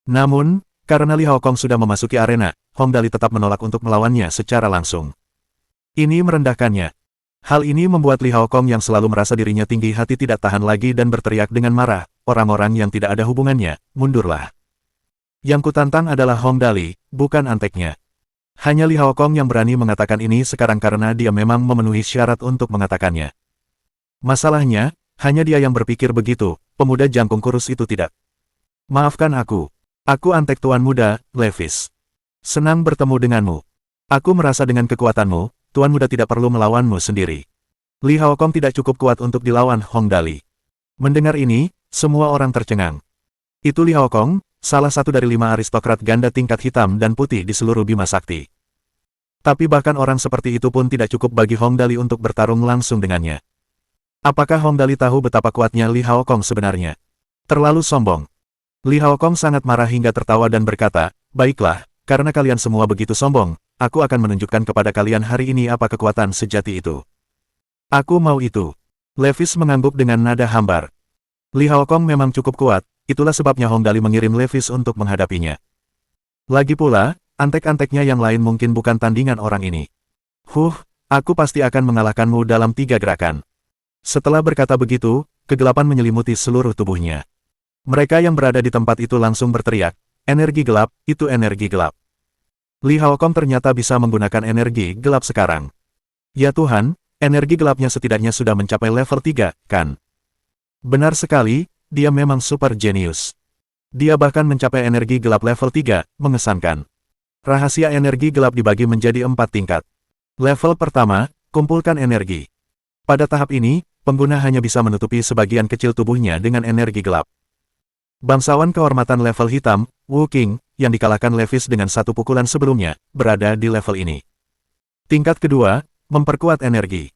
Namun, karena Li Haokong sudah memasuki arena, Hong Dali tetap menolak untuk melawannya secara langsung. Ini merendahkannya. Hal ini membuat Li Haokong yang selalu merasa dirinya tinggi hati tidak tahan lagi dan berteriak dengan marah, orang-orang yang tidak ada hubungannya, mundurlah. Yang kutantang adalah Hong Dali, bukan anteknya. Hanya Li Haokong yang berani mengatakan ini sekarang karena dia memang memenuhi syarat untuk mengatakannya. Masalahnya, hanya dia yang berpikir begitu, pemuda jangkung kurus itu tidak. Maafkan aku. Aku antek tuan muda, Levis. Senang bertemu denganmu. Aku merasa dengan kekuatanmu, tuan muda tidak perlu melawanmu sendiri. Li Haokong tidak cukup kuat untuk dilawan Hong Dali. Mendengar ini, semua orang tercengang. Itu Li Haokong, salah satu dari 5 aristokrat ganda tingkat hitam dan putih di seluruh Bima Sakti. Tapi bahkan orang seperti itu pun tidak cukup bagi Hong Dali untuk bertarung langsung dengannya. Apakah Hong Dali tahu betapa kuatnya Li Haokong sebenarnya? Terlalu sombong. Li Haokong sangat marah hingga tertawa dan berkata, baiklah, karena kalian semua begitu sombong, aku akan menunjukkan kepada kalian hari ini apa kekuatan sejati itu. Aku mau itu. Levis mengangguk dengan nada hambar. Li Haokong memang cukup kuat, itulah sebabnya Hong Dali mengirim Levis untuk menghadapinya. Lagi pula, antek-anteknya yang lain mungkin bukan tandingan orang ini. Aku pasti akan mengalahkanmu dalam 3 gerakan. Setelah berkata begitu, kegelapan menyelimuti seluruh tubuhnya. Mereka yang berada di tempat itu langsung berteriak, energi gelap, itu energi gelap. Li Haokong ternyata bisa menggunakan energi gelap sekarang. Ya Tuhan, energi gelapnya setidaknya sudah mencapai level 3, kan? Benar sekali, dia memang super jenius. Dia bahkan mencapai energi gelap level 3, mengesankan. Rahasia energi gelap dibagi menjadi 4 tingkat. Level pertama, kumpulkan energi. Pada tahap ini, pengguna hanya bisa menutupi sebagian kecil tubuhnya dengan energi gelap. Bangsawan kehormatan level hitam, Wu Qing, yang dikalahkan Levis dengan 1 pukulan sebelumnya, berada di level ini. Tingkat kedua, memperkuat energi.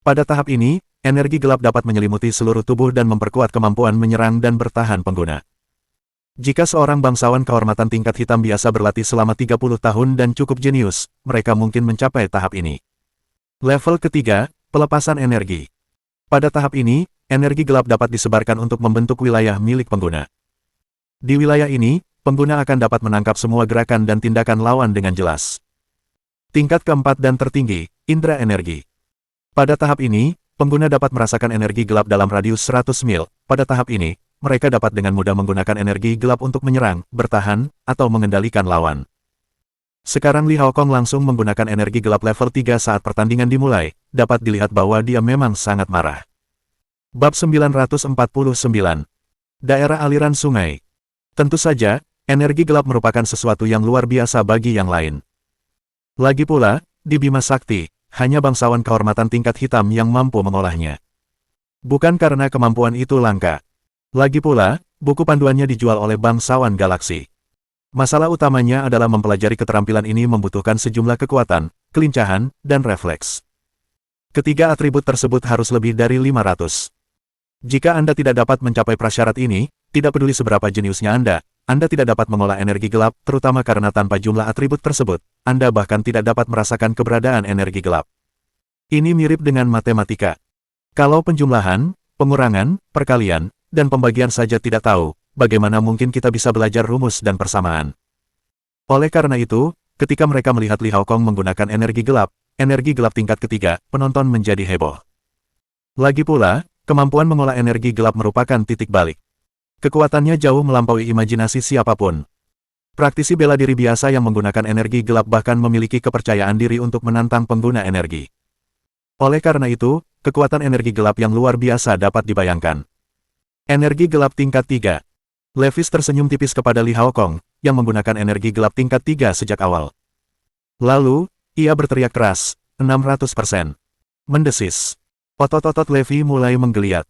Pada tahap ini, energi gelap dapat menyelimuti seluruh tubuh dan memperkuat kemampuan menyerang dan bertahan pengguna. Jika seorang bangsawan kehormatan tingkat hitam biasa berlatih selama 30 tahun dan cukup jenius, mereka mungkin mencapai tahap ini. Level ketiga, pelepasan energi. Pada tahap ini, energi gelap dapat disebarkan untuk membentuk wilayah milik pengguna. Di wilayah ini, pengguna akan dapat menangkap semua gerakan dan tindakan lawan dengan jelas. Tingkat keempat dan tertinggi, indera energi. Pada tahap ini, pengguna dapat merasakan energi gelap dalam radius 100 mil. Pada tahap ini, mereka dapat dengan mudah menggunakan energi gelap untuk menyerang, bertahan, atau mengendalikan lawan. Sekarang Li Haokong langsung menggunakan energi gelap level 3 saat pertandingan dimulai, dapat dilihat bahwa dia memang sangat marah. Bab 949. Daerah aliran sungai. Tentu saja, energi gelap merupakan sesuatu yang luar biasa bagi yang lain. Lagi pula, di Bima Sakti, hanya bangsawan kehormatan tingkat hitam yang mampu mengolahnya. Bukan karena kemampuan itu langka. Lagi pula, buku panduannya dijual oleh bangsawan galaksi. Masalah utamanya adalah mempelajari keterampilan ini membutuhkan sejumlah kekuatan, kelincahan, dan refleks. Ketiga atribut tersebut harus lebih dari 500. Jika Anda tidak dapat mencapai prasyarat ini, tidak peduli seberapa jeniusnya Anda tidak dapat mengolah energi gelap, terutama karena tanpa jumlah atribut tersebut, Anda bahkan tidak dapat merasakan keberadaan energi gelap. Ini mirip dengan matematika. Kalau penjumlahan, pengurangan, perkalian, dan pembagian saja tidak tahu, bagaimana mungkin kita bisa belajar rumus dan persamaan? Oleh karena itu, ketika mereka melihat Li Haokong menggunakan energi gelap tingkat ketiga, penonton menjadi heboh. Lagi pula, kemampuan mengolah energi gelap merupakan titik balik. Kekuatannya jauh melampaui imajinasi siapapun. Praktisi bela diri biasa yang menggunakan energi gelap bahkan memiliki kepercayaan diri untuk menantang pengguna energi. Oleh karena itu, kekuatan energi gelap yang luar biasa dapat dibayangkan. Energi gelap tingkat 3. Levis tersenyum tipis kepada Li Haokong, yang menggunakan energi gelap tingkat 3 sejak awal. Lalu, ia berteriak keras, 600%. Mendesis. Otot-otot Levi mulai menggeliat.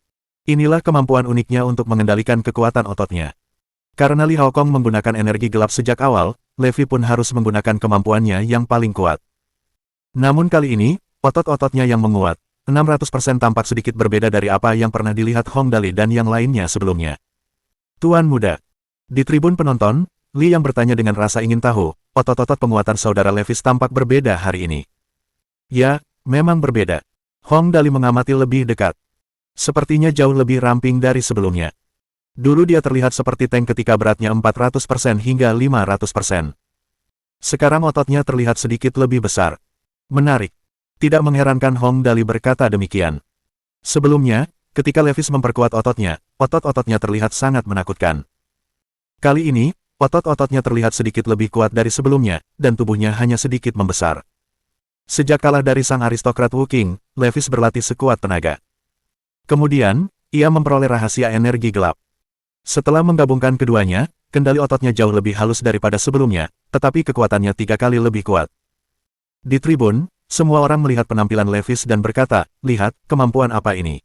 Inilah kemampuan uniknya untuk mengendalikan kekuatan ototnya. Karena Li Haokong menggunakan energi gelap sejak awal, Levi pun harus menggunakan kemampuannya yang paling kuat. Namun kali ini, otot-ototnya yang menguat, 600% tampak sedikit berbeda dari apa yang pernah dilihat Hong Dali dan yang lainnya sebelumnya. Tuan muda. Di tribun penonton, Li yang bertanya dengan rasa ingin tahu, otot-otot penguatan saudara Levis tampak berbeda hari ini. Ya, memang berbeda. Hong Dali mengamati lebih dekat. Sepertinya jauh lebih ramping dari sebelumnya. Dulu dia terlihat seperti tank ketika beratnya 400% hingga 500%. Sekarang ototnya terlihat sedikit lebih besar. Menarik. Tidak mengherankan Hong Dali berkata demikian. Sebelumnya, ketika Levis memperkuat ototnya, otot-ototnya terlihat sangat menakutkan. Kali ini, otot-ototnya terlihat sedikit lebih kuat dari sebelumnya, dan tubuhnya hanya sedikit membesar. Sejak kalah dari sang aristokrat Wu Qing, Levis berlatih sekuat tenaga. Kemudian, ia memperoleh rahasia energi gelap. Setelah menggabungkan keduanya, kendali ototnya jauh lebih halus daripada sebelumnya, tetapi kekuatannya 3 kali lebih kuat. Di tribun, semua orang melihat penampilan Levis dan berkata, lihat, kemampuan apa ini?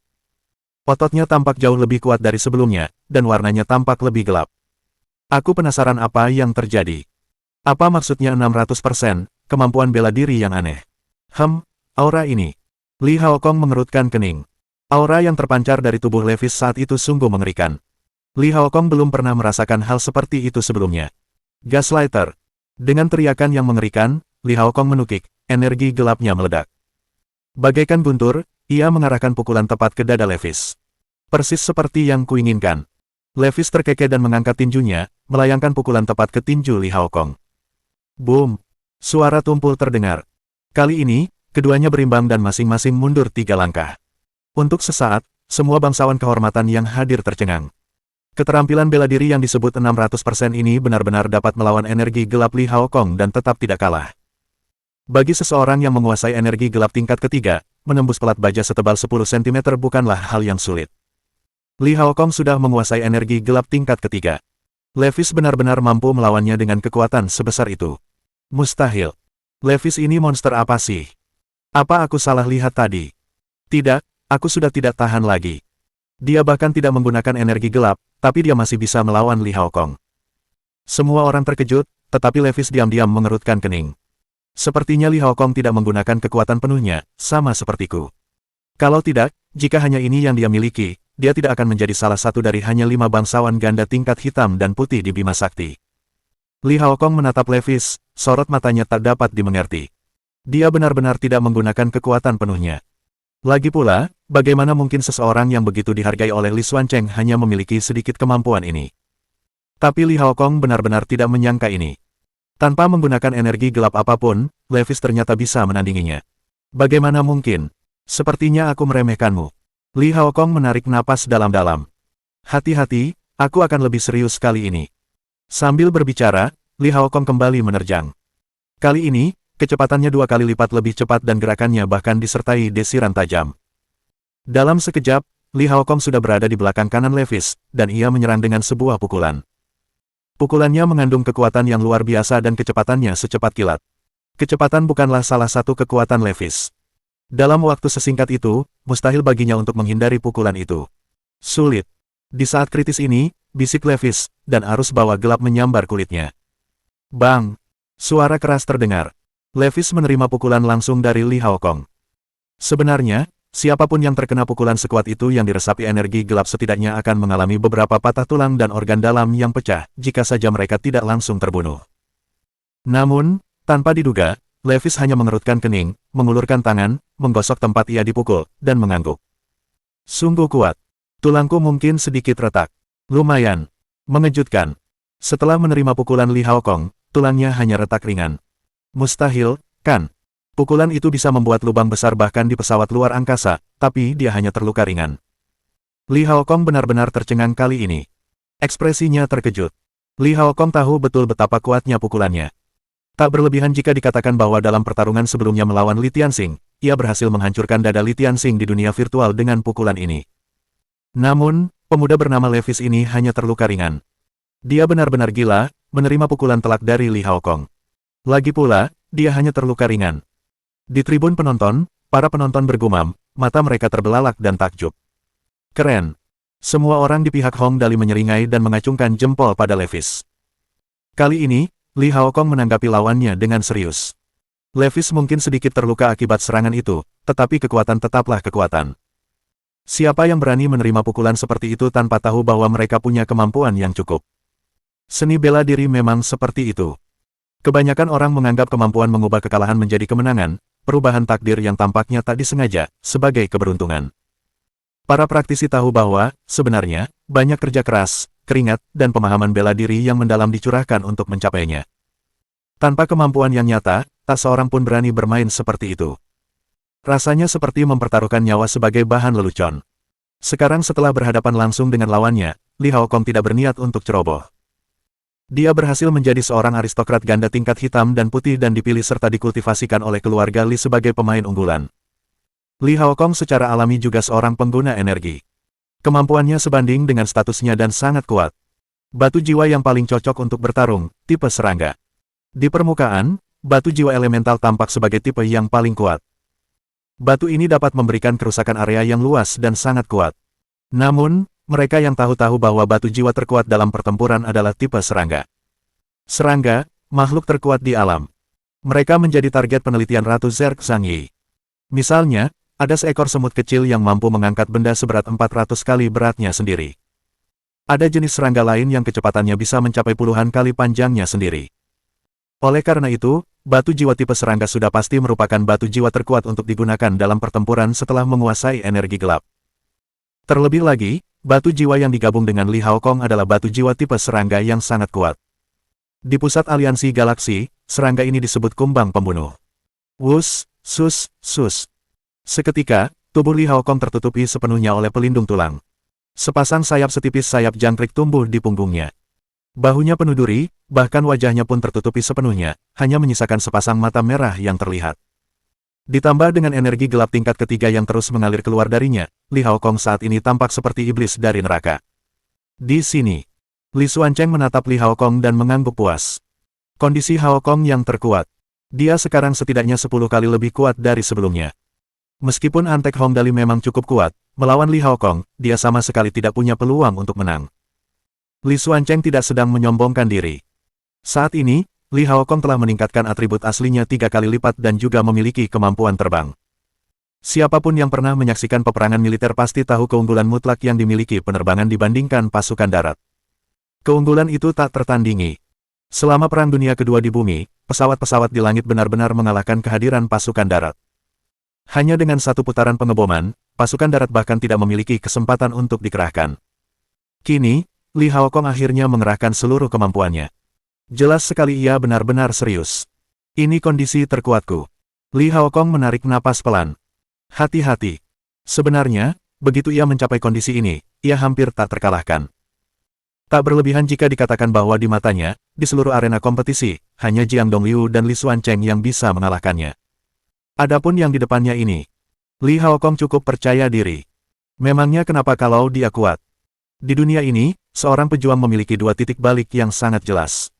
Ototnya tampak jauh lebih kuat dari sebelumnya, dan warnanya tampak lebih gelap. Aku penasaran apa yang terjadi. Apa maksudnya 600%, kemampuan bela diri yang aneh? Aura ini. Li Haokong mengerutkan kening. Aura yang terpancar dari tubuh Levis saat itu sungguh mengerikan. Li Haokong belum pernah merasakan hal seperti itu sebelumnya. Gaslighter. Dengan teriakan yang mengerikan, Li Haokong menukik, energi gelapnya meledak. Bagaikan guntur, ia mengarahkan pukulan tepat ke dada Levis. Persis seperti yang kuinginkan. Levis terkekeh dan mengangkat tinjunya, melayangkan pukulan tepat ke tinju Li Haokong. Boom! Suara tumpul terdengar. Kali ini, keduanya berimbang dan masing-masing mundur 3 langkah. Untuk sesaat, semua bangsawan kehormatan yang hadir tercengang. Keterampilan bela diri yang disebut 600% ini benar-benar dapat melawan energi gelap Li Haokong dan tetap tidak kalah. Bagi seseorang yang menguasai energi gelap tingkat ketiga, menembus pelat baja setebal 10 cm bukanlah hal yang sulit. Li Haokong sudah menguasai energi gelap tingkat ketiga. Levis benar-benar mampu melawannya dengan kekuatan sebesar itu. Mustahil. Levis ini monster apa sih? Apa aku salah lihat tadi? Tidak, aku sudah tidak tahan lagi. Dia bahkan tidak menggunakan energi gelap, tapi dia masih bisa melawan Li Haokong. Semua orang terkejut, tetapi Levis diam-diam mengerutkan kening. Sepertinya Li Haokong tidak menggunakan kekuatan penuhnya, sama sepertiku. Kalau tidak, jika hanya ini yang dia miliki, dia tidak akan menjadi salah satu dari hanya 5 bangsawan ganda tingkat hitam dan putih di Bima Sakti. Li Haokong menatap Levis, sorot matanya tak dapat dimengerti. Dia benar-benar tidak menggunakan kekuatan penuhnya. Lagi pula, bagaimana mungkin seseorang yang begitu dihargai oleh Li Xuancheng hanya memiliki sedikit kemampuan ini? Tapi Li Haokong benar-benar tidak menyangka ini. Tanpa menggunakan energi gelap apapun, Levis ternyata bisa menandinginya. Bagaimana mungkin? Sepertinya aku meremehkanmu. Li Haokong menarik napas dalam-dalam. Hati-hati, aku akan lebih serius kali ini. Sambil berbicara, Li Haokong kembali menerjang. Kali ini, kecepatannya 2 kali lipat lebih cepat dan gerakannya bahkan disertai desiran tajam. Dalam sekejap, Li Haokong sudah berada di belakang kanan Levis, dan ia menyerang dengan sebuah pukulan. Pukulannya mengandung kekuatan yang luar biasa dan kecepatannya secepat kilat. Kecepatan bukanlah salah satu kekuatan Levis. Dalam waktu sesingkat itu, mustahil baginya untuk menghindari pukulan itu. Sulit. Di saat kritis ini, bisik Levis, dan arus bawah gelap menyambar kulitnya. Bang! Suara keras terdengar. Levis menerima pukulan langsung dari Li Haokong. Sebenarnya, siapapun yang terkena pukulan sekuat itu yang diresapi energi gelap setidaknya akan mengalami beberapa patah tulang dan organ dalam yang pecah, jika saja mereka tidak langsung terbunuh. Namun, tanpa diduga, Levis hanya mengerutkan kening, mengulurkan tangan, menggosok tempat ia dipukul, dan mengangguk. Sungguh kuat. Tulangku mungkin sedikit retak. Lumayan. Mengejutkan. Setelah menerima pukulan Li Haokong, tulangnya hanya retak ringan. Mustahil, kan? Pukulan itu bisa membuat lubang besar bahkan di pesawat luar angkasa, tapi dia hanya terluka ringan. Li Haokong benar-benar tercengang kali ini. Ekspresinya terkejut. Li Haokong tahu betul betapa kuatnya pukulannya. Tak berlebihan jika dikatakan bahwa dalam pertarungan sebelumnya melawan Li Tianxing, ia berhasil menghancurkan dada Li Tianxing di dunia virtual dengan pukulan ini. Namun, pemuda bernama Levis ini hanya terluka ringan. Dia benar-benar gila, menerima pukulan telak dari Li Haokong. Lagi pula, dia hanya terluka ringan. Di tribun penonton, para penonton bergumam, mata mereka terbelalak dan takjub. Keren. Semua orang di pihak Hong Dali menyeringai dan mengacungkan jempol pada Levis. Kali ini, Li Haokong menanggapi lawannya dengan serius. Levis mungkin sedikit terluka akibat serangan itu, tetapi kekuatan tetaplah kekuatan. Siapa yang berani menerima pukulan seperti itu tanpa tahu bahwa mereka punya kemampuan yang cukup? Seni bela diri memang seperti itu. Kebanyakan orang menganggap kemampuan mengubah kekalahan menjadi kemenangan, perubahan takdir yang tampaknya tak disengaja, sebagai keberuntungan. Para praktisi tahu bahwa, sebenarnya, banyak kerja keras, keringat, dan pemahaman bela diri yang mendalam dicurahkan untuk mencapainya. Tanpa kemampuan yang nyata, tak seorang pun berani bermain seperti itu. Rasanya seperti mempertaruhkan nyawa sebagai bahan lelucon. Sekarang setelah berhadapan langsung dengan lawannya, Li Haokong tidak berniat untuk ceroboh. Dia berhasil menjadi seorang aristokrat ganda tingkat hitam dan putih dan dipilih serta dikultivasikan oleh keluarga Li sebagai pemain unggulan. Li Haokong secara alami juga seorang pengguna energi. Kemampuannya sebanding dengan statusnya dan sangat kuat. Batu jiwa yang paling cocok untuk bertarung, tipe serangga. Di permukaan, batu jiwa elemental tampak sebagai tipe yang paling kuat. Batu ini dapat memberikan kerusakan area yang luas dan sangat kuat. Namun, mereka yang tahu-tahu bahwa batu jiwa terkuat dalam pertempuran adalah tipe serangga. Serangga, makhluk terkuat di alam. Mereka menjadi target penelitian Ratu Zerg Zhangyi. Misalnya, ada seekor semut kecil yang mampu mengangkat benda seberat 400 kali beratnya sendiri. Ada jenis serangga lain yang kecepatannya bisa mencapai puluhan kali panjangnya sendiri. Oleh karena itu, batu jiwa tipe serangga sudah pasti merupakan batu jiwa terkuat untuk digunakan dalam pertempuran setelah menguasai energi gelap. Terlebih lagi, batu jiwa yang digabung dengan Li Haokong adalah batu jiwa tipe serangga yang sangat kuat. Di pusat aliansi galaksi, serangga ini disebut kumbang pembunuh. Wus, sus, sus. Seketika, tubuh Li Haokong tertutupi sepenuhnya oleh pelindung tulang. Sepasang sayap setipis sayap jangkrik tumbuh di punggungnya. Bahunya penuh duri, bahkan wajahnya pun tertutupi sepenuhnya, hanya menyisakan sepasang mata merah yang terlihat. Ditambah dengan energi gelap tingkat ketiga yang terus mengalir keluar darinya, Li Haokong saat ini tampak seperti iblis dari neraka. Di sini, Li Xuancheng menatap Li Haokong dan mengangguk puas. Kondisi Haokong yang terkuat. Dia sekarang setidaknya 10 kali lebih kuat dari sebelumnya. Meskipun Antek Hong Dali memang cukup kuat, melawan Li Haokong, dia sama sekali tidak punya peluang untuk menang. Li Xuancheng tidak sedang menyombongkan diri. Saat ini, Li Haokong telah meningkatkan atribut aslinya 3 kali lipat dan juga memiliki kemampuan terbang. Siapapun yang pernah menyaksikan peperangan militer pasti tahu keunggulan mutlak yang dimiliki penerbangan dibandingkan pasukan darat. Keunggulan itu tak tertandingi. Selama Perang Dunia Kedua di bumi, pesawat-pesawat di langit benar-benar mengalahkan kehadiran pasukan darat. Hanya dengan satu putaran pengeboman, pasukan darat bahkan tidak memiliki kesempatan untuk dikerahkan. Kini, Li Haokong akhirnya mengerahkan seluruh kemampuannya. Jelas sekali ia benar-benar serius. Ini kondisi terkuatku. Li Haokong menarik napas pelan. Hati-hati. Sebenarnya, begitu ia mencapai kondisi ini, ia hampir tak terkalahkan. Tak berlebihan jika dikatakan bahwa di matanya, di seluruh arena kompetisi, hanya Jiang Dongliu dan Li Xuancheng yang bisa mengalahkannya. Adapun yang di depannya ini, Li Haokong cukup percaya diri. Memangnya kenapa kalau dia kuat? Di dunia ini, seorang pejuang memiliki 2 titik balik yang sangat jelas.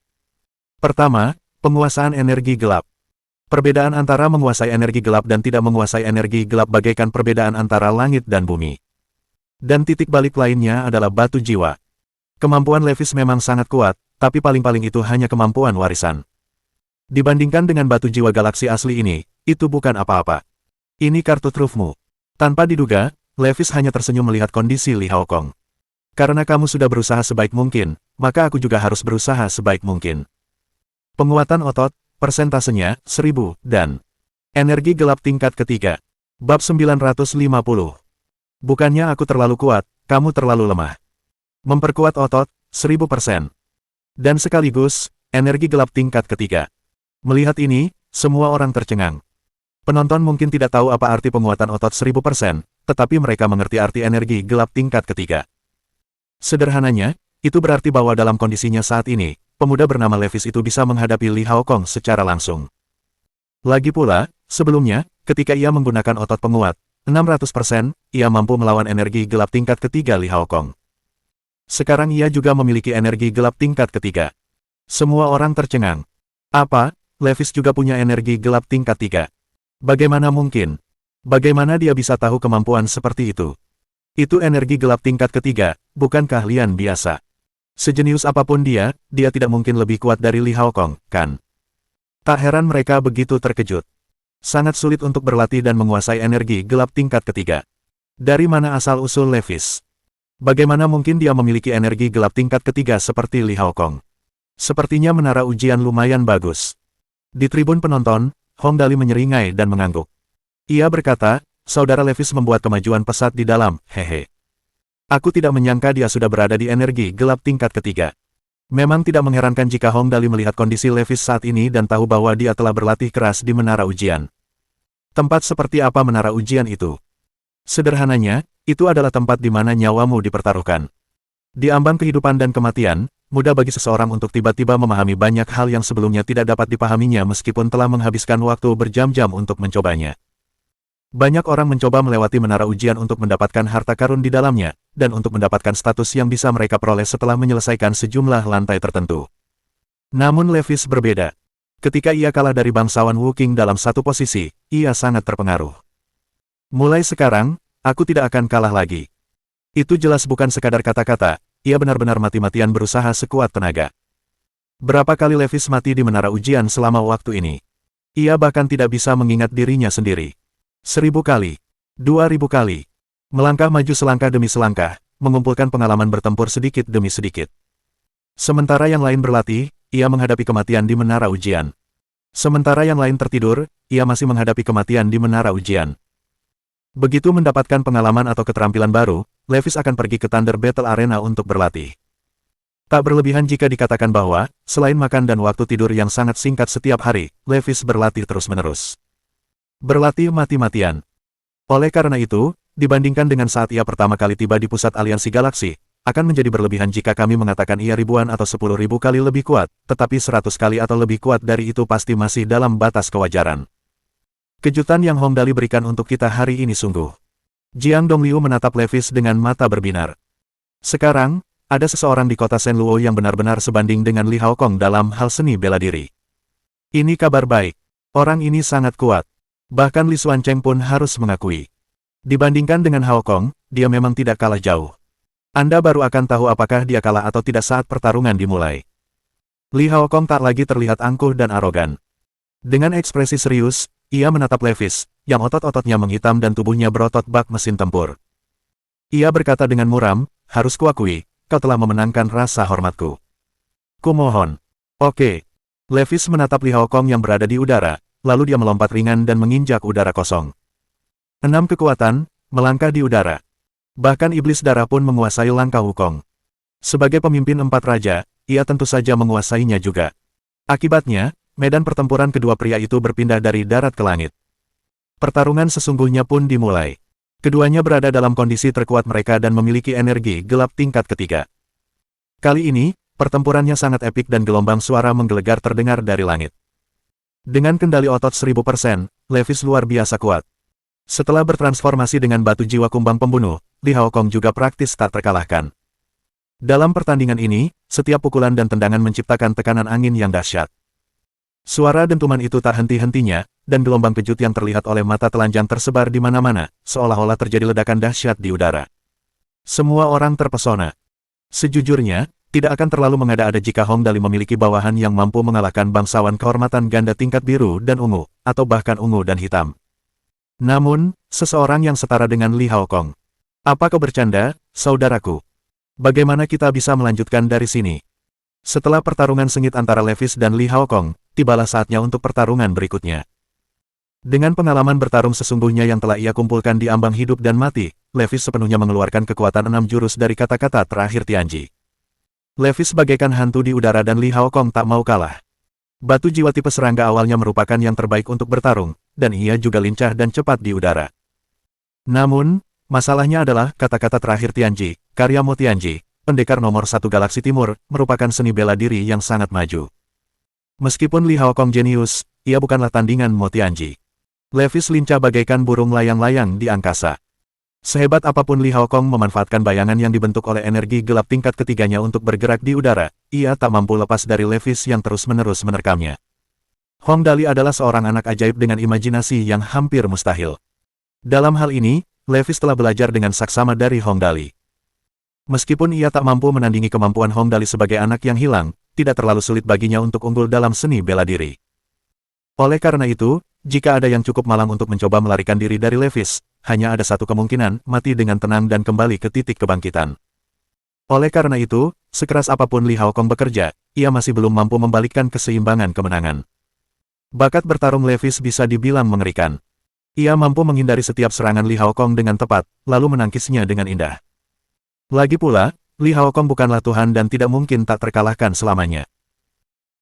Pertama, penguasaan energi gelap. Perbedaan antara menguasai energi gelap dan tidak menguasai energi gelap bagaikan perbedaan antara langit dan bumi. Dan titik balik lainnya adalah batu jiwa. Kemampuan Levis memang sangat kuat, tapi paling-paling itu hanya kemampuan warisan. Dibandingkan dengan batu jiwa galaksi asli ini, itu bukan apa-apa. Ini kartu trufmu. Tanpa diduga, Levis hanya tersenyum melihat kondisi Li Haokong. Karena kamu sudah berusaha sebaik mungkin, maka aku juga harus berusaha sebaik mungkin. Penguatan otot, persentasenya, 1000, dan energi gelap tingkat ketiga. Bab 950. Bukannya aku terlalu kuat, kamu terlalu lemah. Memperkuat otot, 1000%. Dan sekaligus, energi gelap tingkat ketiga. Melihat ini, semua orang tercengang. Penonton mungkin tidak tahu apa arti penguatan otot 1000%, tetapi mereka mengerti arti energi gelap tingkat ketiga. Sederhananya, itu berarti bahwa dalam kondisinya saat ini, pemuda bernama Levis itu bisa menghadapi Li Haokong secara langsung. Lagi pula, sebelumnya, ketika ia menggunakan otot penguat, 600%, ia mampu melawan energi gelap tingkat ketiga Li Haokong. Sekarang ia juga memiliki energi gelap tingkat ketiga. Semua orang tercengang. Apa, Levis juga punya energi gelap tingkat 3? Bagaimana mungkin? Bagaimana dia bisa tahu kemampuan seperti itu? Itu energi gelap tingkat ketiga, bukan keahlian biasa. Sejenius apapun dia tidak mungkin lebih kuat dari Li Haokong, kan? Tak heran mereka begitu terkejut. Sangat sulit untuk berlatih dan menguasai energi gelap tingkat ketiga. Dari mana asal-usul Levis? Bagaimana mungkin dia memiliki energi gelap tingkat ketiga seperti Li Haokong? Sepertinya menara ujian lumayan bagus. Di tribun penonton, Hong Dali menyeringai dan mengangguk. Ia berkata, saudara Levis membuat kemajuan pesat di dalam, hehe. Aku tidak menyangka dia sudah berada di energi gelap tingkat ketiga. Memang tidak mengherankan jika Hong Dali melihat kondisi Levis saat ini dan tahu bahwa dia telah berlatih keras di menara ujian. Tempat seperti apa menara ujian itu? Sederhananya, itu adalah tempat di mana nyawamu dipertaruhkan. Di ambang kehidupan dan kematian, mudah bagi seseorang untuk tiba-tiba memahami banyak hal yang sebelumnya tidak dapat dipahaminya meskipun telah menghabiskan waktu berjam-jam untuk mencobanya. Banyak orang mencoba melewati menara ujian untuk mendapatkan harta karun di dalamnya, dan untuk mendapatkan status yang bisa mereka peroleh setelah menyelesaikan sejumlah lantai tertentu. Namun Levis berbeda. Ketika ia kalah dari bangsawan Wu Qing dalam satu posisi, ia sangat terpengaruh. Mulai sekarang, aku tidak akan kalah lagi. Itu jelas bukan sekadar kata-kata, ia benar-benar mati-matian berusaha sekuat tenaga. Berapa kali Levis mati di menara ujian selama waktu ini? Ia bahkan tidak bisa mengingat dirinya sendiri. 1000 kali. 2000 kali. Melangkah maju selangkah demi selangkah, mengumpulkan pengalaman bertempur sedikit demi sedikit. Sementara yang lain berlatih, ia menghadapi kematian di menara ujian. Sementara yang lain tertidur, ia masih menghadapi kematian di menara ujian. Begitu mendapatkan pengalaman atau keterampilan baru, Levis akan pergi ke Thunder Battle Arena untuk berlatih. Tak berlebihan jika dikatakan bahwa, selain makan dan waktu tidur yang sangat singkat setiap hari, Levis berlatih terus-menerus. Berlatih mati-matian. Oleh karena itu, dibandingkan dengan saat ia pertama kali tiba di pusat aliansi galaksi, akan menjadi berlebihan jika kami mengatakan ia ribuan atau 10.000 kali lebih kuat, tetapi 100 kali atau lebih kuat dari itu pasti masih dalam batas kewajaran. Kejutan yang Hong Dali berikan untuk kita hari ini sungguh. Jiang Dongliu menatap Levis dengan mata berbinar. Sekarang, ada seseorang di kota Shenluo yang benar-benar sebanding dengan Li Haokong dalam hal seni bela diri. Ini kabar baik. Orang ini sangat kuat. Bahkan Li Xuancheng pun harus mengakui. Dibandingkan dengan Haokong, dia memang tidak kalah jauh. Anda baru akan tahu apakah dia kalah atau tidak saat pertarungan dimulai. Li Haokong tak lagi terlihat angkuh dan arogan. Dengan ekspresi serius, ia menatap Levis, yang otot-ototnya menghitam dan tubuhnya berotot bak mesin tempur. Ia berkata dengan muram, harus kuakui, kau telah memenangkan rasa hormatku. Kumohon. Oke. Levis menatap Li Haokong yang berada di udara, lalu dia melompat ringan dan menginjak udara kosong. 6 kekuatan, melangkah di udara. Bahkan iblis darah pun menguasai langkah Wukong. Sebagai pemimpin 4 raja, ia tentu saja menguasainya juga. Akibatnya, medan pertempuran kedua pria itu berpindah dari darat ke langit. Pertarungan sesungguhnya pun dimulai. Keduanya berada dalam kondisi terkuat mereka dan memiliki energi gelap tingkat ketiga. Kali ini, pertempurannya sangat epik dan gelombang suara menggelegar terdengar dari langit. Dengan kendali otot 1000%, Levis luar biasa kuat. Setelah bertransformasi dengan batu jiwa kumbang pembunuh, Li Haokong juga praktis tak terkalahkan. Dalam pertandingan ini, setiap pukulan dan tendangan menciptakan tekanan angin yang dahsyat. Suara dentuman itu tak henti-hentinya, dan gelombang kejut yang terlihat oleh mata telanjang tersebar di mana-mana, seolah-olah terjadi ledakan dahsyat di udara. Semua orang terpesona. Sejujurnya, tidak akan terlalu mengada-ada jika Hong Dali memiliki bawahan yang mampu mengalahkan bangsawan kehormatan ganda tingkat biru dan ungu, atau bahkan ungu dan hitam. Namun, seseorang yang setara dengan Li Haokong. Apa kau bercanda, saudaraku? Bagaimana kita bisa melanjutkan dari sini? Setelah pertarungan sengit antara Levis dan Li Haokong, tibalah saatnya untuk pertarungan berikutnya. Dengan pengalaman bertarung sesungguhnya yang telah ia kumpulkan di ambang hidup dan mati, Levis sepenuhnya mengeluarkan kekuatan 6 jurus dari kata-kata terakhir Tianji. Levis bagaikan hantu di udara dan Li Haokong tak mau kalah. Batu jiwa tipe serangga awalnya merupakan yang terbaik untuk bertarung, dan ia juga lincah dan cepat di udara. Namun, masalahnya adalah kata-kata terakhir Tianji, karya Mo Tianji, pendekar nomor 1 galaksi timur, merupakan seni bela diri yang sangat maju. Meskipun Li Haokong jenius, ia bukanlah tandingan Mo Tianji. Levis lincah bagaikan burung layang-layang di angkasa. Sehebat apapun Li Haokong memanfaatkan bayangan yang dibentuk oleh energi gelap tingkat ketiganya untuk bergerak di udara, ia tak mampu lepas dari Levis yang terus-menerus menerkamnya. Hong Dali adalah seorang anak ajaib dengan imajinasi yang hampir mustahil. Dalam hal ini, Levis telah belajar dengan saksama dari Hong Dali. Meskipun ia tak mampu menandingi kemampuan Hong Dali sebagai anak yang hilang, tidak terlalu sulit baginya untuk unggul dalam seni bela diri. Oleh karena itu, jika ada yang cukup malang untuk mencoba melarikan diri dari Levis, hanya ada satu kemungkinan, mati dengan tenang dan kembali ke titik kebangkitan. Oleh karena itu, sekeras apapun Li Haokong bekerja, ia masih belum mampu membalikkan keseimbangan kemenangan. Bakat bertarung Levis bisa dibilang mengerikan. Ia mampu menghindari setiap serangan Li Haokong dengan tepat, lalu menangkisnya dengan indah. Lagi pula, Li Haokong bukanlah Tuhan dan tidak mungkin tak terkalahkan selamanya.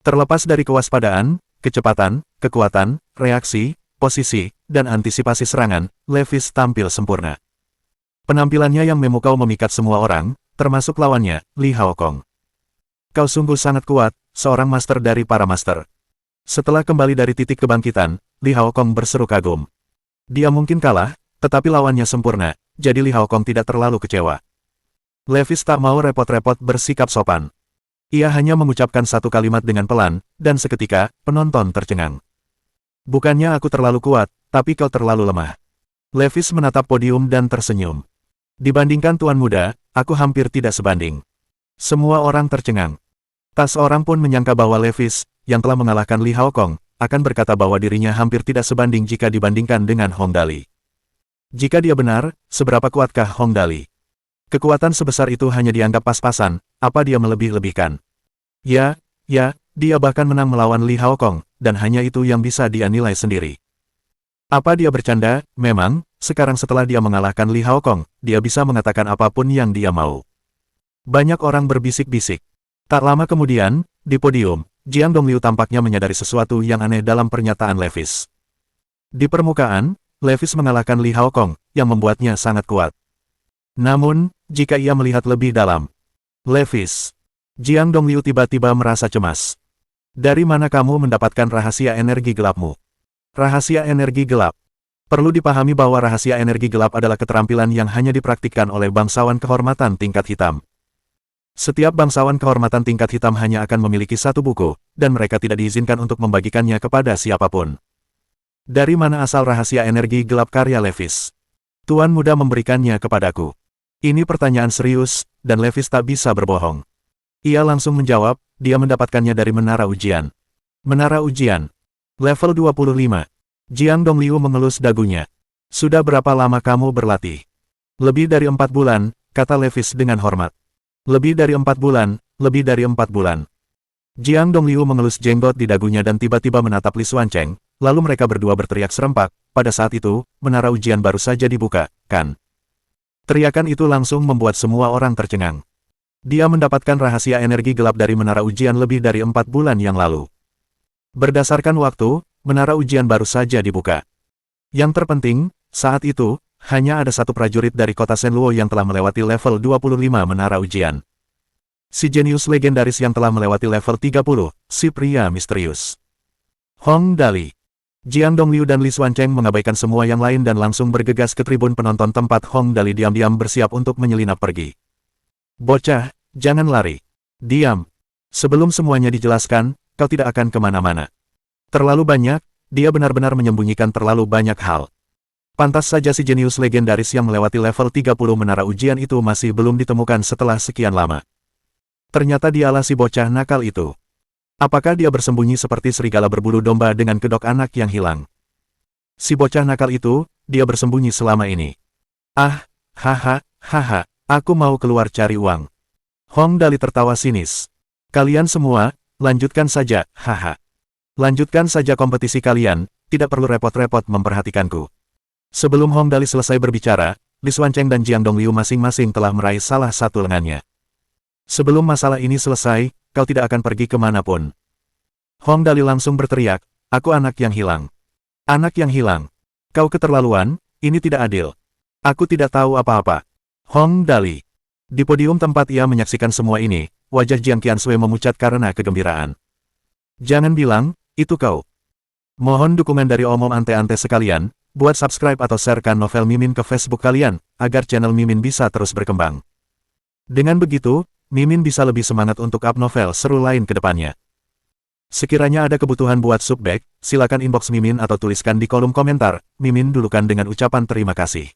Terlepas dari kewaspadaan, kecepatan, kekuatan, reaksi, posisi, dan antisipasi serangan, Levis tampil sempurna. Penampilannya yang memukau memikat semua orang, termasuk lawannya, Li Haokong. Kau sungguh sangat kuat, seorang master dari para master. Setelah kembali dari titik kebangkitan, Li Haokong berseru kagum. Dia mungkin kalah, tetapi lawannya sempurna, jadi Li Haokong tidak terlalu kecewa. Levis tak mau repot-repot bersikap sopan. Ia hanya mengucapkan satu kalimat dengan pelan, dan seketika, penonton tercengang. Bukannya aku terlalu kuat, tapi kau terlalu lemah. Levis menatap podium dan tersenyum. Dibandingkan tuan muda, aku hampir tidak sebanding. Semua orang tercengang. Tak seorang pun menyangka bahwa Levis, yang telah mengalahkan Li Haokong, akan berkata bahwa dirinya hampir tidak sebanding jika dibandingkan dengan Hong Dali. Jika dia benar, seberapa kuatkah Hong Dali? Kekuatan sebesar itu hanya dianggap pas-pasan, apa dia melebih-lebihkan? Ya, dia bahkan menang melawan Li Haokong, dan hanya itu yang bisa dia nilai sendiri. Apa dia bercanda? Memang, sekarang setelah dia mengalahkan Li Haokong, dia bisa mengatakan apapun yang dia mau. Banyak orang berbisik-bisik. Tak lama kemudian, di podium, Jiang Dongliu tampaknya menyadari sesuatu yang aneh dalam pernyataan Levis. Di permukaan, Levis mengalahkan Li Haokong, yang membuatnya sangat kuat. Namun, jika ia melihat lebih dalam, Levis, Jiang Dongliu tiba-tiba merasa cemas. Dari mana kamu mendapatkan rahasia energi gelapmu? Rahasia energi gelap. Perlu dipahami bahwa rahasia energi gelap adalah keterampilan yang hanya dipraktikkan oleh bangsawan kehormatan tingkat hitam. Setiap bangsawan kehormatan tingkat hitam hanya akan memiliki satu buku, dan mereka tidak diizinkan untuk membagikannya kepada siapapun. Dari mana asal rahasia energi gelap karya Levis? Tuan muda memberikannya kepadaku. Ini pertanyaan serius, dan Levis tak bisa berbohong. Ia langsung menjawab, dia mendapatkannya dari menara ujian. Menara ujian. Level 25. Jiang Dongliu mengelus dagunya. Sudah berapa lama kamu berlatih? Lebih dari 4 bulan, kata Levis dengan hormat. Lebih dari 4 bulan, lebih dari 4 bulan. Jiang Dongliu mengelus jenggot di dagunya dan tiba-tiba menatap Li Xuancheng, lalu mereka berdua berteriak serempak. Pada saat itu, menara ujian baru saja dibuka, kan? Teriakan itu langsung membuat semua orang tercengang. Dia mendapatkan rahasia energi gelap dari menara ujian lebih dari 4 bulan yang lalu. Berdasarkan waktu, menara ujian baru saja dibuka. Yang terpenting, saat itu, hanya ada satu prajurit dari kota Shenluo yang telah melewati level 25 menara ujian. Si jenius legendaris yang telah melewati level 30, si pria misterius. Hong Dali. Jiang Dongliu dan Li Xuancheng mengabaikan semua yang lain dan langsung bergegas ke tribun penonton tempat Hong Dali diam-diam bersiap untuk menyelinap pergi. Bocah, jangan lari. Diam. Sebelum semuanya dijelaskan, kau tidak akan kemana-mana. Terlalu banyak, dia benar-benar menyembunyikan terlalu banyak hal. Pantas saja si jenius legendaris yang melewati level 30 menara ujian itu masih belum ditemukan setelah sekian lama. Ternyata dialah si bocah nakal itu. Apakah dia bersembunyi seperti serigala berbulu domba dengan kedok anak yang hilang? Si bocah nakal itu, dia bersembunyi selama ini. Ah, haha, aku mau keluar cari uang. Hong Dali tertawa sinis. Kalian semua, lanjutkan saja, haha. Lanjutkan saja kompetisi kalian, tidak perlu repot-repot memperhatikanku. Sebelum Hong Dali selesai berbicara, Li Xuancheng dan Jiang Dongliu masing-masing telah meraih salah satu lengannya. Sebelum masalah ini selesai, kau tidak akan pergi kemanapun. Hong Dali langsung berteriak, aku anak yang hilang. Anak yang hilang. Kau keterlaluan, ini tidak adil. Aku tidak tahu apa-apa. Hong Dali. Di podium tempat ia menyaksikan semua ini, wajah Jiang Qiansui memucat karena kegembiraan. Jangan bilang, itu kau. Mohon dukungan dari omom ante-ante sekalian, buat subscribe atau sharekan novel Mimin ke Facebook kalian, agar channel Mimin bisa terus berkembang. Dengan begitu, Mimin bisa lebih semangat untuk up novel seru lain ke depannya. Sekiranya ada kebutuhan buat subback, silakan inbox Mimin atau tuliskan di kolom komentar, Mimin dulukan dengan ucapan terima kasih.